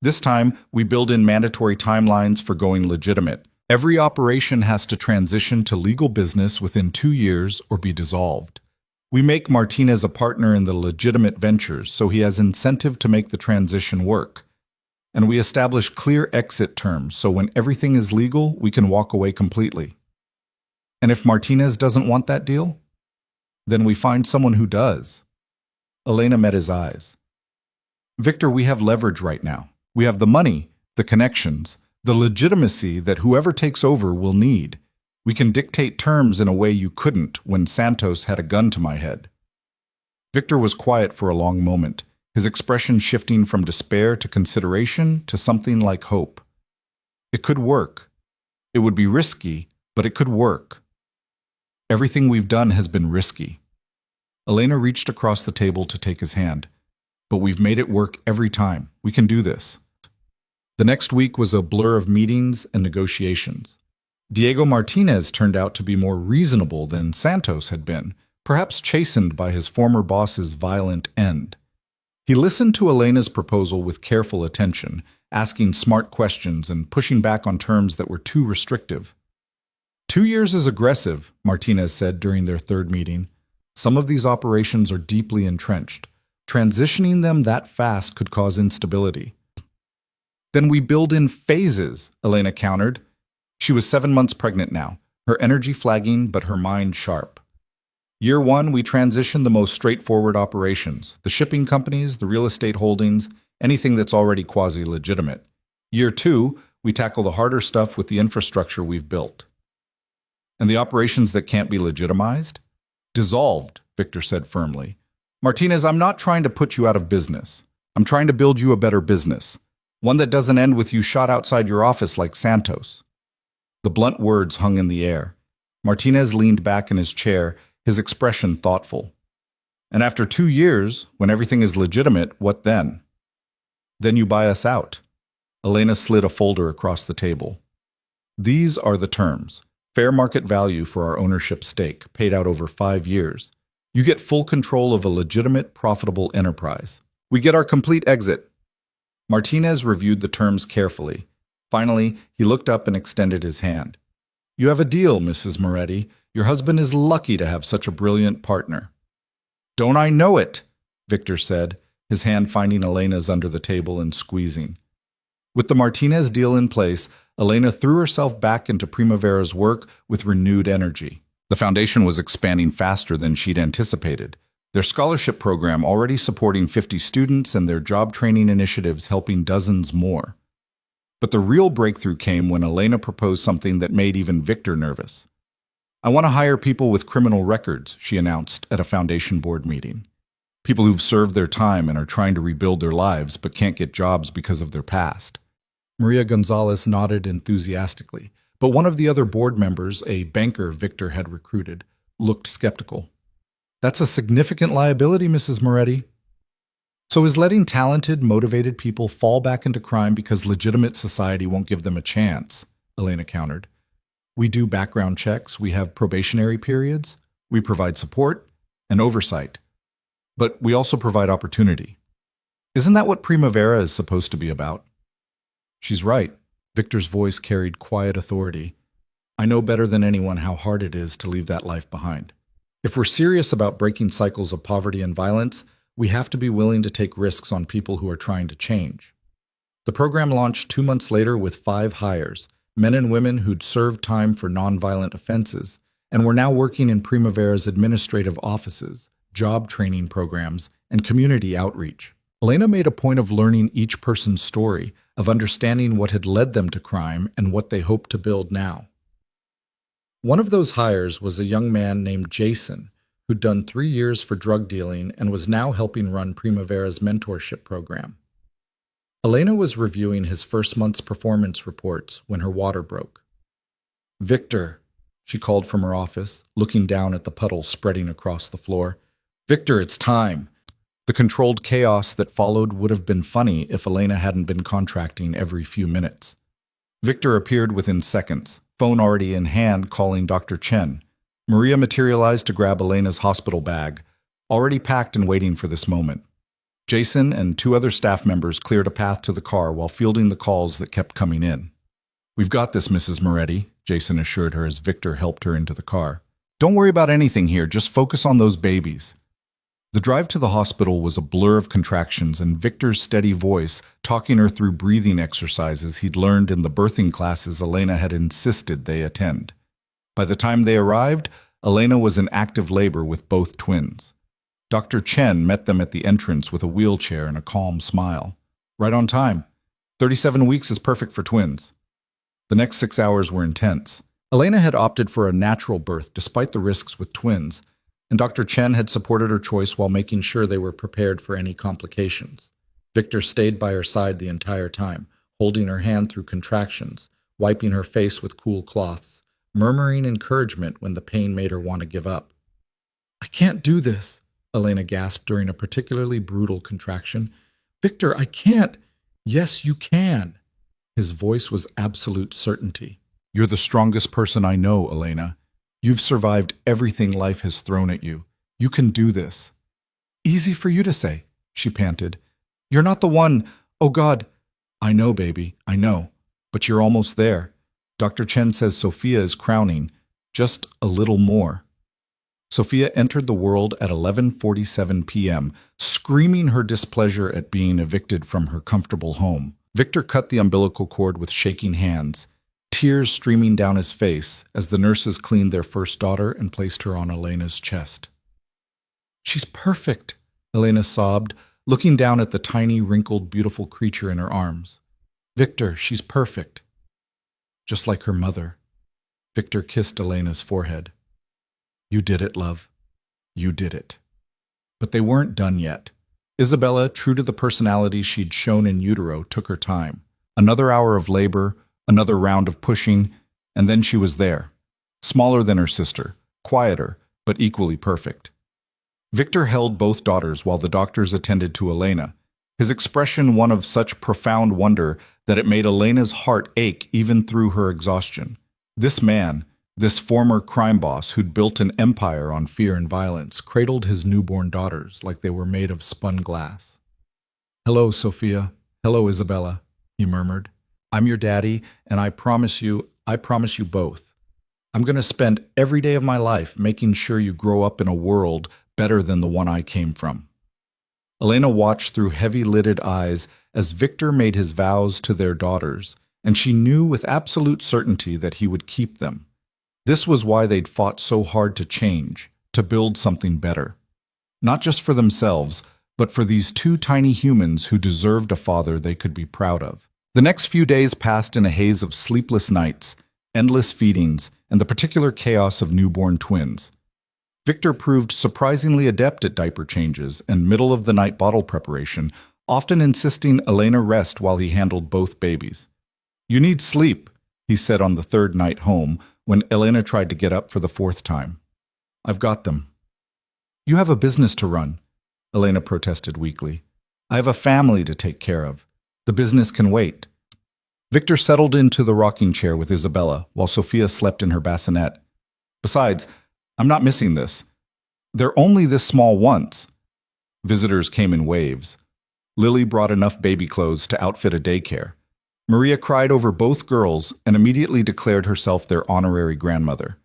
[SPEAKER 1] This time, we build in mandatory timelines for going legitimate. Every operation has to transition to legal business within 2 years or be dissolved. We make Martinez a partner in the legitimate ventures, so he has incentive to make the transition work. And we establish clear exit terms, so when everything is legal, we can walk away completely. And if Martinez doesn't want that deal, then we find someone who does. Elena met his eyes. Victor, we have leverage right now. We have the money, the connections, the legitimacy that whoever takes over will need. We can dictate terms in a way you couldn't when Santos had a gun to my head. Victor was quiet for a long moment, his expression shifting from despair to consideration to something like hope. It could work. It would be risky, but it could work. Everything we've done has been risky. Elena reached across the table to take his hand. But we've made it work every time. We can do this. The next week was a blur of meetings and negotiations. Diego Martinez turned out to be more reasonable than Santos had been, perhaps chastened by his former boss's violent end. He listened to Elena's proposal with careful attention, asking smart questions and pushing back on terms that were too restrictive. 2 years is aggressive, Martinez said during their third meeting. Some of these operations are deeply entrenched. Transitioning them that fast could cause instability. Then we build in phases, Elena countered. She was 7 months pregnant now, her energy flagging but her mind sharp. Year 1, we transition the most straightforward operations, the shipping companies, the real estate holdings, anything that's already quasi-legitimate. Year 2, we tackle the harder stuff with the infrastructure we've built. And the operations that can't be legitimized? Dissolved, Victor said firmly. Martinez, I'm not trying to put you out of business. I'm trying to build you a better business. One that doesn't end with you shot outside your office like Santos. The blunt words hung in the air. Martinez leaned back in his chair, his expression thoughtful. And after 2 years, when everything is legitimate, what then? Then you buy us out. Elena slid a folder across the table. These are the terms. Fair market value for our ownership stake, paid out over 5 years. You get full control of a legitimate, profitable enterprise. We get our complete exit. Martinez reviewed the terms carefully. Finally, he looked up and extended his hand. You have a deal, Mrs. Moretti. Your husband is lucky to have such a brilliant partner. Don't I know it? Victor said, his hand finding Elena's under the table and squeezing. With the Martinez deal in place, Elena threw herself back into Primavera's work with renewed energy. The foundation was expanding faster than she'd anticipated. Their scholarship program already supporting 50 students and their job training initiatives helping dozens more. But the real breakthrough came when Elena proposed something that made even Victor nervous. I want to hire people with criminal records, she announced at a foundation board meeting. People who've served their time and are trying to rebuild their lives but can't get jobs because of their past. Maria Gonzalez nodded enthusiastically, but one of the other board members, a banker Victor had recruited, looked skeptical. That's a significant liability, Mrs. Moretti. So is letting talented, motivated people fall back into crime because legitimate society won't give them a chance, Elena countered. We do background checks, we have probationary periods, we provide support and oversight. But we also provide opportunity. Isn't that what Primavera is supposed to be about? She's right. Victor's voice carried quiet authority. I know better than anyone how hard it is to leave that life behind. If we're serious about breaking cycles of poverty and violence, we have to be willing to take risks on people who are trying to change. The program launched 2 months later with 5 hires, men and women who'd served time for nonviolent offenses, and were now working in Primavera's administrative offices, job training programs, and community outreach. Elena made a point of learning each person's story, of understanding what had led them to crime and what they hoped to build now. One of those hires was a young man named Jason, who'd done 3 years for drug dealing and was now helping run Primavera's mentorship program. Elena was reviewing his first month's performance reports when her water broke. "Victor," she called from her office, looking down at the puddle spreading across the floor. "Victor, it's time." The controlled chaos that followed would have been funny if Elena hadn't been contracting every few minutes. Victor appeared within seconds, phone already in hand, calling Dr. Chen. Maria materialized to grab Elena's hospital bag, already packed and waiting for this moment. Jason and 2 other staff members cleared a path to the car while fielding the calls that kept coming in. "We've got this, Mrs. Moretti," Jason assured her as Victor helped her into the car. "Don't worry about anything here, just focus on those babies." The drive to the hospital was a blur of contractions and Victor's steady voice talking her through breathing exercises he'd learned in the birthing classes Elena had insisted they attend. By the time they arrived, Elena was in active labor with both twins. Dr. Chen met them at the entrance with a wheelchair and a calm smile. "Right on time. 37 weeks is perfect for twins." The next 6 hours were intense. Elena had opted for a natural birth despite the risks with twins, and Dr. Chen had supported her choice while making sure they were prepared for any complications. Victor stayed by her side the entire time, holding her hand through contractions, wiping her face with cool cloths, murmuring encouragement when the pain made her want to give up. "I can't do this," Elena gasped during a particularly brutal contraction. "Victor, I can't." "Yes, you can." His voice was absolute certainty. "You're the strongest person I know, Elena. You've survived everything life has thrown at you. You can do this." "Easy for you to say," she panted. "You're not the one. Oh, God." "I know, baby, I know. But you're almost there. Dr. Chen says Sophia is crowning. Just a little more." Sophia entered the world at 11:47 p.m., screaming her displeasure at being evicted from her comfortable home. Victor cut the umbilical cord with shaking hands, tears streaming down his face as the nurses cleaned their first daughter and placed her on Elena's chest. "She's perfect," Elena sobbed, looking down at the tiny, wrinkled, beautiful creature in her arms. "Victor, she's perfect." "Just like her mother." Victor kissed Elena's forehead. "You did it, love. You did it." But they weren't done yet. Isabella, true to the personality she'd shown in utero, took her time. Another hour of labor, another round of pushing, and then she was there. Smaller than her sister, quieter, but equally perfect. Victor held both daughters while the doctors attended to Elena, his expression one of such profound wonder that it made Elena's heart ache even through her exhaustion. This man, this former crime boss who'd built an empire on fear and violence, cradled his newborn daughters like they were made of spun glass. "Hello, Sophia. Hello, Isabella," he murmured. "I'm your daddy, and I promise you both. I'm going to spend every day of my life making sure you grow up in a world better than the one I came from." Elena watched through heavy-lidded eyes as Victor made his vows to their daughters, and she knew with absolute certainty that he would keep them. This was why they'd fought so hard to change, to build something better. Not just for themselves, but for these 2 tiny humans who deserved a father they could be proud of. The next few days passed in a haze of sleepless nights, endless feedings, and the particular chaos of newborn twins. Victor proved surprisingly adept at diaper changes and middle-of-the-night bottle preparation, often insisting Elena rest while he handled both babies. "You need sleep," he said on the 3rd night home, when Elena tried to get up for the 4th time. "I've got them." "You have a business to run," Elena protested weakly. "I have a family to take care of. The business can wait." Victor settled into the rocking chair with Isabella, while Sophia slept in her bassinet. "Besides, I'm not missing this. They're only this small once." Visitors came in waves. Lily brought enough baby clothes to outfit a daycare. Maria cried over both girls and immediately declared herself their honorary grandmother.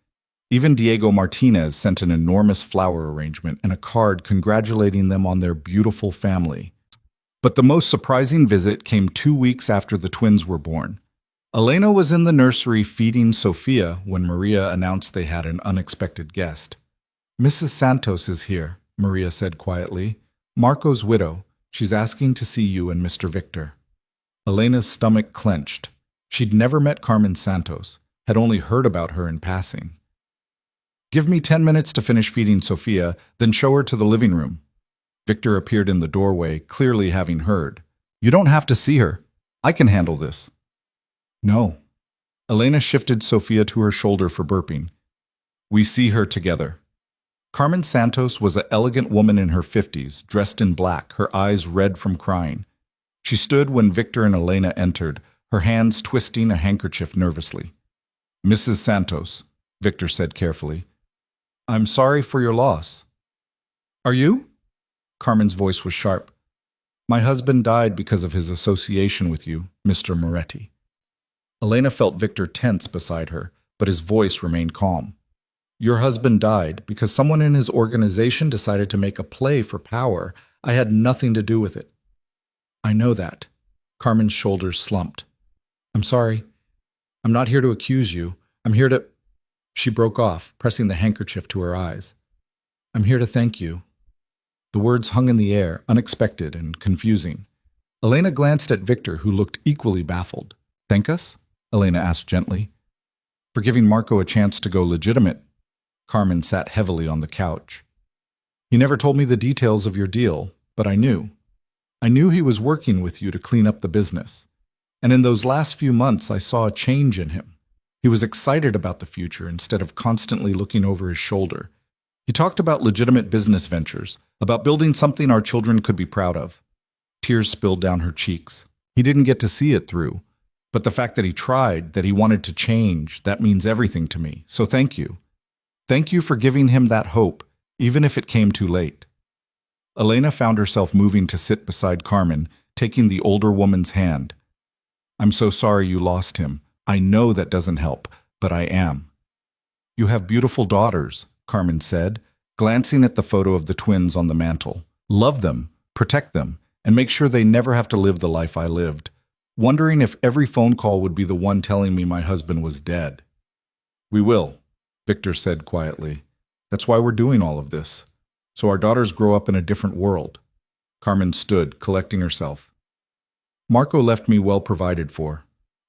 [SPEAKER 1] Even Diego Martinez sent an enormous flower arrangement and a card congratulating them on their beautiful family. But the most surprising visit came 2 weeks after the twins were born. Elena was in the nursery feeding Sophia when Maria announced they had an unexpected guest. "Mrs. Santos is here," Maria said quietly. "Marco's widow. She's asking to see you and Mr. Victor." Elena's stomach clenched. She'd never met Carmen Santos, had only heard about her in passing. Give me 10 minutes to finish feeding Sophia, then show her to the living room. Victor appeared in the doorway, clearly having heard. You don't have to see her. I can handle this. No. Elena shifted Sophia to her shoulder for burping. We see her together. Carmen Santos was an elegant woman in her 50s, dressed in black, her eyes red from crying. She stood when Victor and Elena entered, her hands twisting a handkerchief nervously. Mrs. Santos, Victor said carefully. I'm sorry for your loss. Are you? Carmen's voice was sharp. My husband died because of his association with you, Mr. Moretti. Elena felt Victor tense beside her, but his voice remained calm. Your husband died because someone in his organization decided to make a play for power. I had nothing to do with it. I know that. Carmen's shoulders slumped. I'm sorry. I'm not here to accuse you. I'm here to... She broke off, pressing the handkerchief to her eyes. I'm here to thank you. The words hung in the air, unexpected and confusing. Elena glanced at Victor, who looked equally baffled. Thank us? Elena asked gently. For giving Marco a chance to go legitimate. Carmen sat heavily on the couch. He never told me the details of your deal, but I knew. I knew he was working with you to clean up the business. And in those last few months, I saw a change in him. He was excited about the future instead of constantly looking over his shoulder. He talked about legitimate business ventures, about building something our children could be proud of. Tears spilled down her cheeks. He didn't get to see it through. But the fact that he tried, that he wanted to change, that means everything to me. So thank you. Thank you for giving him that hope, even if it came too late. Elena found herself moving to sit beside Carmen, taking the older woman's hand. I'm so sorry you lost him. I know that doesn't help, but I am. You have beautiful daughters, Carmen said, glancing at the photo of the twins on the mantel. Love them, protect them, and make sure they never have to live the life I lived. Wondering if every phone call would be the one telling me my husband was dead. We will, Victor said quietly. That's why we're doing all of this. So our daughters grow up in a different world. Carmen stood, collecting herself. Marco left me well provided for.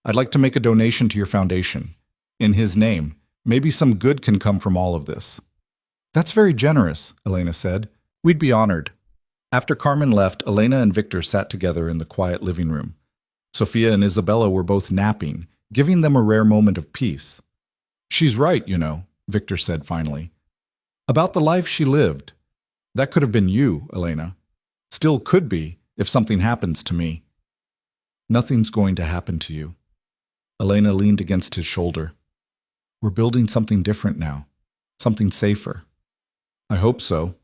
[SPEAKER 1] I'd like to make a donation to your foundation. In his name, maybe some good can come from all of this. That's very generous, Elena said. We'd be honored. After Carmen left, Elena and Victor sat together in the quiet living room. Sophia and Isabella were both napping, giving them a rare moment of peace. She's right, you know, Victor said finally. About the life she lived. That could have been you, Elena. Still could be, if something happens to me. Nothing's going to happen to you. Elena leaned against his shoulder. We're building something different now. Something safer. I hope so.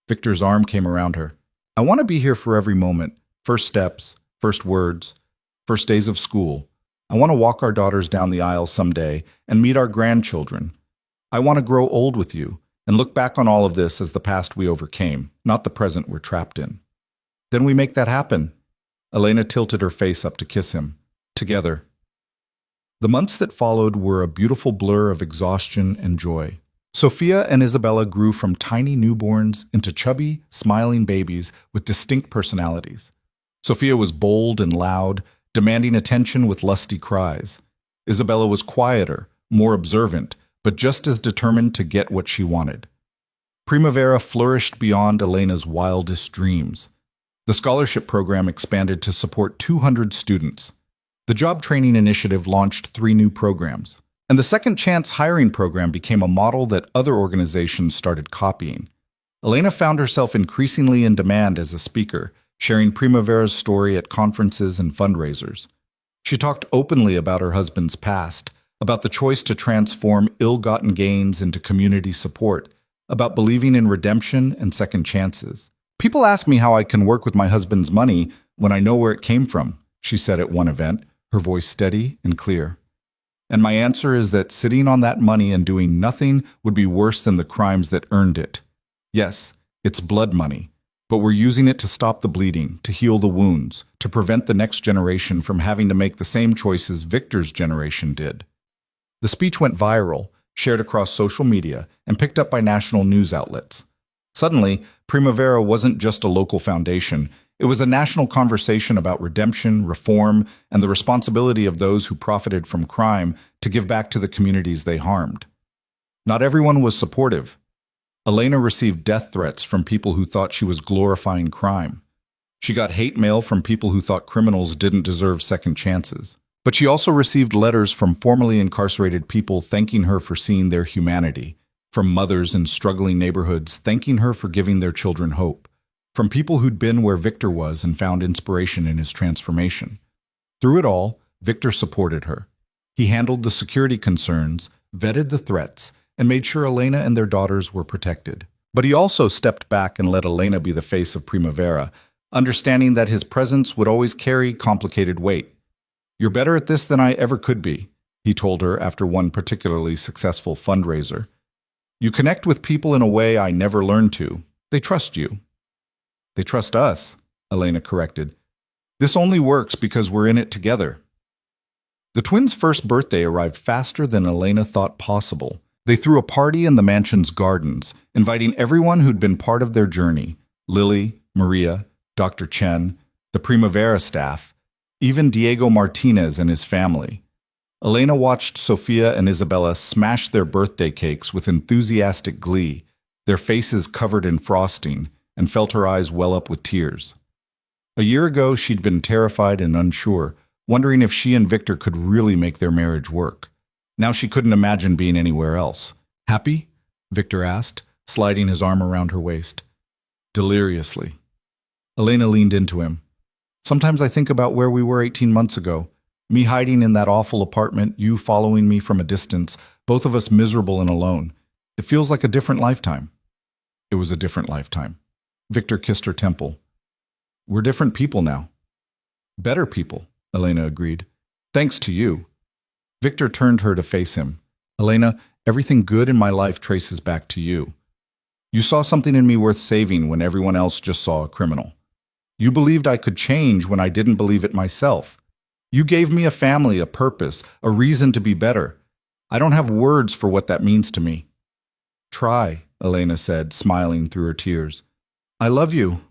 [SPEAKER 1] Victor's arm came around her. I want to be here for every moment. First steps, first words, first days of school. I want to walk our daughters down the aisle someday and meet our grandchildren. I want to grow old with you and look back on all of this as the past we overcame, not the present we're trapped in. Then we make that happen. Elena tilted her face up to kiss him. Together. The months that followed were a beautiful blur of exhaustion and joy. Sophia and Isabella grew from tiny newborns into chubby, smiling babies with distinct personalities. Sophia was bold and loud, demanding attention with lusty cries. Isabella was quieter, more observant, but just as determined to get what she wanted. Primavera flourished beyond Elena's wildest dreams. The scholarship program expanded to support 200 students. The job training initiative launched 3 new programs. And the Second Chance hiring program became a model that other organizations started copying. Elena found herself increasingly in demand as a speaker, sharing Primavera's story at conferences and fundraisers. She talked openly about her husband's past, about the choice to transform ill-gotten gains into community support, about believing in redemption and second chances. People ask me how I can work with my husband's money when I know where it came from, she said at one event, her voice steady and clear. And my answer is that sitting on that money and doing nothing would be worse than the crimes that earned it. Yes, it's blood money, but we're using it to stop the bleeding, to heal the wounds, to prevent the next generation from having to make the same choices Victor's generation did. The speech went viral, shared across social media, and picked up by national news outlets. Suddenly, Primavera wasn't just a local foundation. It was a national conversation about redemption, reform, and the responsibility of those who profited from crime to give back to the communities they harmed. Not everyone was supportive. Elena received death threats from people who thought she was glorifying crime. She got hate mail from people who thought criminals didn't deserve second chances. But she also received letters from formerly incarcerated people thanking her for seeing their humanity, from mothers in struggling neighborhoods thanking her for giving their children hope, from people who'd been where Victor was and found inspiration in his transformation. Through it all, Victor supported her. He handled the security concerns, vetted the threats, and made sure Elena and their daughters were protected. But he also stepped back and let Elena be the face of Primavera, understanding that his presence would always carry complicated weight. "You're better at this than I ever could be," he told her after one particularly successful fundraiser. "You connect with people in a way I never learned to. They trust you." "They trust us," Elena corrected. "This only works because we're in it together." The twins' first birthday arrived faster than Elena thought possible. They threw a party in the mansion's gardens, inviting everyone who'd been part of their journey: Lily, Maria, Dr. Chen, the Primavera staff, even Diego Martinez and his family. Elena watched Sofia and Isabella smash their birthday cakes with enthusiastic glee, their faces covered in frosting, and felt her eyes well up with tears. A year ago, she'd been terrified and unsure, wondering if she and Victor could really make their marriage work. Now she couldn't imagine being anywhere else. "Happy?" Victor asked, sliding his arm around her waist. "Deliriously." Elena leaned into him. "Sometimes I think about where we were 18 months ago. Me hiding in that awful apartment, you following me from a distance, both of us miserable and alone. It feels like a different lifetime." It was a different lifetime. Victor kissed her temple. "We're different people now." "Better people," Elena agreed. "Thanks to you." Victor turned her to face him. "Elena, everything good in my life traces back to you. You saw something in me worth saving when everyone else just saw a criminal. You believed I could change when I didn't believe it myself. You gave me a family, a purpose, a reason to be better. I don't have words for what that means to me." "Try," Elena said, smiling through her tears. "I love you."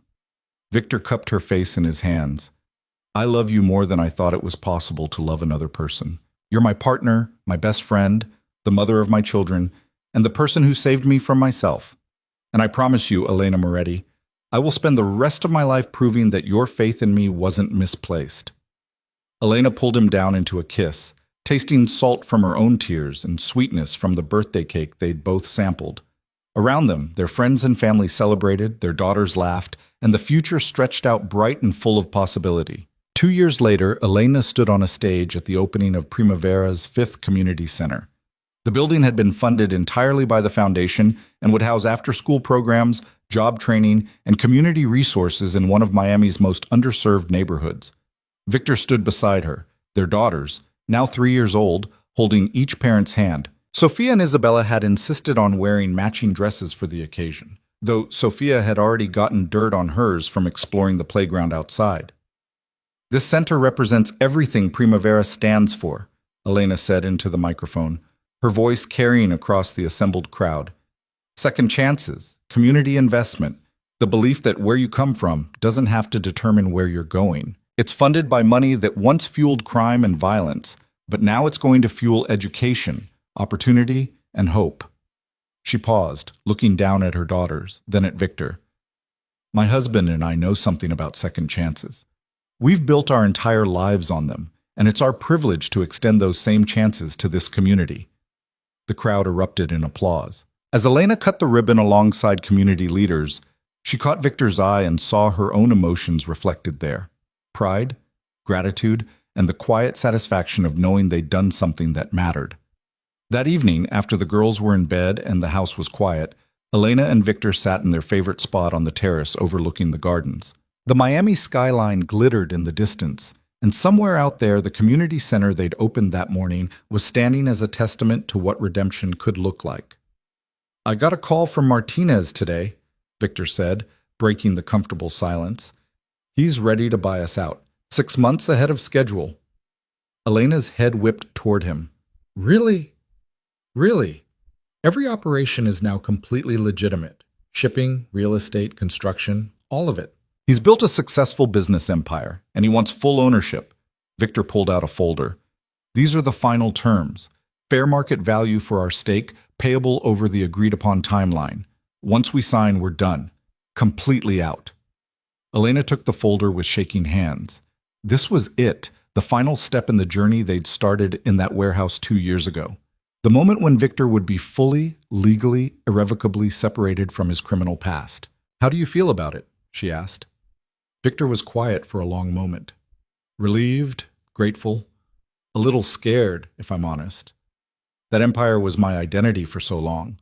[SPEAKER 1] Victor cupped her face in his hands. "I love you more than I thought it was possible to love another person. You're my partner, my best friend, the mother of my children, and the person who saved me from myself. And I promise you, Elena Moretti, I will spend the rest of my life proving that your faith in me wasn't misplaced." Elena pulled him down into a kiss, tasting salt from her own tears and sweetness from the birthday cake they'd both sampled. Around them, their friends and family celebrated, their daughters laughed, and the future stretched out bright and full of possibility. 2 years later, Elena stood on a stage at the opening of Primavera's 5th community center. The building had been funded entirely by the foundation and would house after-school programs, job training, and community resources in one of Miami's most underserved neighborhoods. Victor stood beside her, their daughters, now 3 years old, holding each parent's hand. Sofia and Isabella had insisted on wearing matching dresses for the occasion, though Sofia had already gotten dirt on hers from exploring the playground outside. "This center represents everything Primavera stands for," Elena said into the microphone, her voice carrying across the assembled crowd. "Second chances, community investment, the belief that where you come from doesn't have to determine where you're going. It's funded by money that once fueled crime and violence, but now it's going to fuel education, opportunity, and hope." She paused, looking down at her daughters, then at Victor. "My husband and I know something about second chances. We've built our entire lives on them, and it's our privilege to extend those same chances to this community." The crowd erupted in applause. As Elena cut the ribbon alongside community leaders, she caught Victor's eye and saw her own emotions reflected there: pride, gratitude, and the quiet satisfaction of knowing they'd done something that mattered. That evening, after the girls were in bed and the house was quiet, Elena and Victor sat in their favorite spot on the terrace overlooking the gardens. The Miami skyline glittered in the distance, and somewhere out there the community center they'd opened that morning was standing as a testament to what redemption could look like. "I got a call from Martinez today," Victor said, breaking the comfortable silence. "He's ready to buy us out, 6 months ahead of schedule." Elena's head whipped toward him. "Really? Really? Every operation is now completely legitimate. Shipping, real estate, construction, all of it." "He's built a successful business empire, and he wants full ownership." Victor pulled out a folder. "These are the final terms. Fair market value for our stake, payable over the agreed-upon timeline. Once we sign, we're done. Completely out. Elena took the folder with shaking hands. This was it, the final step in the journey they'd started in that warehouse 2 years ago. The moment when Victor would be fully, legally, irrevocably separated from his criminal past. "How do you feel about it?" she asked. Victor was quiet for a long moment. Relieved, grateful, a little scared, if I'm honest. That empire was my identity for so long.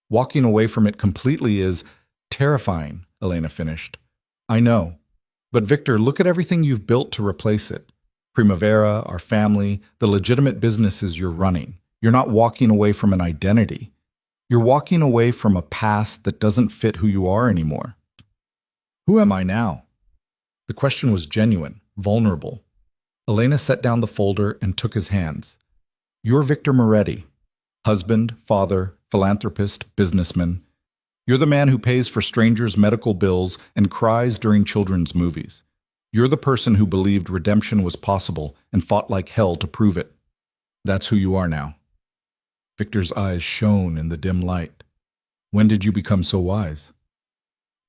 [SPEAKER 1] Walking away from it completely is terrifying, Elena finished. I know. But Victor, look at everything you've built to replace it. Primavera, our family, the legitimate businesses you're running. You're not walking away from an identity. You're walking away from a past that doesn't fit who you are anymore. Who am I now? The question was genuine, vulnerable. Elena set down the folder and took his hands. You're Victor Moretti. Husband, father, philanthropist, businessman. You're the man who pays for strangers' medical bills and cries during children's movies. You're the person who believed redemption was possible and fought like hell to prove it. That's who you are now. Victor's eyes shone in the dim light. When did you become so wise?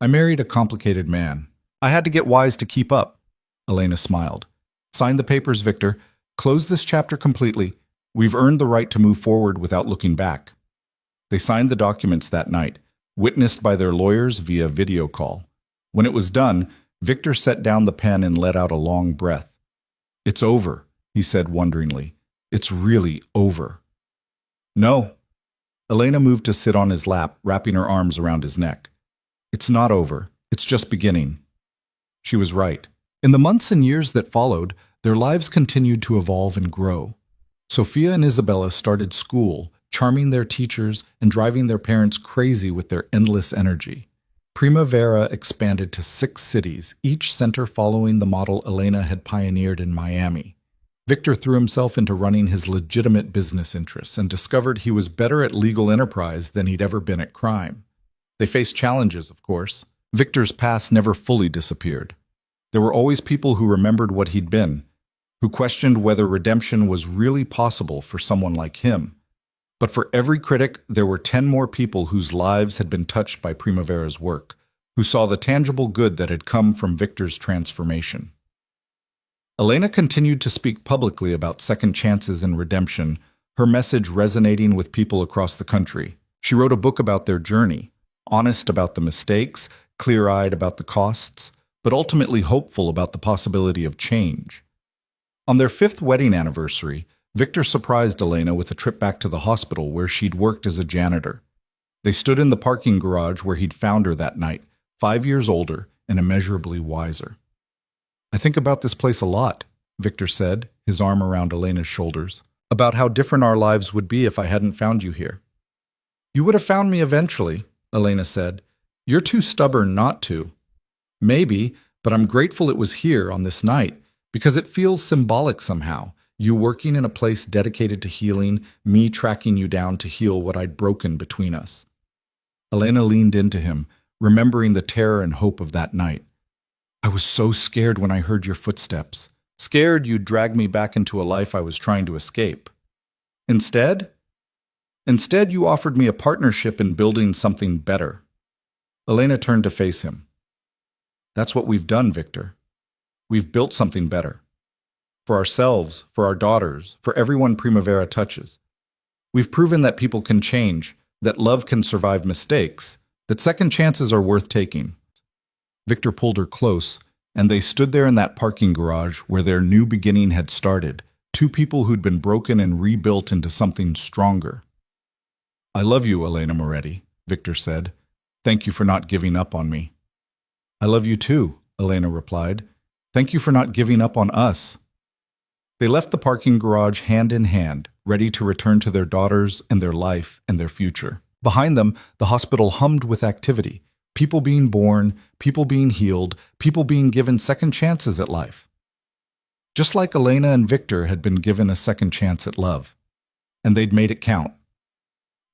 [SPEAKER 1] I married a complicated man. I had to get wise to keep up. Elena smiled. Sign the papers, Victor. Close this chapter completely. We've earned the right to move forward without looking back. They signed the documents that night, witnessed by their lawyers via video call. When it was done, Victor set down the pen and let out a long breath. It's over, he said wonderingly. It's really over. No. Elena moved to sit on his lap, wrapping her arms around his neck. It's not over. It's just beginning. She was right. In the months and years that followed, their lives continued to evolve and grow. Sophia and Isabella started school, charming their teachers and driving their parents crazy with their endless energy. Primavera expanded to 6 cities, each center following the model Elena had pioneered in Miami. Victor threw himself into running his legitimate business interests and discovered he was better at legal enterprise than he'd ever been at crime. They faced challenges, of course. Victor's past never fully disappeared. There were always people who remembered what he'd been, who questioned whether redemption was really possible for someone like him. But for every critic, there were 10 more people whose lives had been touched by Primavera's work, who saw the tangible good that had come from Victor's transformation. Elena continued to speak publicly about second chances and redemption, her message resonating with people across the country. She wrote a book about their journey, honest about the mistakes, clear-eyed about the costs, but ultimately hopeful about the possibility of change. On their 5th wedding anniversary, Victor surprised Elena with a trip back to the hospital where she'd worked as a janitor. They stood in the parking garage where he'd found her that night, 5 years older and immeasurably wiser. I think about this place a lot, Victor said, his arm around Elena's shoulders, about how different our lives would be if I hadn't found you here. You would have found me eventually, Elena said. You're too stubborn not to. Maybe, but I'm grateful it was here on this night, because it feels symbolic somehow. You working in a place dedicated to healing, me tracking you down to heal what I'd broken between us. Elena leaned into him, remembering the terror and hope of that night. I was so scared when I heard your footsteps. Scared you'd drag me back into a life I was trying to escape. Instead you offered me a partnership in building something better. Elena turned to face him. That's what we've done, Victor. We've built something better. For ourselves, for our daughters, for everyone Primavera touches. We've proven that people can change, that love can survive mistakes, that second chances are worth taking. Victor pulled her close, and they stood there in that parking garage where their new beginning had started, 2 people who'd been broken and rebuilt into something stronger. I love you, Elena Moretti, Victor said. Thank you for not giving up on me. I love you too, Elena replied. Thank you for not giving up on us. They left the parking garage hand in hand, ready to return to their daughters and their life and their future. Behind them, the hospital hummed with activity. People being born, people being healed, people being given second chances at life. Just like Elena and Victor had been given a second chance at love. And they'd made it count.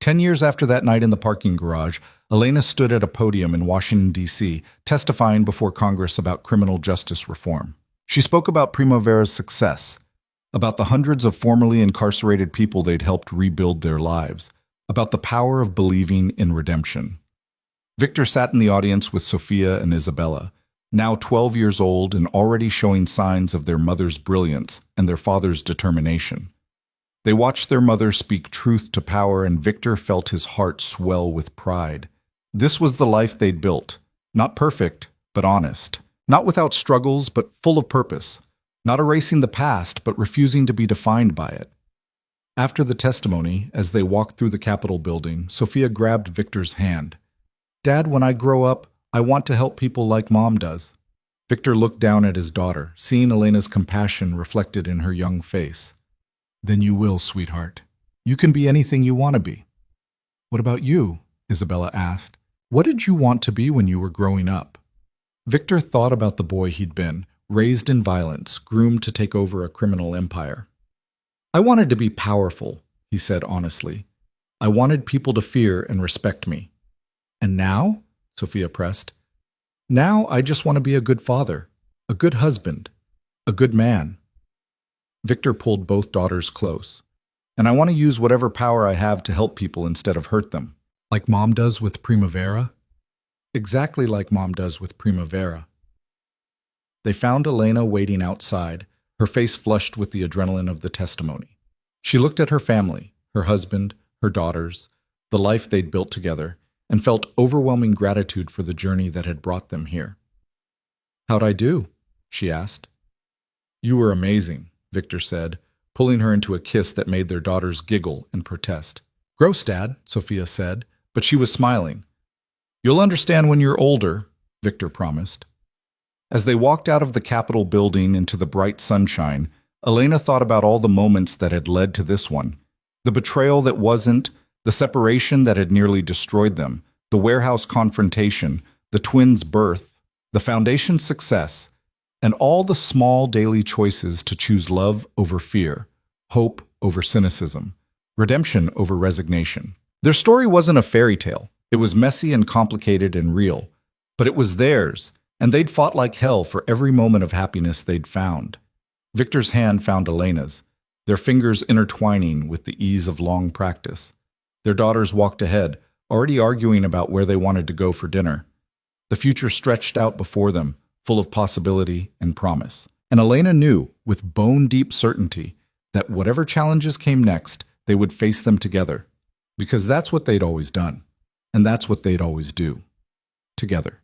[SPEAKER 1] 10 years after that night in the parking garage, Elena stood at a podium in Washington, D.C., testifying before Congress about criminal justice reform. She spoke about Primavera's success, about the hundreds of formerly incarcerated people they'd helped rebuild their lives, about the power of believing in redemption. Victor sat in the audience with Sophia and Isabella, now 12 years old and already showing signs of their mother's brilliance and their father's determination. They watched their mother speak truth to power, and Victor felt his heart swell with pride. This was the life they'd built, not perfect, but honest, not without struggles, but full of purpose, not erasing the past, but refusing to be defined by it. After the testimony, as they walked through the Capitol building, Sophia grabbed Victor's hand. "Dad, when I grow up, I want to help people like Mom does." Victor looked down at his daughter, seeing Elena's compassion reflected in her young face. "Then you will, sweetheart. You can be anything you want to be." "What about you?" Isabella asked. "What did you want to be when you were growing up?" Victor thought about the boy he'd been, raised in violence, groomed to take over a criminal empire. "I wanted to be powerful," he said honestly. "I wanted people to fear and respect me." "And now?" Sophia pressed. "Now I just want to be a good father, a good husband, a good man." Victor pulled both daughters close. "And I want to use whatever power I have to help people instead of hurt them. Like Mom does with Primavera?" "Exactly like Mom does with Primavera." They found Elena waiting outside, her face flushed with the adrenaline of the testimony. She looked at her family, her husband, her daughters, the life they'd built together, and felt overwhelming gratitude for the journey that had brought them here. "How'd I do?" she asked. "You were amazing," Victor said, pulling her into a kiss that made their daughters giggle and protest. "Gross, Dad," Sophia said, but she was smiling. "You'll understand when you're older," Victor promised. As they walked out of the Capitol building into the bright sunshine, Elena thought about all the moments that had led to this one. The betrayal that wasn't, the separation that had nearly destroyed them, the warehouse confrontation, the twins' birth, the foundation's success, and all the small daily choices to choose love over fear, hope over cynicism, redemption over resignation. Their story wasn't a fairy tale. It was messy and complicated and real, but it was theirs, and they'd fought like hell for every moment of happiness they'd found. Victor's hand found Elena's, their fingers intertwining with the ease of long practice. Their daughters walked ahead, already arguing about where they wanted to go for dinner. The future stretched out before them, full of possibility and promise. And Elena knew, with bone-deep certainty, that whatever challenges came next, they would face them together. Because that's what they'd always done, and that's what they'd always do. Together.